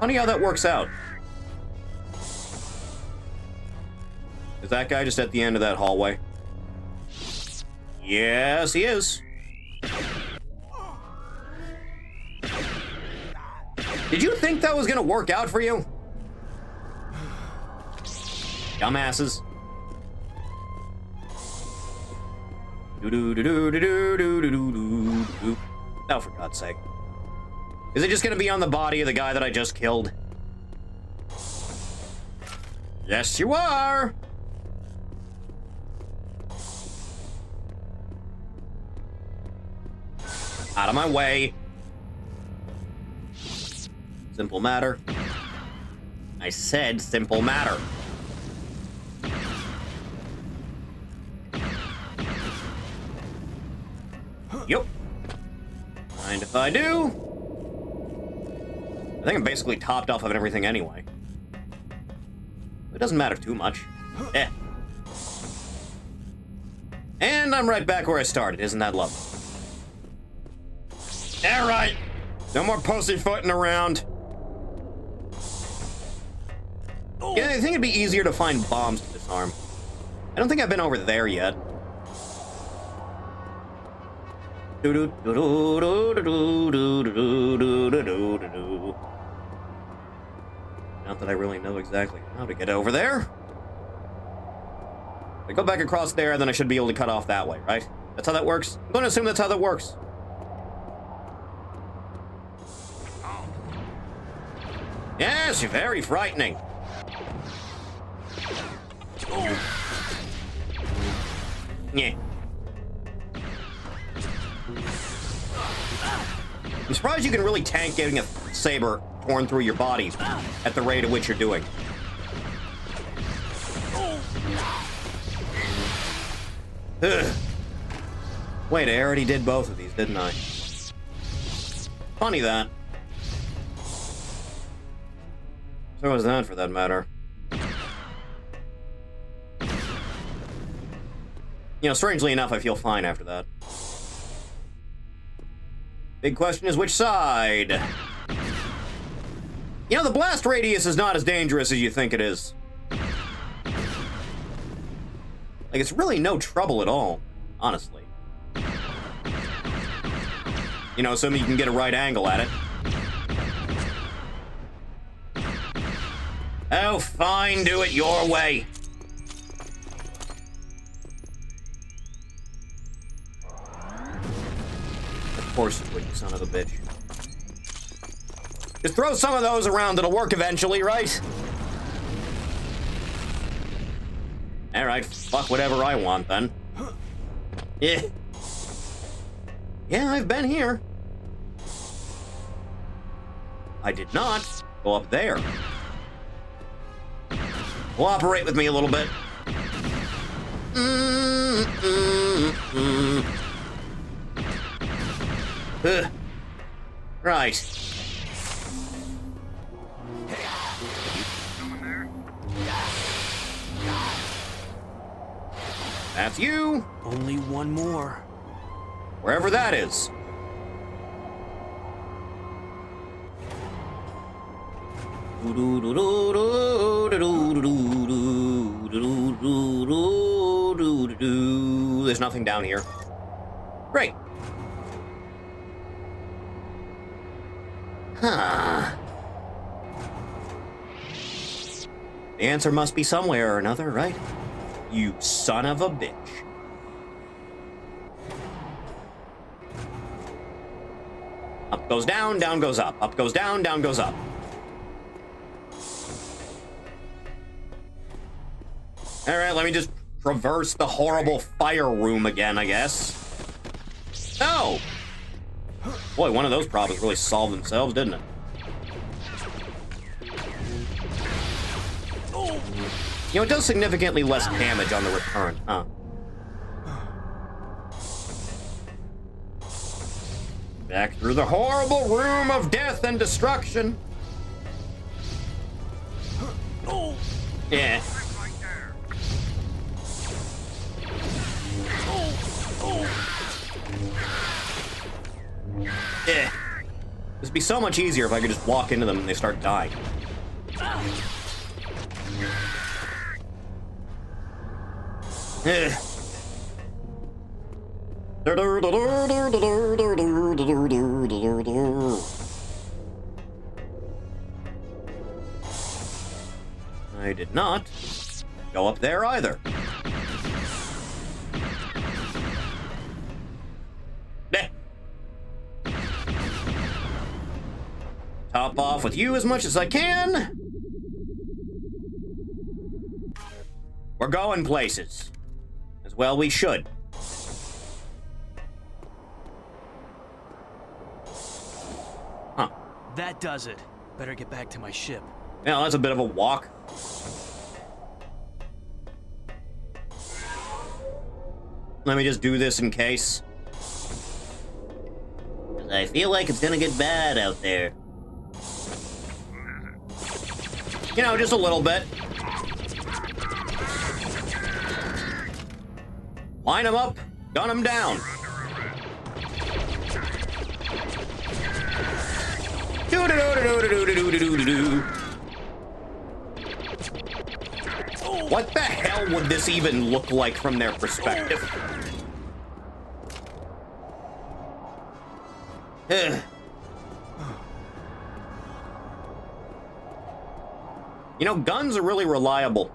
Speaker 1: Funny how that works out. Is that guy just at the end of that hallway? Yes, he is. Did you think that was gonna work out for you? Dumbasses. Oh, for God's sake. Is it just gonna be on the body of the guy that I just killed? Yes, you are! Out of my way. Simple matter. I said simple matter. Yep. Mind if I do? I think I'm basically topped off of everything anyway. It doesn't matter too much. Eh. And I'm right back where I started. Isn't that lovely? All right. No more pussyfooting around. Yeah, I think it'd be easier to find bombs to disarm. I don't think I've been over there yet. Not that I really know exactly how to get over there. If I go back across there, then I should be able to cut off that way, right? That's how that works? I'm going to assume that's how that works. Yes, you're very frightening. Yeah. I'm surprised you can really tank getting a saber torn through your body at the rate at which you're doing. Ugh. Wait, I already did both of these, didn't I? Funny that. So was that, for that matter. You know, strangely enough, I feel fine after that. Big question is which side? You know, the blast radius is not as dangerous as you think it is. Like, it's really no trouble at all, honestly. You know, assuming you can get a right angle at it. Oh, fine, do it your way. Of course you would, you son of a bitch. Just throw some of those around, it'll work eventually, right? Alright, fuck whatever I want, then. Yeah. Yeah, I've been here. I did not go up there. Cooperate with me a little bit. Right. That's you.
Speaker 4: Only one more.
Speaker 1: Wherever that is. There's nothing down here. Great. Huh. The answer must be somewhere or another, right? You son of a bitch. Up goes down, down goes up. Up goes down, down goes up. Alright, let me just traverse the horrible fire room again, I guess. No! Boy, one of those problems really solved themselves, didn't it? You know, it does significantly less damage on the return, huh? Back through the horrible room of death and destruction. Yeah. Yeah. This would be so much easier if I could just walk into them and they start dying. I did not go up there either. Top off with you as much as I can. We're going places. As well we should. Huh.
Speaker 4: That does it. Better get back to my ship.
Speaker 1: Yeah, that's a bit of a walk. Let me just do this in case. 'Cause I feel like it's gonna get bad out there. You know, just a little bit. Line them up, gun them down. What the hell would this even look like from their perspective? You know, guns are really reliable.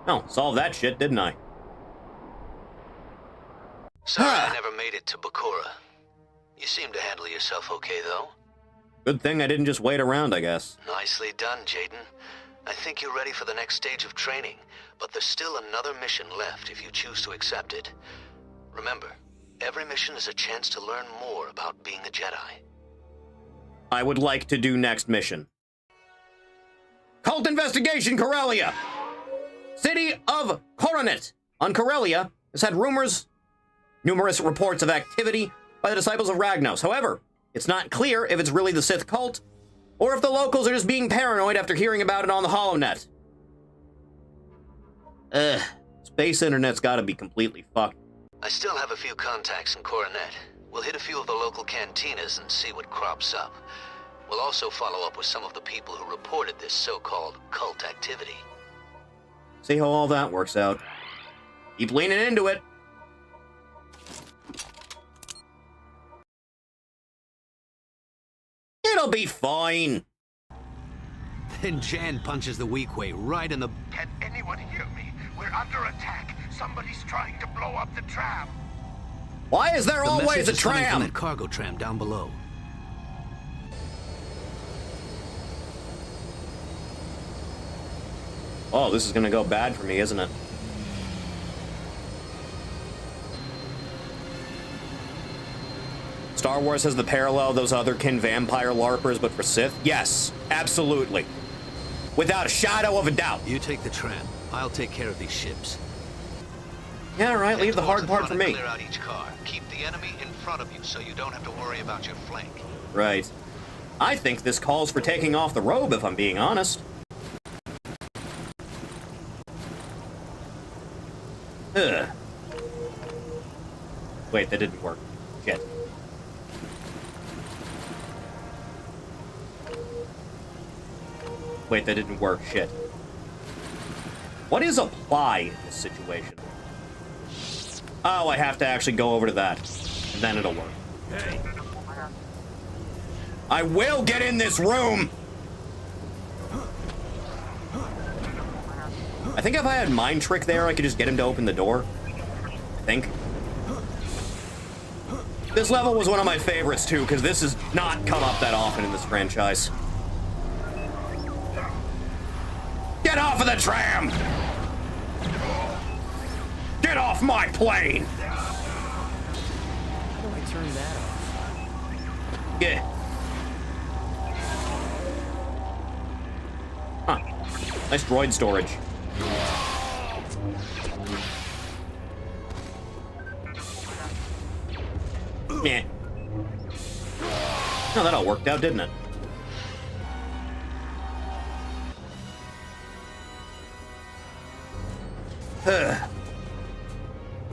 Speaker 1: Oh, solved that shit, didn't I?
Speaker 8: Sorry I never made it to Bakura. You seem to handle yourself okay, though.
Speaker 1: Good thing I didn't just wait around, I guess.
Speaker 8: Nicely done, Jaden. I think you're ready for the next stage of training, but there's still another mission left if you choose to accept it. Remember, every mission is a chance to learn more about being a Jedi.
Speaker 1: I would like to do next mission. Cult investigation, Corellia! City of Coronet on Corellia has had numerous reports of activity by the disciples of Ragnos. However, it's not clear if it's really the Sith cult, or if the locals are just being paranoid after hearing about it on the HoloNet. Space internet's gotta be completely fucked.
Speaker 8: I still have a few contacts in Coronet. We'll hit a few of the local cantinas and see what crops up. We'll also follow up with some of the people who reported this so-called cult activity.
Speaker 1: See how all that works out. Keep leaning into it. It'll be fine.
Speaker 8: Then Jan punches the weak way right in the...
Speaker 10: Can anyone hear me? We're under attack. Somebody's trying to blow up the tram.
Speaker 1: Why is there always a tram?
Speaker 8: From that cargo tram down below.
Speaker 1: Oh, this is gonna go bad for me, isn't it? Star Wars has the parallel of those otherkin vampire LARPers, but for Sith? Yes, absolutely. Without a shadow of a doubt.
Speaker 8: You take the tram. I'll take care of these ships.
Speaker 1: Yeah, all right, leave the hard part for me.
Speaker 8: Clear out each car. Keep the enemy in front of you so you don't have to worry about your flank.
Speaker 1: Right. I think this calls for taking off the robe, if I'm being honest. Ugh. Wait, that didn't work. Shit. Wait, that didn't work. Shit. What is apply in this situation? Oh, I have to actually go over to that. And then it'll work.
Speaker 11: Hey.
Speaker 1: I will get in this room! I think if I had Mind Trick there, I could just get him to open the door. I think. This level was one of my favorites, too, because this has not come up that often in this franchise. Get off of the tram! Get off my plane!
Speaker 11: How do I turn that off?
Speaker 1: Yeah. Huh. Nice droid storage. Yeah. No, that all worked out, didn't it?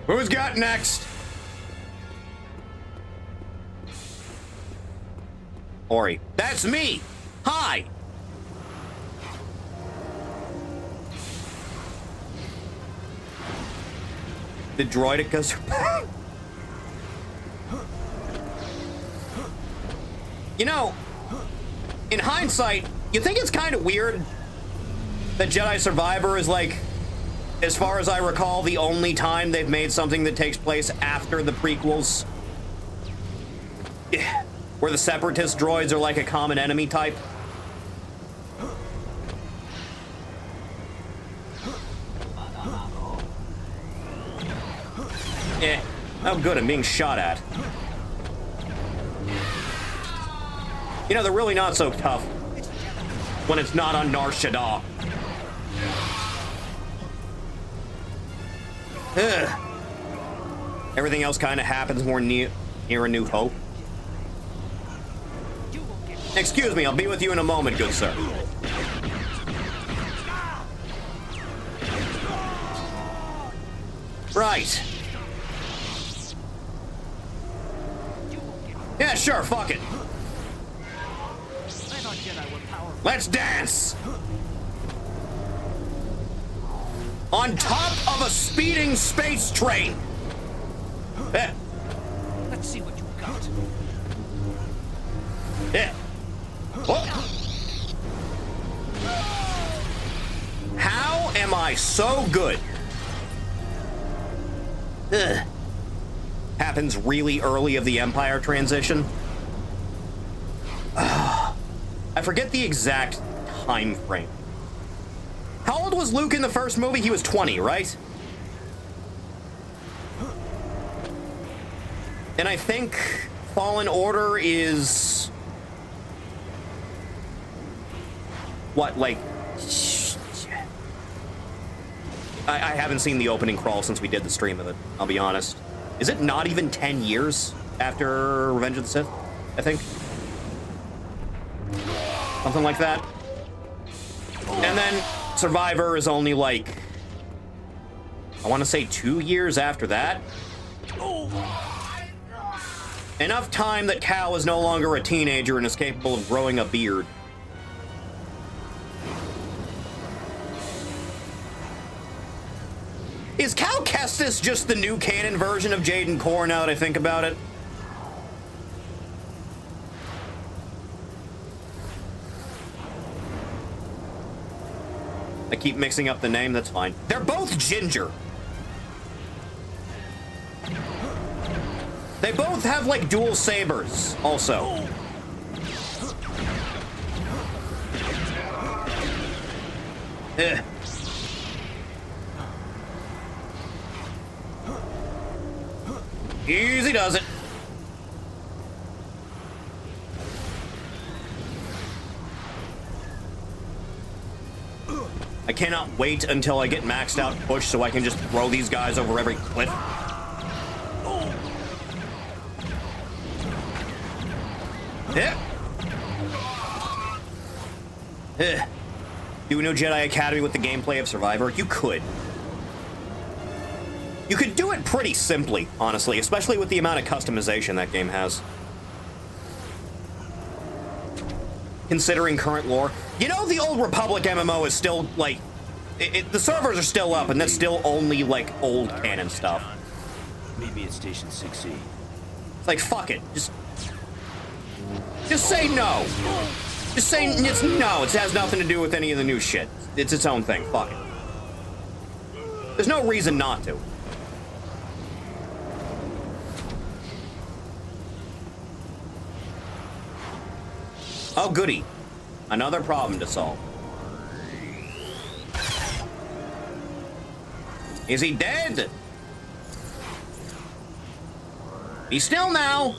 Speaker 1: Who's got next? Ori. That's me! Hi! The droid goes back. You know, in hindsight, you think it's kind of weird that Jedi Survivor is like, as far as I recall, the only time they've made something that takes place after the prequels. Yeah. Where the Separatist droids are like a common enemy type. Yeah. Oh, good, I'm being shot at. You know, they're really not so tough when it's not on Nar Shaddaa. Ugh. Everything else kind of happens more near A New Hope. Excuse me, I'll be with you in a moment, good sir. Right. Yeah, sure, fuck it. Let's dance! On top of a speeding space train! Eh.
Speaker 11: Let's see what you got.
Speaker 1: Yeah. Oh. How am I so good? Ugh. Happens really early of the Empire transition. I forget the exact time frame. How old was Luke in the first movie? He was 20, right? And I think Fallen Order is... what, like... I haven't seen the opening crawl since we did the stream of it, I'll be honest. Is it not even 10 years after Revenge of the Sith, I think? Something like that. And then Survivor is only like, I want to say 2 years after that. Enough time that Cal is no longer a teenager and is capable of growing a beard. Is Cal Kestis just the new canon version of Jaden Korr now that I think about it? I keep mixing up the name, that's fine. They're both ginger. They both have, like, dual sabers, also. Eh. Easy does it. I cannot wait until I get maxed out push so I can just throw these guys over every cliff. Yeah. Do a new Jedi Academy with the gameplay of Survivor? You could. You could do it pretty simply, honestly, especially with the amount of customization that game has. Considering current lore. You know, the old Republic MMO is still, like... the servers are still up, and that's still only, like, old canon stuff.
Speaker 4: Meet me at Station 6E.
Speaker 1: It's like, fuck it. Just say no. Just say it's no. It has nothing to do with any of the new shit. It's its own thing. Fuck it. There's no reason not to. Oh, goody. Another problem to solve. Is he dead? He's still now.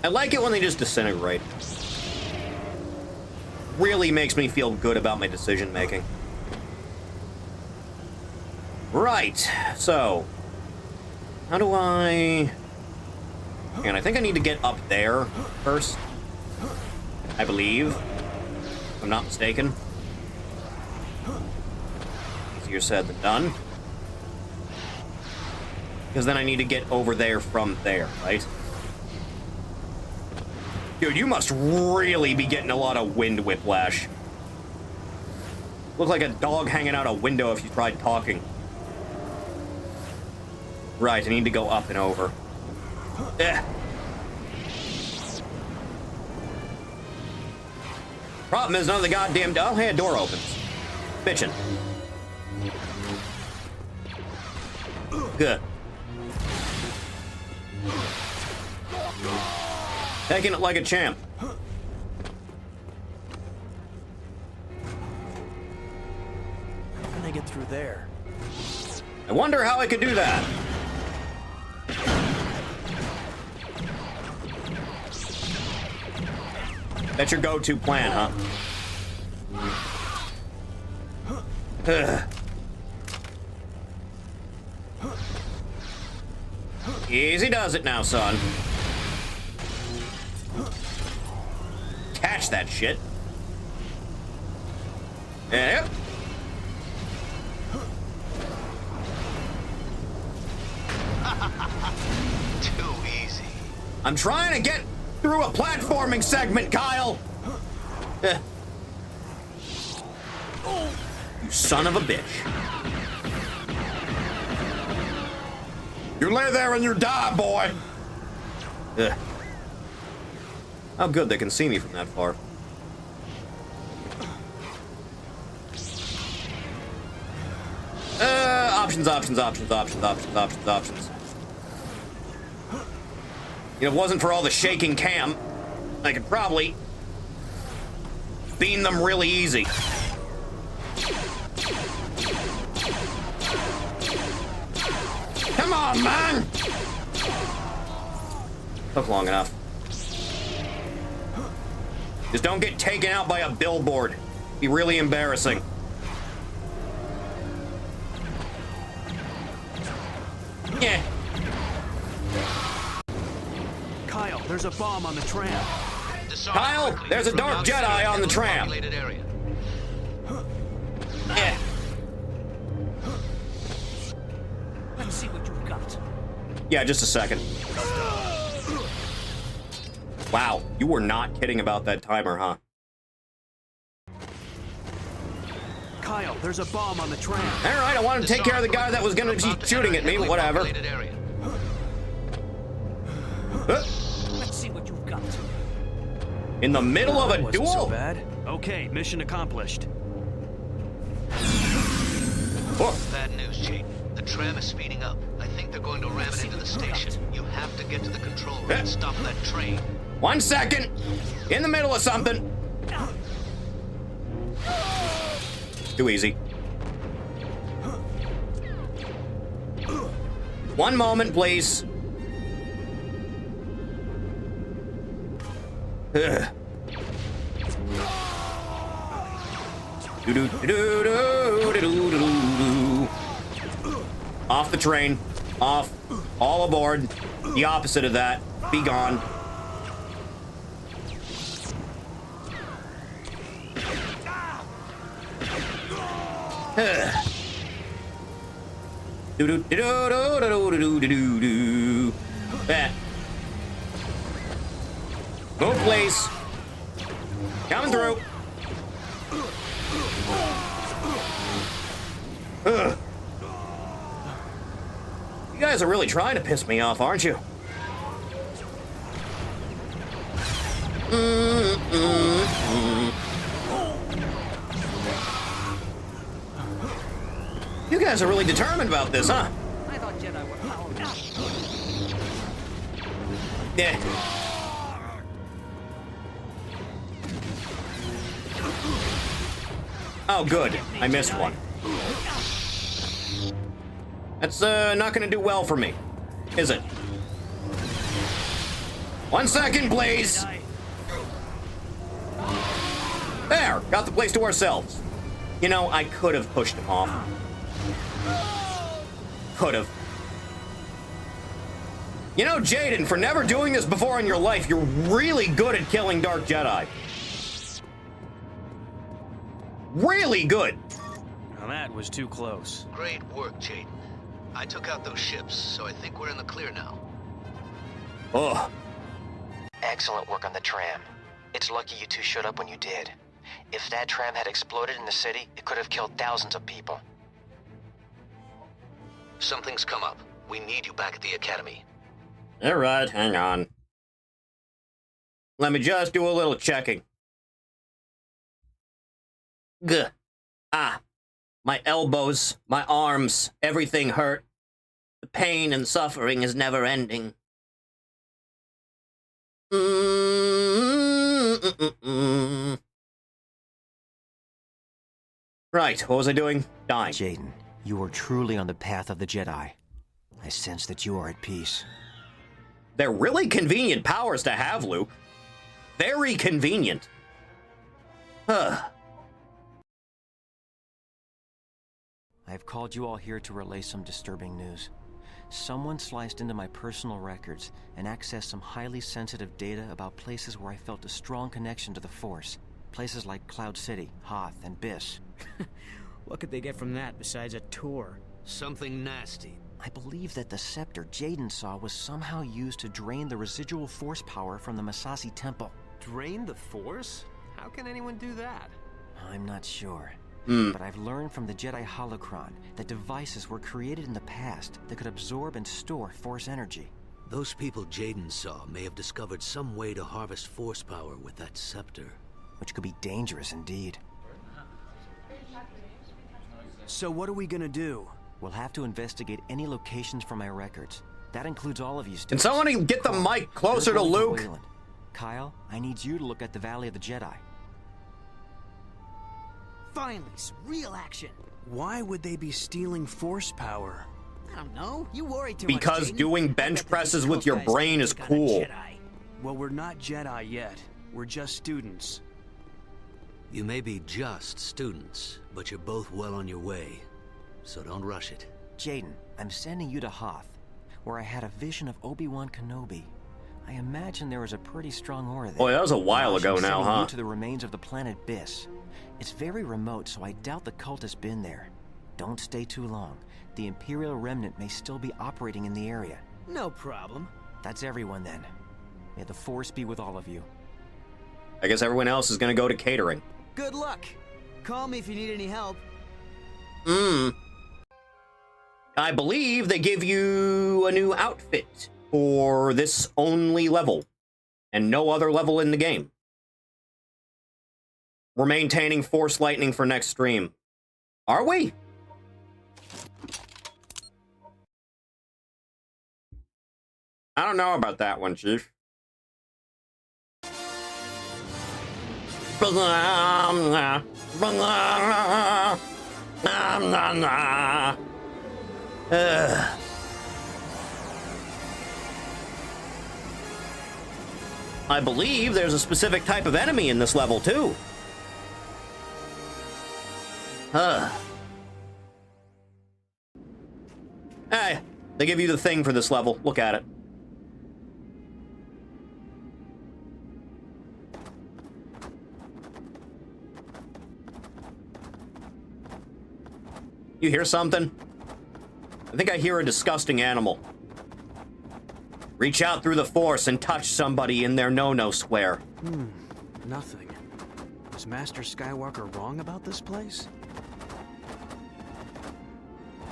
Speaker 1: I like it when they just disintegrate. Really makes me feel good about my decision making. Right, so how do I... And I think I need to get up there first. I believe, if I'm not mistaken. Easier said than done. Because then I need to get over there from there, right? Dude, you must really be getting a lot of wind whiplash. Look like a dog hanging out a window if you tried talking. Right, I need to go up and over. Eh. Problem is, none of the goddamn... Oh, hey, a door opens. Bitchin'. Good. Taking it like a champ.
Speaker 4: How can I get through there?
Speaker 1: I wonder how I could do that. That's your go-to plan, huh? Easy does it now, son. Catch that shit. Yep.
Speaker 10: Too easy.
Speaker 1: I'm trying to get through a platforming segment, Kyle. You son of a bitch. You lay there and you die, boy. Oh, good, they can see me from that far. Options. You know, if it wasn't for all the shaking cam, I could probably beam them really easy. Come on, man! Took long enough. Just don't get taken out by a billboard. Be really embarrassing. Yeah.
Speaker 4: Kyle, there's a bomb on the tram.
Speaker 1: Kyle, there's a dark Jedi on the tram. Yeah.
Speaker 11: Let's see what you've got.
Speaker 1: Yeah, just a second. Wow, you were not kidding about that timer, huh?
Speaker 4: Kyle, there's a bomb on the tram.
Speaker 1: All right, I wanted to take care of the guy that was going to be shooting at me, but whatever.
Speaker 11: Let's see what you've got.
Speaker 1: In the middle of a duel?
Speaker 4: So bad. Okay, mission accomplished.
Speaker 1: Oh.
Speaker 12: Bad news, Jade. The tram is speeding up. I think they're going to ram it into the station. You have to get to the control room and stop that train.
Speaker 1: 1 second. In the middle of something. Too easy. 1 moment, please. Off the train. Off. All aboard. The opposite of that. Be gone. Do-do-do-do-do-do-do-do-do. That. Move, please. Coming through. Ugh. You guys are really trying to piss me off, aren't you? You guys are really determined about this, huh?
Speaker 11: I thought Jedi were powered up.
Speaker 1: Yeah. Oh, good. I missed one. That's not gonna do well for me, is it? 1 second, please. There, got the place to ourselves. You know, I could have pushed him off. Could have. You know, Jaden, for never doing this before in your life, you're really good at killing Dark Jedi. Really good.
Speaker 4: Now that was too close.
Speaker 12: Great work, Jaden. I took out those ships, so I think we're in the clear now.
Speaker 1: Ugh.
Speaker 5: Excellent work on the tram. It's lucky you two showed up when you did. If that tram had exploded in the city, it could have killed thousands of people.
Speaker 12: Something's come up. We need you back at the academy.
Speaker 1: All right, hang on. Let me just do a little checking. Gah. Ah. My elbows, my arms, everything hurt. The pain and suffering is never ending. Right, what was I doing? Dying.
Speaker 5: Jaden, you are truly on the path of the Jedi. I sense that you are at peace.
Speaker 1: They're really convenient powers to have, Luke. Very convenient. Huh.
Speaker 5: I've called you all here to relay some disturbing news. Someone sliced into my personal records and accessed some highly sensitive data about places where I felt a strong connection to the Force. Places like Cloud City, Hoth, and Biss.
Speaker 3: What could they get from that besides a tour?
Speaker 8: Something nasty.
Speaker 5: I believe that the scepter Jaden saw was somehow used to drain the residual Force power from the Masasi Temple.
Speaker 6: Drain the Force? How can anyone do that?
Speaker 5: I'm not sure. But I've learned from the Jedi holocron that devices were created in the past that could absorb and store Force energy.
Speaker 8: Those people Jaden saw may have discovered some way to harvest Force power with that scepter.
Speaker 5: Which could be dangerous indeed.
Speaker 4: So what are we gonna do?
Speaker 5: We'll have to investigate any locations from my records. That includes all of you
Speaker 1: Can
Speaker 5: students.
Speaker 1: someone get the mic closer to Luke?
Speaker 5: Kyle, I need you to look at the Valley of the Jedi.
Speaker 3: Finally, some real action.
Speaker 4: Why would they be stealing Force power?
Speaker 3: I don't know. You worry too
Speaker 1: Because
Speaker 3: much, Jaden.
Speaker 1: doing
Speaker 3: I bet
Speaker 1: bench
Speaker 3: that
Speaker 1: presses
Speaker 3: these
Speaker 1: with your
Speaker 3: guys
Speaker 1: brain
Speaker 3: think
Speaker 1: is
Speaker 3: you got a
Speaker 1: cool.
Speaker 3: Jedi.
Speaker 4: Well, we're not Jedi yet. We're just students.
Speaker 8: You may be just students, but you're both well on your way. So don't rush it.
Speaker 5: Jaden, I'm sending you to Hoth, where I had a vision of Obi-Wan Kenobi. I imagine there was a pretty strong aura there.
Speaker 1: Boy, that was a while ago
Speaker 5: I'm
Speaker 1: now,
Speaker 5: sending
Speaker 1: huh?
Speaker 5: you to the remains of the planet Biss. It's very remote, so I doubt the cult has been there. Don't stay too long. The Imperial Remnant may still be operating in the area.
Speaker 3: No problem.
Speaker 5: That's everyone then. May the Force be with all of you.
Speaker 1: I guess everyone else is gonna go to catering.
Speaker 3: Good luck. Call me if you need any help.
Speaker 1: I believe they give you a new outfit for this only level and no other level in the game. We're maintaining Force Lightning for next stream. Are we? I don't know about that one, Chief. I believe there's a specific type of enemy in this level, too. Hey, they give you the thing for this level. Look at it. You hear something? I think I hear a disgusting animal. Reach out through the Force and touch somebody in their no-no square.
Speaker 4: Nothing. Is Master Skywalker wrong about this place?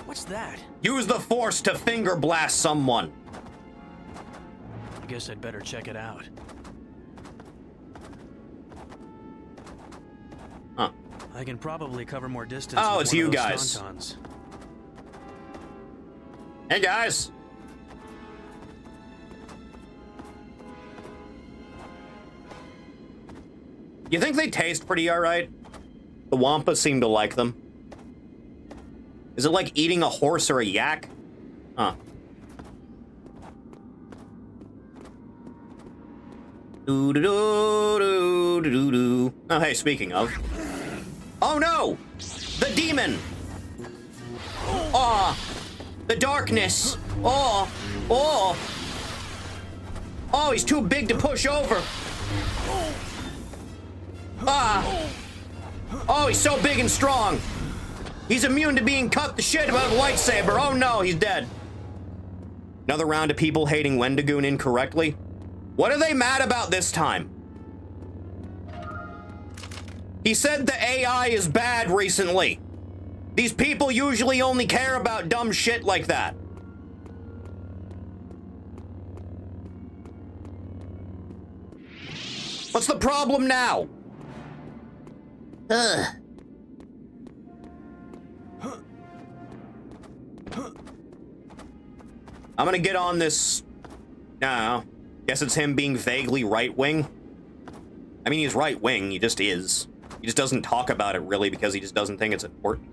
Speaker 4: What's that?
Speaker 1: Use the Force to finger blast someone.
Speaker 4: I guess I'd better check it out.
Speaker 1: Huh.
Speaker 4: I can probably cover more distance.
Speaker 1: Oh,
Speaker 4: with
Speaker 1: it's
Speaker 4: one
Speaker 1: you
Speaker 4: of those
Speaker 1: guys.
Speaker 4: tauntauns.
Speaker 1: Hey, guys. You think they taste pretty alright? The Wampas seem to like them. Is it like eating a horse or a yak? Huh. Do-do-do-do-do-do-do. Oh, hey, speaking of. Oh, no! The demon! Oh! The darkness! Oh! Oh! Oh, he's too big to push over! Ah! Oh, he's so big and strong! He's immune to being cut the shit about a lightsaber! Oh no, he's dead! Another round of people hating Wendigoon incorrectly? What are they mad about this time? He said the AI is bad recently. These people usually only care about dumb shit like that. What's the problem now? Ugh. I'm gonna get on this. I don't know. Guess it's him being vaguely right-wing. I mean, he's right-wing. He just is. He just doesn't talk about it really because he just doesn't think it's important.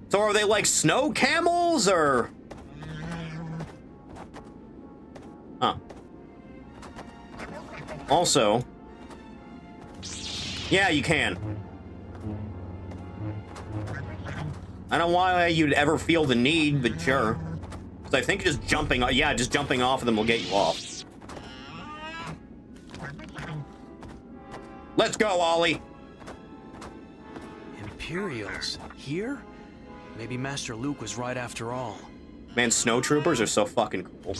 Speaker 1: So are they like snow camels or? Huh. Also, yeah, you can. I don't know why you'd ever feel the need, but sure. Because I think just jumping, yeah, just jumping off of them will get you off. Let's go, Ollie.
Speaker 4: Imperials here? Maybe Master Luke was right after all.
Speaker 1: Man, snowtroopers are so fucking cool.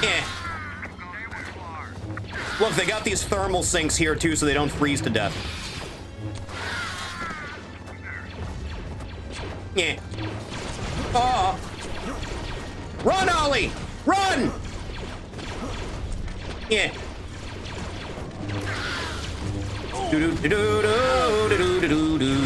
Speaker 1: Yeah. Look, they got these thermal sinks here too, so they don't freeze to death. Yeah. Oh. Run, Ollie! Run! Yeah. Do do do do do do do do.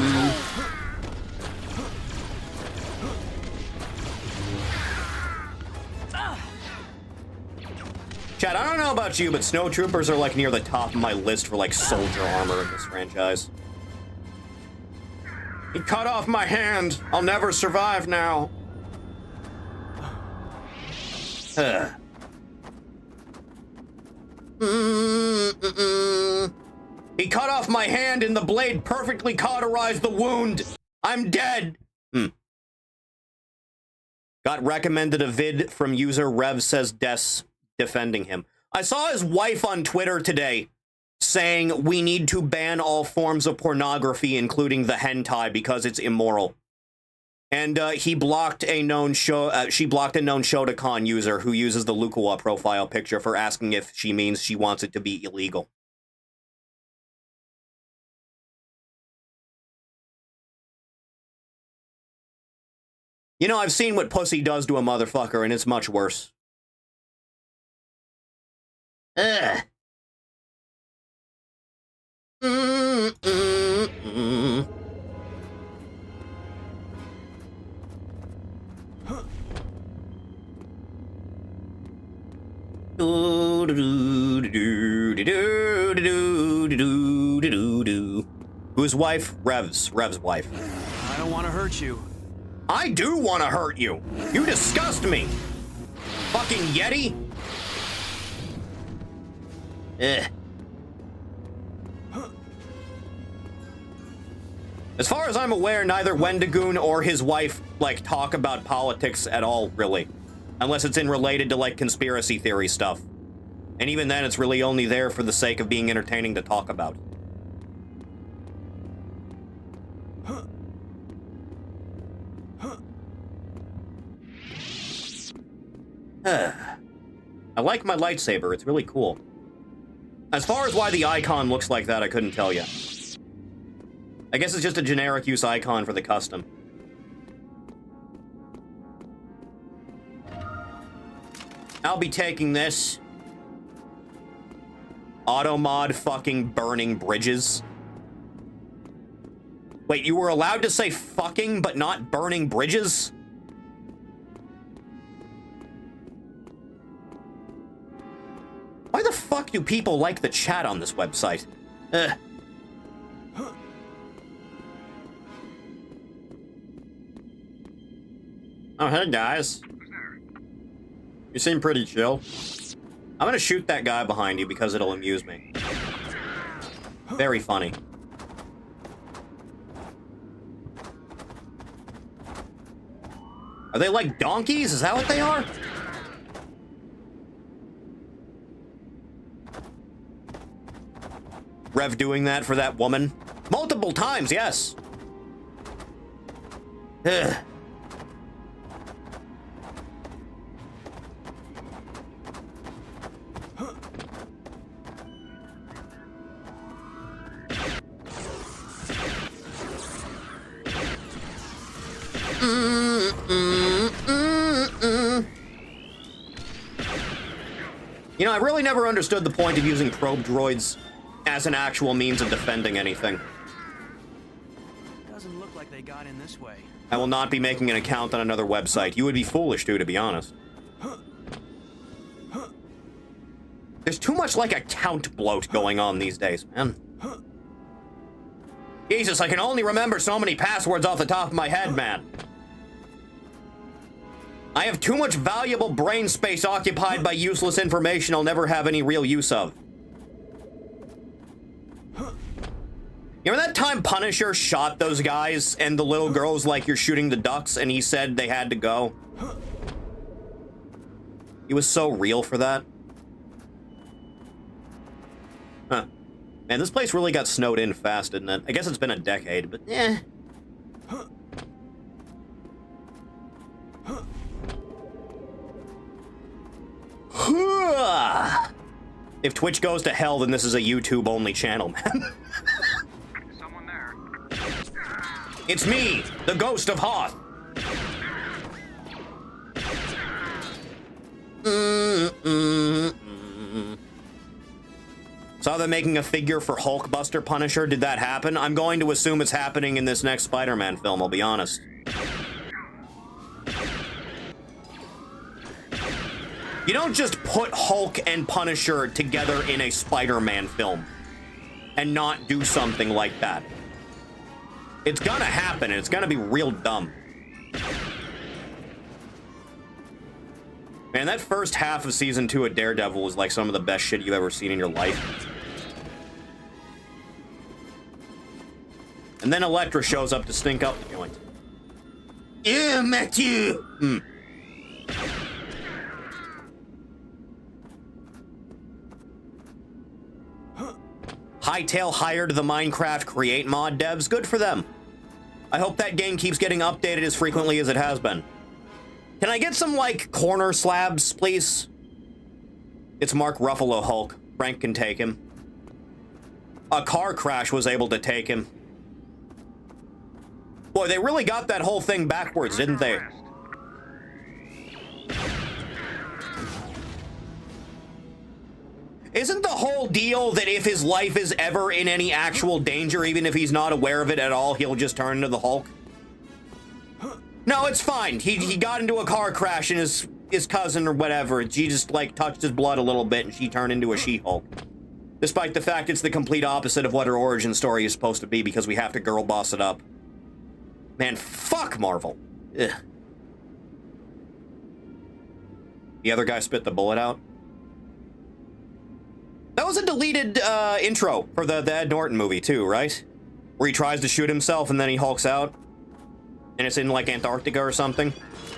Speaker 1: Chad, I don't know about you, but snowtroopers are like near the top of my list for like soldier armor in this franchise. He cut off my hand. I'll never survive now. He cut off my hand and the blade perfectly cauterized the wound. I'm dead. Got recommended a vid from user Rev says Des defending him. I saw his wife on Twitter today saying we need to ban all forms of pornography, including the hentai, because it's immoral. And he blocked a known show. She blocked a known Shotokan user who uses the Lukawa profile picture for asking if she means she wants it to be illegal. You know, I've seen what pussy does to a motherfucker, and it's much worse. Ugh. Whose wife? Rev's wife.
Speaker 4: I don't want to hurt you.
Speaker 1: I do want to hurt you. You disgust me. Fucking Yeti. Ugh. As far as I'm aware, neither Wendigoon or his wife, like, talk about politics at all, really. Unless it's in related to, like, conspiracy theory stuff. And even then, it's really only there for the sake of being entertaining to talk about. I like my lightsaber. It's really cool. As far as why the icon looks like that, I couldn't tell you. I guess it's just a generic use icon for the custom. I'll be taking this. Auto mod fucking burning bridges. Wait, you were allowed to say fucking but not burning bridges? Why the fuck do people like the chat on this website? Ugh. Oh, hey guys. You seem pretty chill. I'm gonna shoot that guy behind you because it'll amuse me. Very funny. Are they like donkeys? Is that what they are? Rev doing that for that woman? Multiple times, yes. Ugh. You know, I really never understood the point of using probe droids as an actual means of defending anything.
Speaker 4: Doesn't look like they got in this way.
Speaker 1: I will not be making an account on another website. You would be foolish to be honest. There's too much like account bloat going on these days, man. Jesus, I can only remember so many passwords off the top of my head, man. I have too much valuable brain space occupied by useless information I'll never have any real use of. You remember that time Punisher shot those guys and the little girl was like, "You're shooting the ducks," and he said they had to go? He was so real for that. Huh. Man, this place really got snowed in fast, didn't it? I guess it's been a decade, but eh. If Twitch goes to hell, then this is a YouTube-only channel, man.
Speaker 2: Someone there.
Speaker 1: It's me, the ghost of Hoth. Saw them making a figure for Hulkbuster Punisher. Did that happen? I'm going to assume it's happening in this next Spider-Man film, I'll be honest. You don't just put Hulk and Punisher together in a Spider-Man film and not do something like that. It's gonna happen, and it's gonna be real dumb. Man, that first half of Season 2 of Daredevil was like some of the best shit you've ever seen in your life. And then Elektra shows up to stink up the joint. Yeah, Matthew! Hightail hired the Minecraft Create mod devs. Good for them. I hope that game keeps getting updated as frequently as it has been. Can I get some, like, corner slabs, please? It's Mark Ruffalo Hulk. Frank can take him. A car crash was able to take him. Boy, they really got that whole thing backwards, didn't they? Isn't the whole deal that if his life is ever in any actual danger, even if he's not aware of it at all, he'll just turn into the Hulk? No, it's fine. He got into a car crash and his cousin or whatever, she just, like, touched his blood a little bit and she turned into a She-Hulk. Despite the fact it's the complete opposite of what her origin story is supposed to be because we have to girl boss it up. Man, fuck Marvel. Ugh. The other guy spit the bullet out? That was a deleted intro for the Ed Norton movie too, right? Where he tries to shoot himself and then he hulks out. And it's in like Antarctica or something.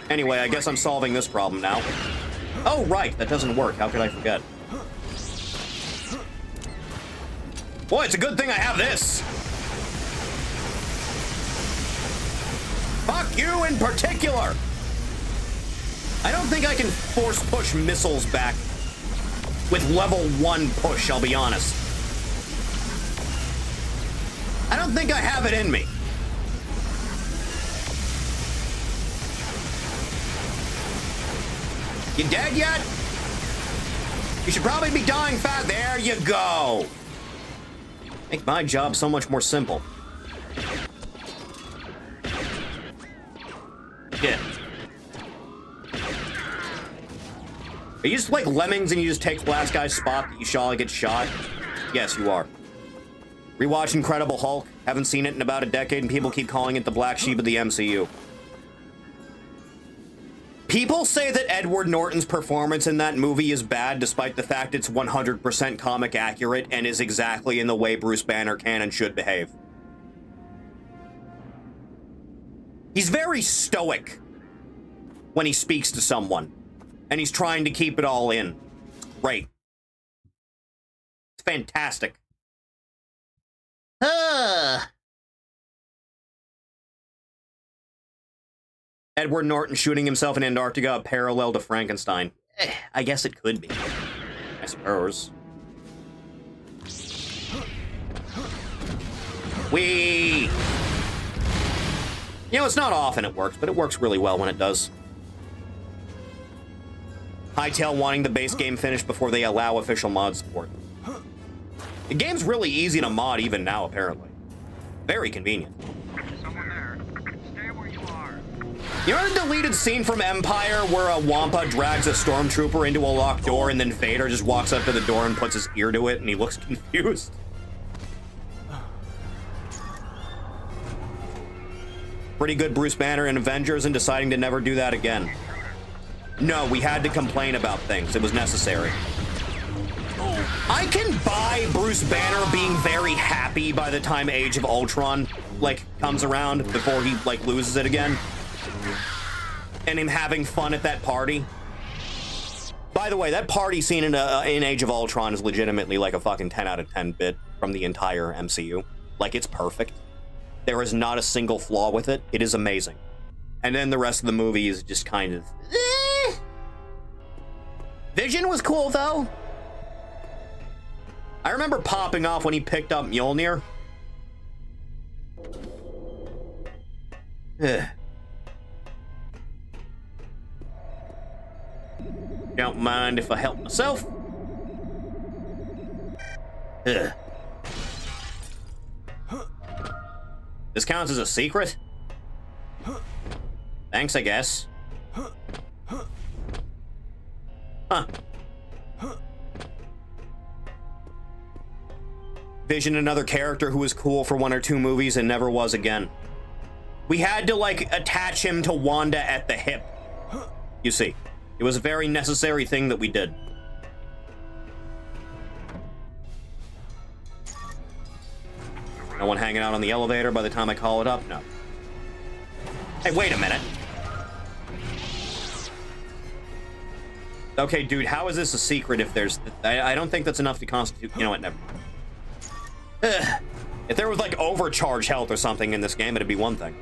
Speaker 1: Anyway, I guess I'm solving this problem now. Oh, right, that doesn't work. How could I forget? Boy, it's a good thing I have this. Fuck you in particular. I don't think I can force push missiles back with level 1 push, I'll be honest. I don't think I have it in me. You dead yet? You should probably be dying fast. There you go. Make my job so much more simple. Yeah. Are you just like lemmings and you just take the last guy's spot that you saw get shot? Yes, you are. Rewatch Incredible Hulk. Haven't seen it in about a decade and people keep calling it the black sheep of the MCU. People say that Edward Norton's performance in that movie is bad despite the fact it's 100% comic accurate and is exactly in the way Bruce Banner can and should behave. He's very stoic when he speaks to someone, and he's trying to keep it all in. Great. It's fantastic. Edward Norton shooting himself in Antarctica, a parallel to Frankenstein. I guess it could be. I suppose. Whee! You know, it's not often it works, but it works really well when it does. Hightail wanting the base game finished before they allow official mod support. The game's really easy to mod even now, apparently. Very convenient.
Speaker 10: Someone there. Stay where you are.
Speaker 1: You know the deleted scene from Empire where a Wampa drags a stormtrooper into a locked door and then Vader just walks up to the door and puts his ear to it and he looks confused? Pretty good Bruce Banner in Avengers and deciding to never do that again. No, we had to complain about things. It was necessary. I can buy Bruce Banner being very happy by the time Age of Ultron, like, comes around before he, like, loses it again. And him having fun at that party. By the way, that party scene in Age of Ultron is legitimately like a fucking 10 out of 10 bit from the entire MCU. Like, it's perfect. There is not a single flaw with it. It is amazing. And then the rest of the movie is just kind of... Vision was cool, though. I remember popping off when he picked up Mjolnir. Don't mind if I help myself. This counts as a secret? Thanks, I guess. Huh. Vision, another character who was cool for 1 or 2 movies and never was again. We had to, like, attach him to Wanda at the hip. You see, it was a very necessary thing that we did. No one hanging out on the elevator by the time I call it up? No. Hey, wait a minute. Okay, dude, how is this a secret if there's... I don't think that's enough to constitute... You know what, never mind. If there was, like, overcharge health or something in this game, it'd be one thing.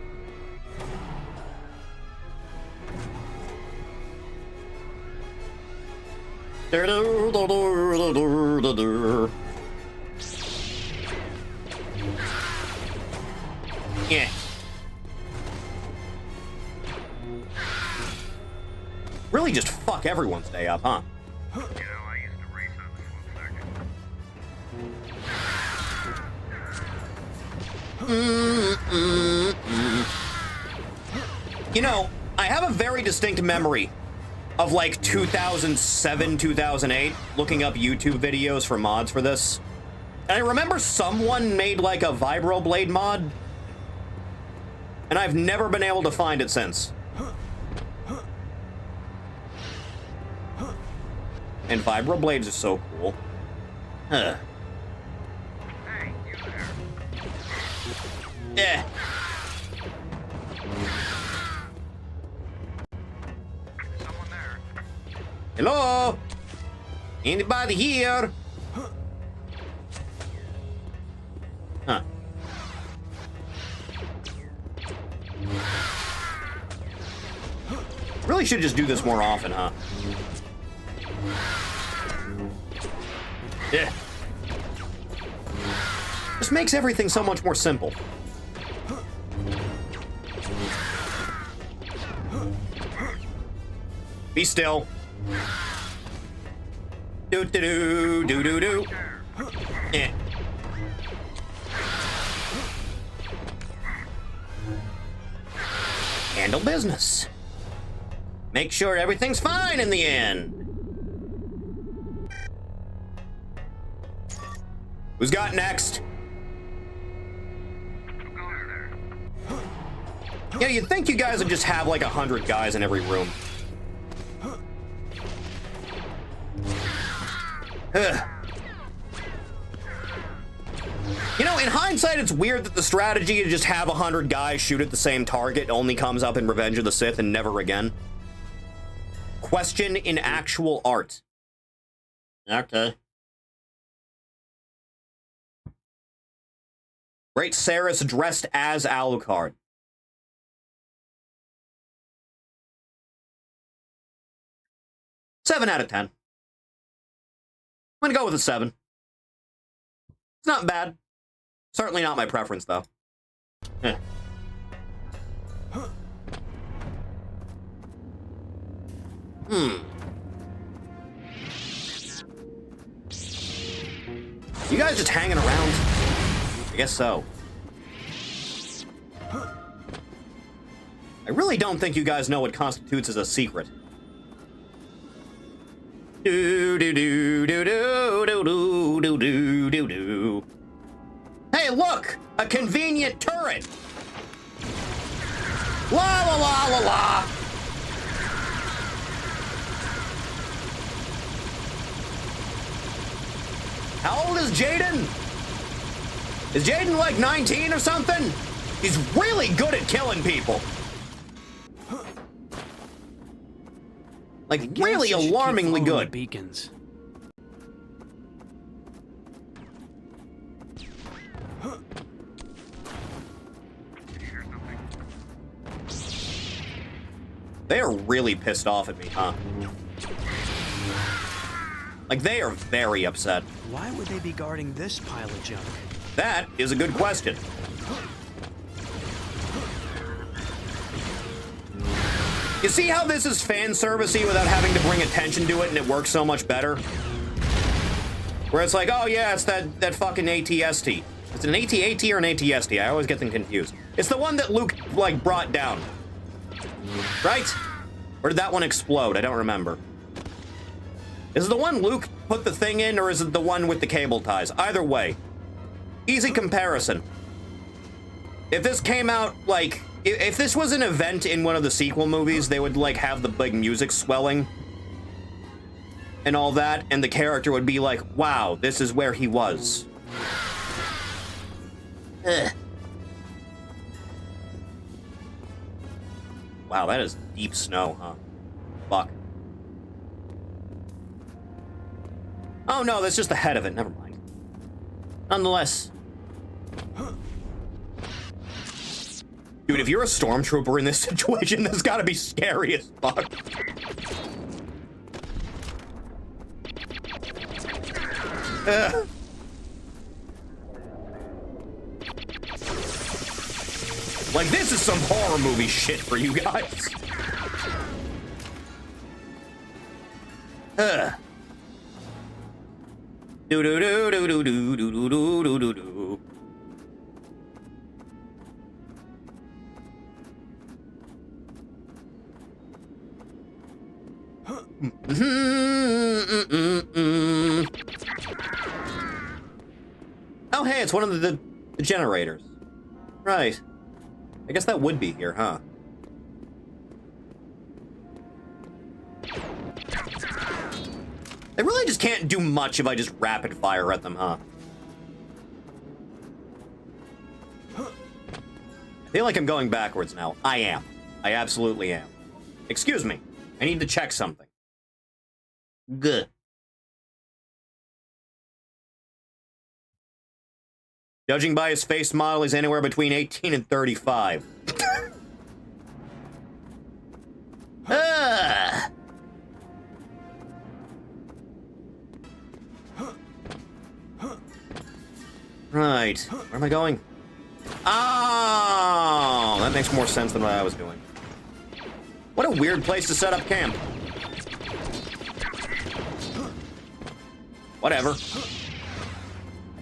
Speaker 1: Yeah. Really just fuck everyone's day up, huh?
Speaker 10: You know, I used to race on the slope circuit.
Speaker 1: You know, I have a very distinct memory of like 2007, 2008, looking up YouTube videos for mods for this. And I remember someone made like a Vibroblade mod, and I've never been able to find it since. And Vibroblades are so cool. Huh.
Speaker 10: Hey, you there.
Speaker 1: Yeah.
Speaker 10: Someone there.
Speaker 1: Hello? Anybody here? Huh. Really should just do this more often, huh? Yeah. Just makes everything so much more simple. Be still. Do do do do do do. Yeah. Handle business. Make sure everything's fine in the end. Who's got next? Yeah, you'd think you guys would just have like 100 guys in every room. Ugh. You know, in hindsight, it's weird that the strategy to just have 100 guys shoot at the same target only comes up in Revenge of the Sith and never again. Question in actual art. Okay. Great Saris dressed as Alucard. Seven out of 10. I'm gonna go with a 7. It's not bad. Certainly not my preference, though. Eh. You guys just hanging around? I guess so. I really don't think you guys know what constitutes as a secret. Do do do do do do do do do do do. Hey, look! A convenient turret! La la la la la! How old is Jaden? Is Jaden like 19 or something? He's really good at killing people. Like, really alarmingly good.
Speaker 4: Beacons.
Speaker 1: They are really pissed off at me, huh? Like, they are very upset.
Speaker 4: Why would they be guarding this pile of junk?
Speaker 1: That is a good question. You see how this is fan servicey without having to bring attention to it, and it works so much better? Where it's like, oh yeah, it's that fucking ATST. It's an AT-AT or an ATST? I always get them confused. It's the one that Luke, like, brought down. Right? Or did that one explode? I don't remember. Is it the one Luke put the thing in, or is it the one with the cable ties? Either way. Easy comparison. If this came out, like... If this was an event in one of the sequel movies, they would, like, have the big music swelling and all that, and the character would be like, wow, this is where he was. Ugh. Wow, that is deep snow, huh? Fuck. Oh, no, that's just the head of it. Never mind. Nonetheless. Dude, if you're a stormtrooper in this situation, that's gotta be scary as fuck. Like, this is some horror movie shit for you guys. Do do do do do do do do do do do. Oh, hey, it's one of the generators. Right. I guess that would be here, huh? They really just can't do much if I just rapid fire at them, huh? I feel like I'm going backwards now. I am. I absolutely am. Excuse me. I need to check something. Good. Judging by his face model, he's anywhere between 18 and 35. Right. Where am I going? Oh, that makes more sense than what I was doing. What a weird place to set up camp. Whatever.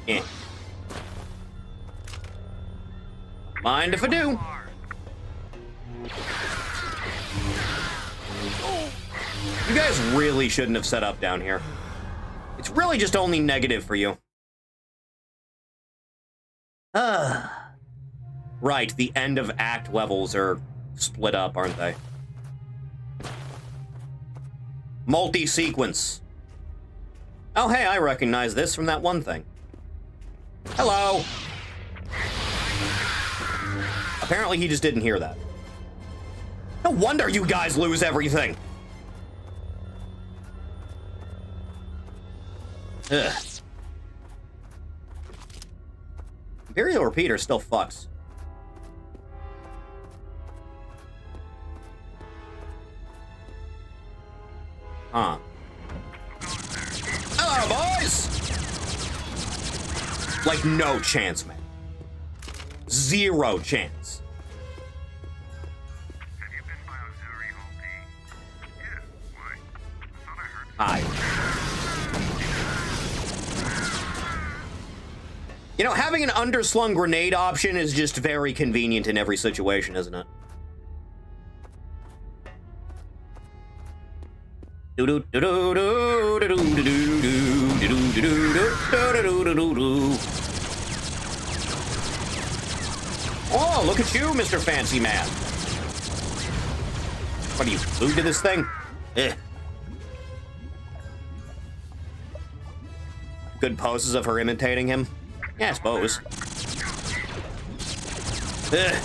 Speaker 1: Eh. Mind if I do? You guys really shouldn't have set up down here. It's really just only negative for you. Right, the end of act levels are split up, aren't they? Multi-sequence. Oh, hey, I recognize this from that one thing. Hello. Apparently he just didn't hear that. No wonder you guys lose everything. Ugh. Imperial Repeater still fucks. Huh. Hello, boys! Like, no chance, man. Zero chance.
Speaker 10: Have you been by Auxiliary Hall B? Yeah, why? I thought I heard...
Speaker 1: Hi. You know, having an underslung grenade option is just very convenient in every situation, isn't it? Oh, look at you, Mr. Fancy Man. What are you, glued to this thing? Eh. Good poses of her imitating him? Yeah, I suppose. Ugh.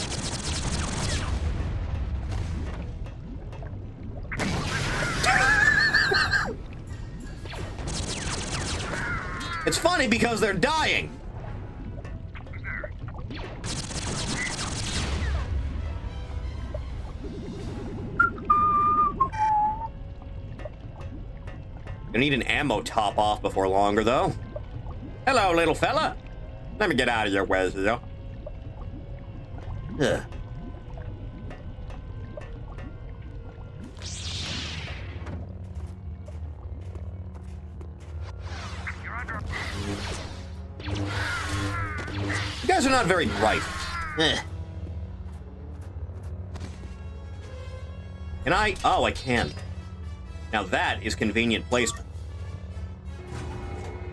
Speaker 1: It's funny because they're dying. I need an ammo top off before longer, though. Hello, little fella. Let me get out of your way, though. Ugh. You guys are not very bright. Ugh. Can I? Oh, I can. Now that is convenient placement.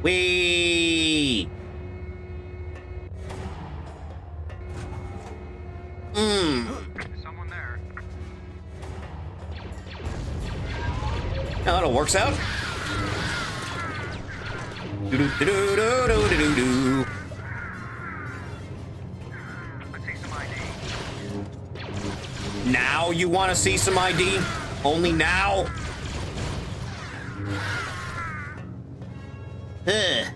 Speaker 1: Whee!
Speaker 10: Someone there.
Speaker 1: Now that all works out. Do-do-do-do-do-do-do-do.
Speaker 10: Let's see some ID.
Speaker 1: Now you want to see some ID? Only now? Ugh.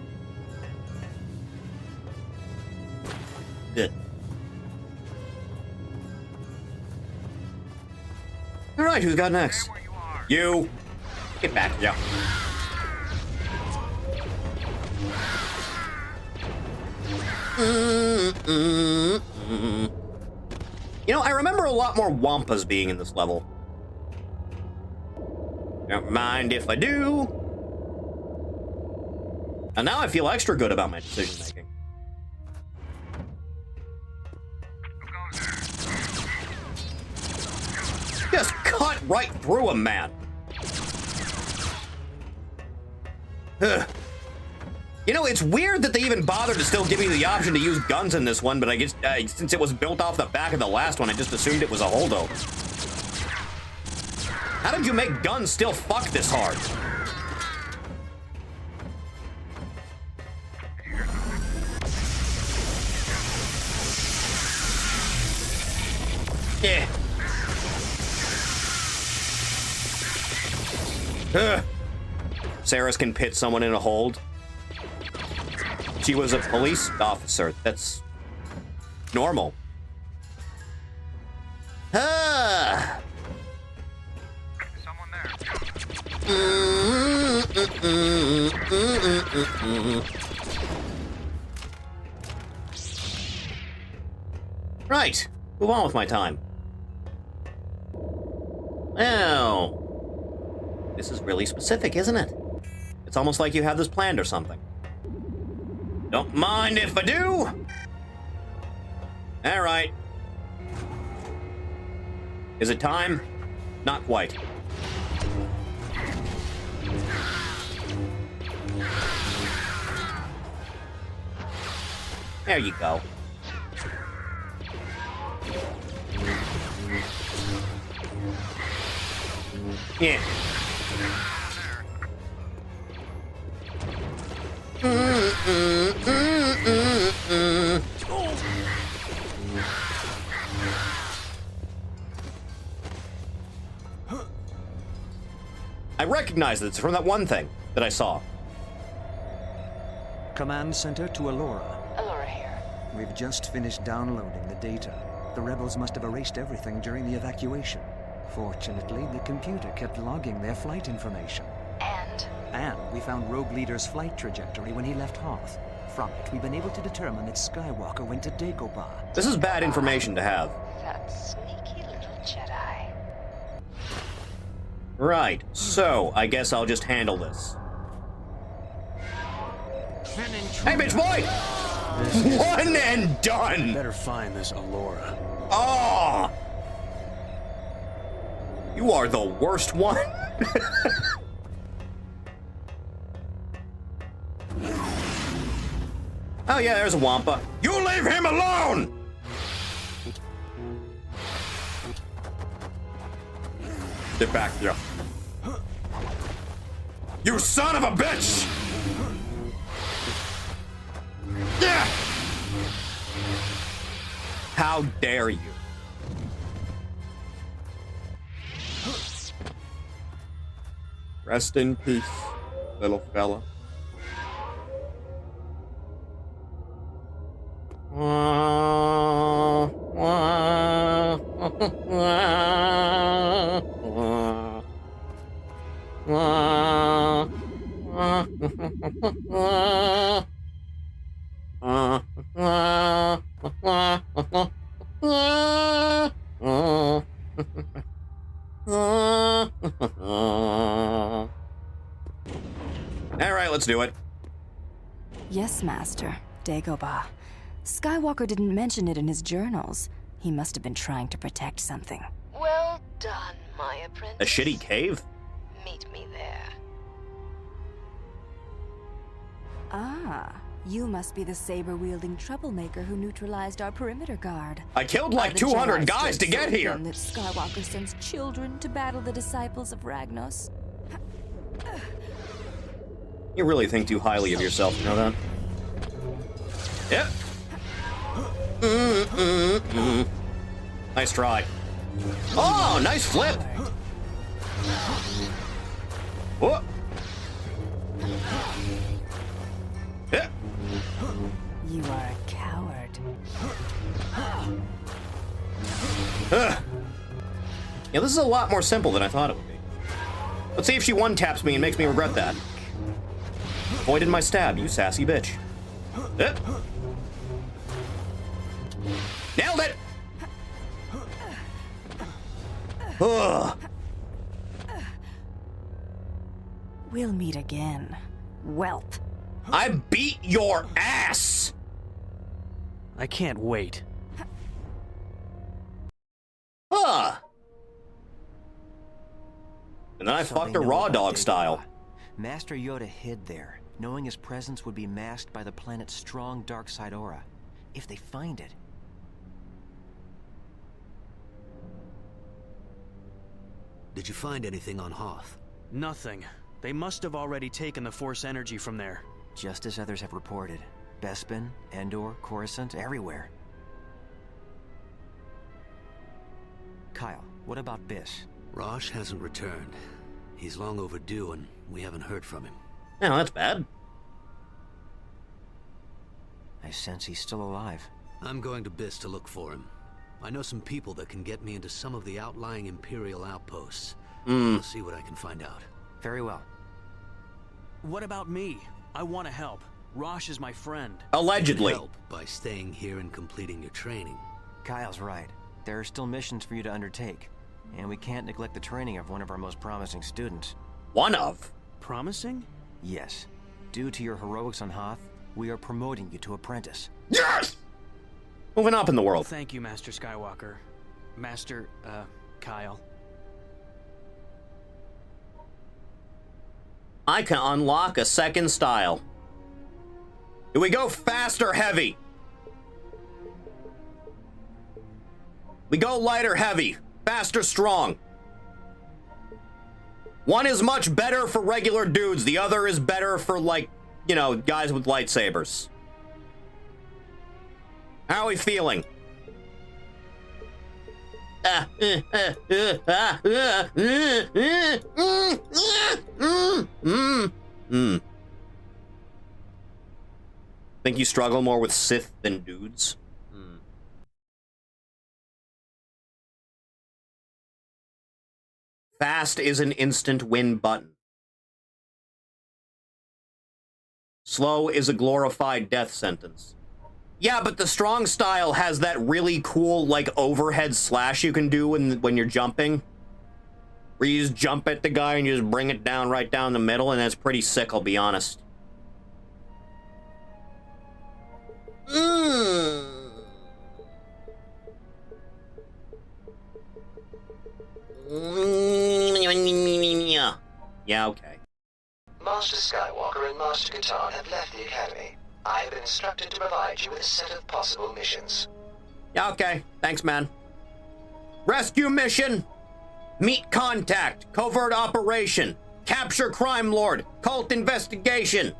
Speaker 1: Good. All right, who's got next? You. Get back, yeah. You know, I remember a lot more Wampas being in this level. Don't mind if I do. And now I feel extra good about my decision making. Just cut right through him, man. Ugh. You know, it's weird that they even bothered to still give me the option to use guns in this one, but I guess since it was built off the back of the last one, I just assumed it was a holdover. How did you make guns still fuck this hard? Yeah. Sarah's can pit someone in a hold. She was a police officer. That's normal.
Speaker 10: Someone there.
Speaker 1: Right. Move on with my time. Oh. This is really specific, isn't it? It's almost like you have this planned or something. Don't mind if I do. All right. Is it time? Not quite. There you go. Yeah. I recognize this from that one thing that I saw.
Speaker 13: Command center to Alora.
Speaker 14: Alora here.
Speaker 13: We've just finished downloading the data. The rebels must have erased everything during the evacuation. Fortunately, the computer kept logging their flight information. And we found Rogue Leader's flight trajectory when he left Hoth. From it, we've been able to determine that Skywalker went to Dagobah.
Speaker 1: This is bad information to have.
Speaker 14: That sneaky little Jedi.
Speaker 1: Right, so I guess I'll just handle this. Hey, bitch boy! One and done!
Speaker 4: Better find this Alora.
Speaker 1: Oh! You are the worst one. Oh yeah, there's a Wampa. You leave him alone! Get back here. You son of a bitch! Yeah! How dare you? Rest in peace, little fella. All right, let's do it.
Speaker 7: Yes, Master. Dagobah. Skywalker didn't mention it in his journals. He must have been trying to protect something.
Speaker 14: Well done, my apprentice.
Speaker 1: A shitty cave?
Speaker 14: Meet me there.
Speaker 7: Ah, you must be the saber-wielding troublemaker who neutralized our perimeter guard.
Speaker 1: I killed like 200 guys to get here.
Speaker 7: That Skywalker sends children to battle the disciples of Ragnos.
Speaker 1: You really think too highly of yourself, you know that? Yep. Nice try. Oh, nice flip. Whoa. Yeah.
Speaker 7: You are a coward.
Speaker 1: Yeah, this is a lot more simple than I thought it would be. Let's see if she one-taps me and makes me regret that. Avoided my stab, you sassy bitch. Yep. Nailed it! Ugh.
Speaker 7: We'll meet again, whelp.
Speaker 1: I beat your ass!
Speaker 4: I can't wait.
Speaker 1: Huh. And then I
Speaker 5: So
Speaker 1: fucked
Speaker 5: they
Speaker 1: her
Speaker 5: know
Speaker 1: raw
Speaker 5: about
Speaker 1: dog
Speaker 5: Dagobah.
Speaker 1: style.
Speaker 5: Master Yoda hid there, knowing his presence would be masked by the planet's strong dark side aura. If they find it...
Speaker 8: Did you find anything on Hoth?
Speaker 4: Nothing. They must have already taken the Force energy from there.
Speaker 5: Just as others have reported. Bespin, Endor, Coruscant, everywhere. Kyle, what about Biss?
Speaker 8: Rosh hasn't returned. He's long overdue, and we haven't heard from him.
Speaker 1: Yeah, that's bad.
Speaker 5: I sense he's still alive.
Speaker 8: I'm going to Biss to look for him. I know some people that can get me into some of the outlying Imperial outposts. I'll see what I can find out.
Speaker 5: Very well.
Speaker 4: What about me? I want to help. Rosh is my friend.
Speaker 1: Allegedly.
Speaker 8: You can help by staying here and completing your training.
Speaker 5: Kyle's right. There are still missions for you to undertake, and we can't neglect the training of one of our most promising students.
Speaker 1: One of?
Speaker 4: Promising?
Speaker 5: Yes. Due to your heroics on Hoth, we are promoting you to apprentice.
Speaker 1: Yes! Moving up in the world.
Speaker 4: Thank you, Master Skywalker. Master, Kyle.
Speaker 1: I can unlock a second style. Do we go fast or heavy? We go light or heavy, fast or strong. One is much better for regular dudes. The other is better for, like, you know, guys with lightsabers. How are we feeling? Think you struggle more with Sith than dudes? Fast is an instant win button. Slow is a glorified death sentence. Yeah, but the strong style has that really cool, like, overhead slash you can do when you're jumping. Where you just jump at the guy and you just bring it down right down the middle, and that's pretty sick, I'll be honest. Yeah, okay.
Speaker 12: Master Skywalker and Master Katarn have left the Academy. I have been instructed to provide you with a set of possible missions.
Speaker 1: Yeah, okay. Thanks, man. Rescue mission. Meet contact. Covert operation. Capture crime lord. Cult investigation.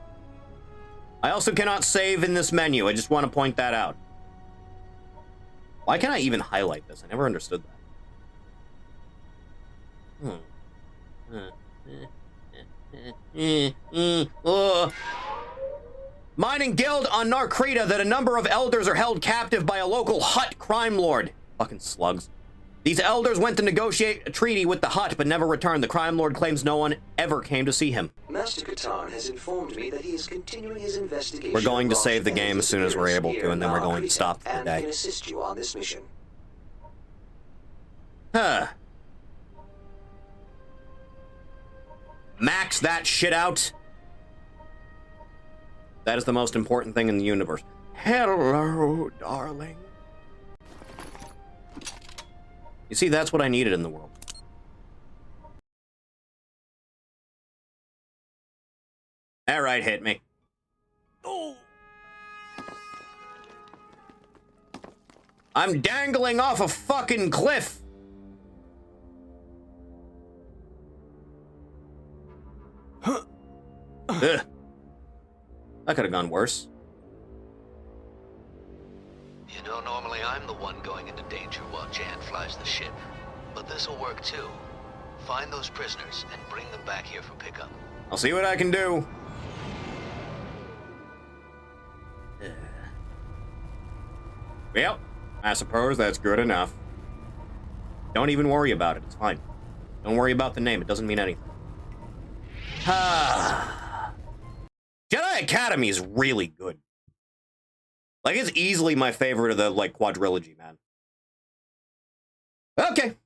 Speaker 1: I also cannot save in this menu. I just want to point that out. Why can't I even highlight this? I never understood that. Mining guild on Narkrita that a number of elders are held captive by a local Hutt crime lord. Fucking slugs. These elders went to negotiate a treaty with the Hutt, but never returned. The crime lord claims no one ever came to see him.
Speaker 12: Master Katarn has informed me that he is continuing his investigation.
Speaker 1: We're going to save the game as soon as we're able to, and then we're going to stop for the day.
Speaker 12: And can assist you on this mission.
Speaker 1: Huh. Max that shit out. That is the most important thing in the universe. Hello, darling. You see, that's what I needed in the world. All right, hit me. Oh. I'm dangling off a fucking cliff. Ugh. That could have gone worse.
Speaker 12: You know, normally I'm the one going into danger while Jan flies the ship. But this'll work too. Find those prisoners and bring them back here for pickup.
Speaker 1: I'll see what I can do. Well, I suppose that's good enough. Don't even worry about it. It's fine. Don't worry about the name. It doesn't mean anything. Jedi Academy is really good. Like, it's easily my favorite of the, like, quadrilogy, man. Okay.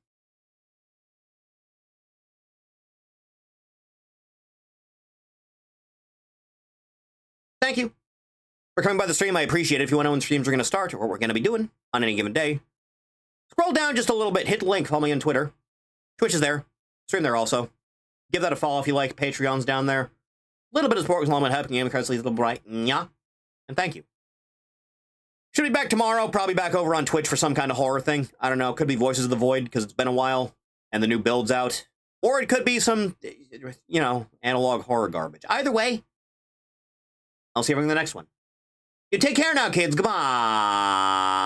Speaker 1: Thank you for coming by the stream. I appreciate it. If you want to know when streams are going to start or what we're going to be doing on any given day, scroll down just a little bit, hit the link, follow me on Twitter. Twitch is there. Stream there also. Give that a follow if you like. Patreon's down there. A little bit of support was along with helping you. Cards a little bright. Yeah. And thank you. Should be back tomorrow. Probably back over on Twitch for some kind of horror thing. I don't know. Could be Voices of the Void because it's been a while and the new build's out. Or it could be some, you know, analog horror garbage. Either way, I'll see you in the next one. You take care now, kids. Goodbye.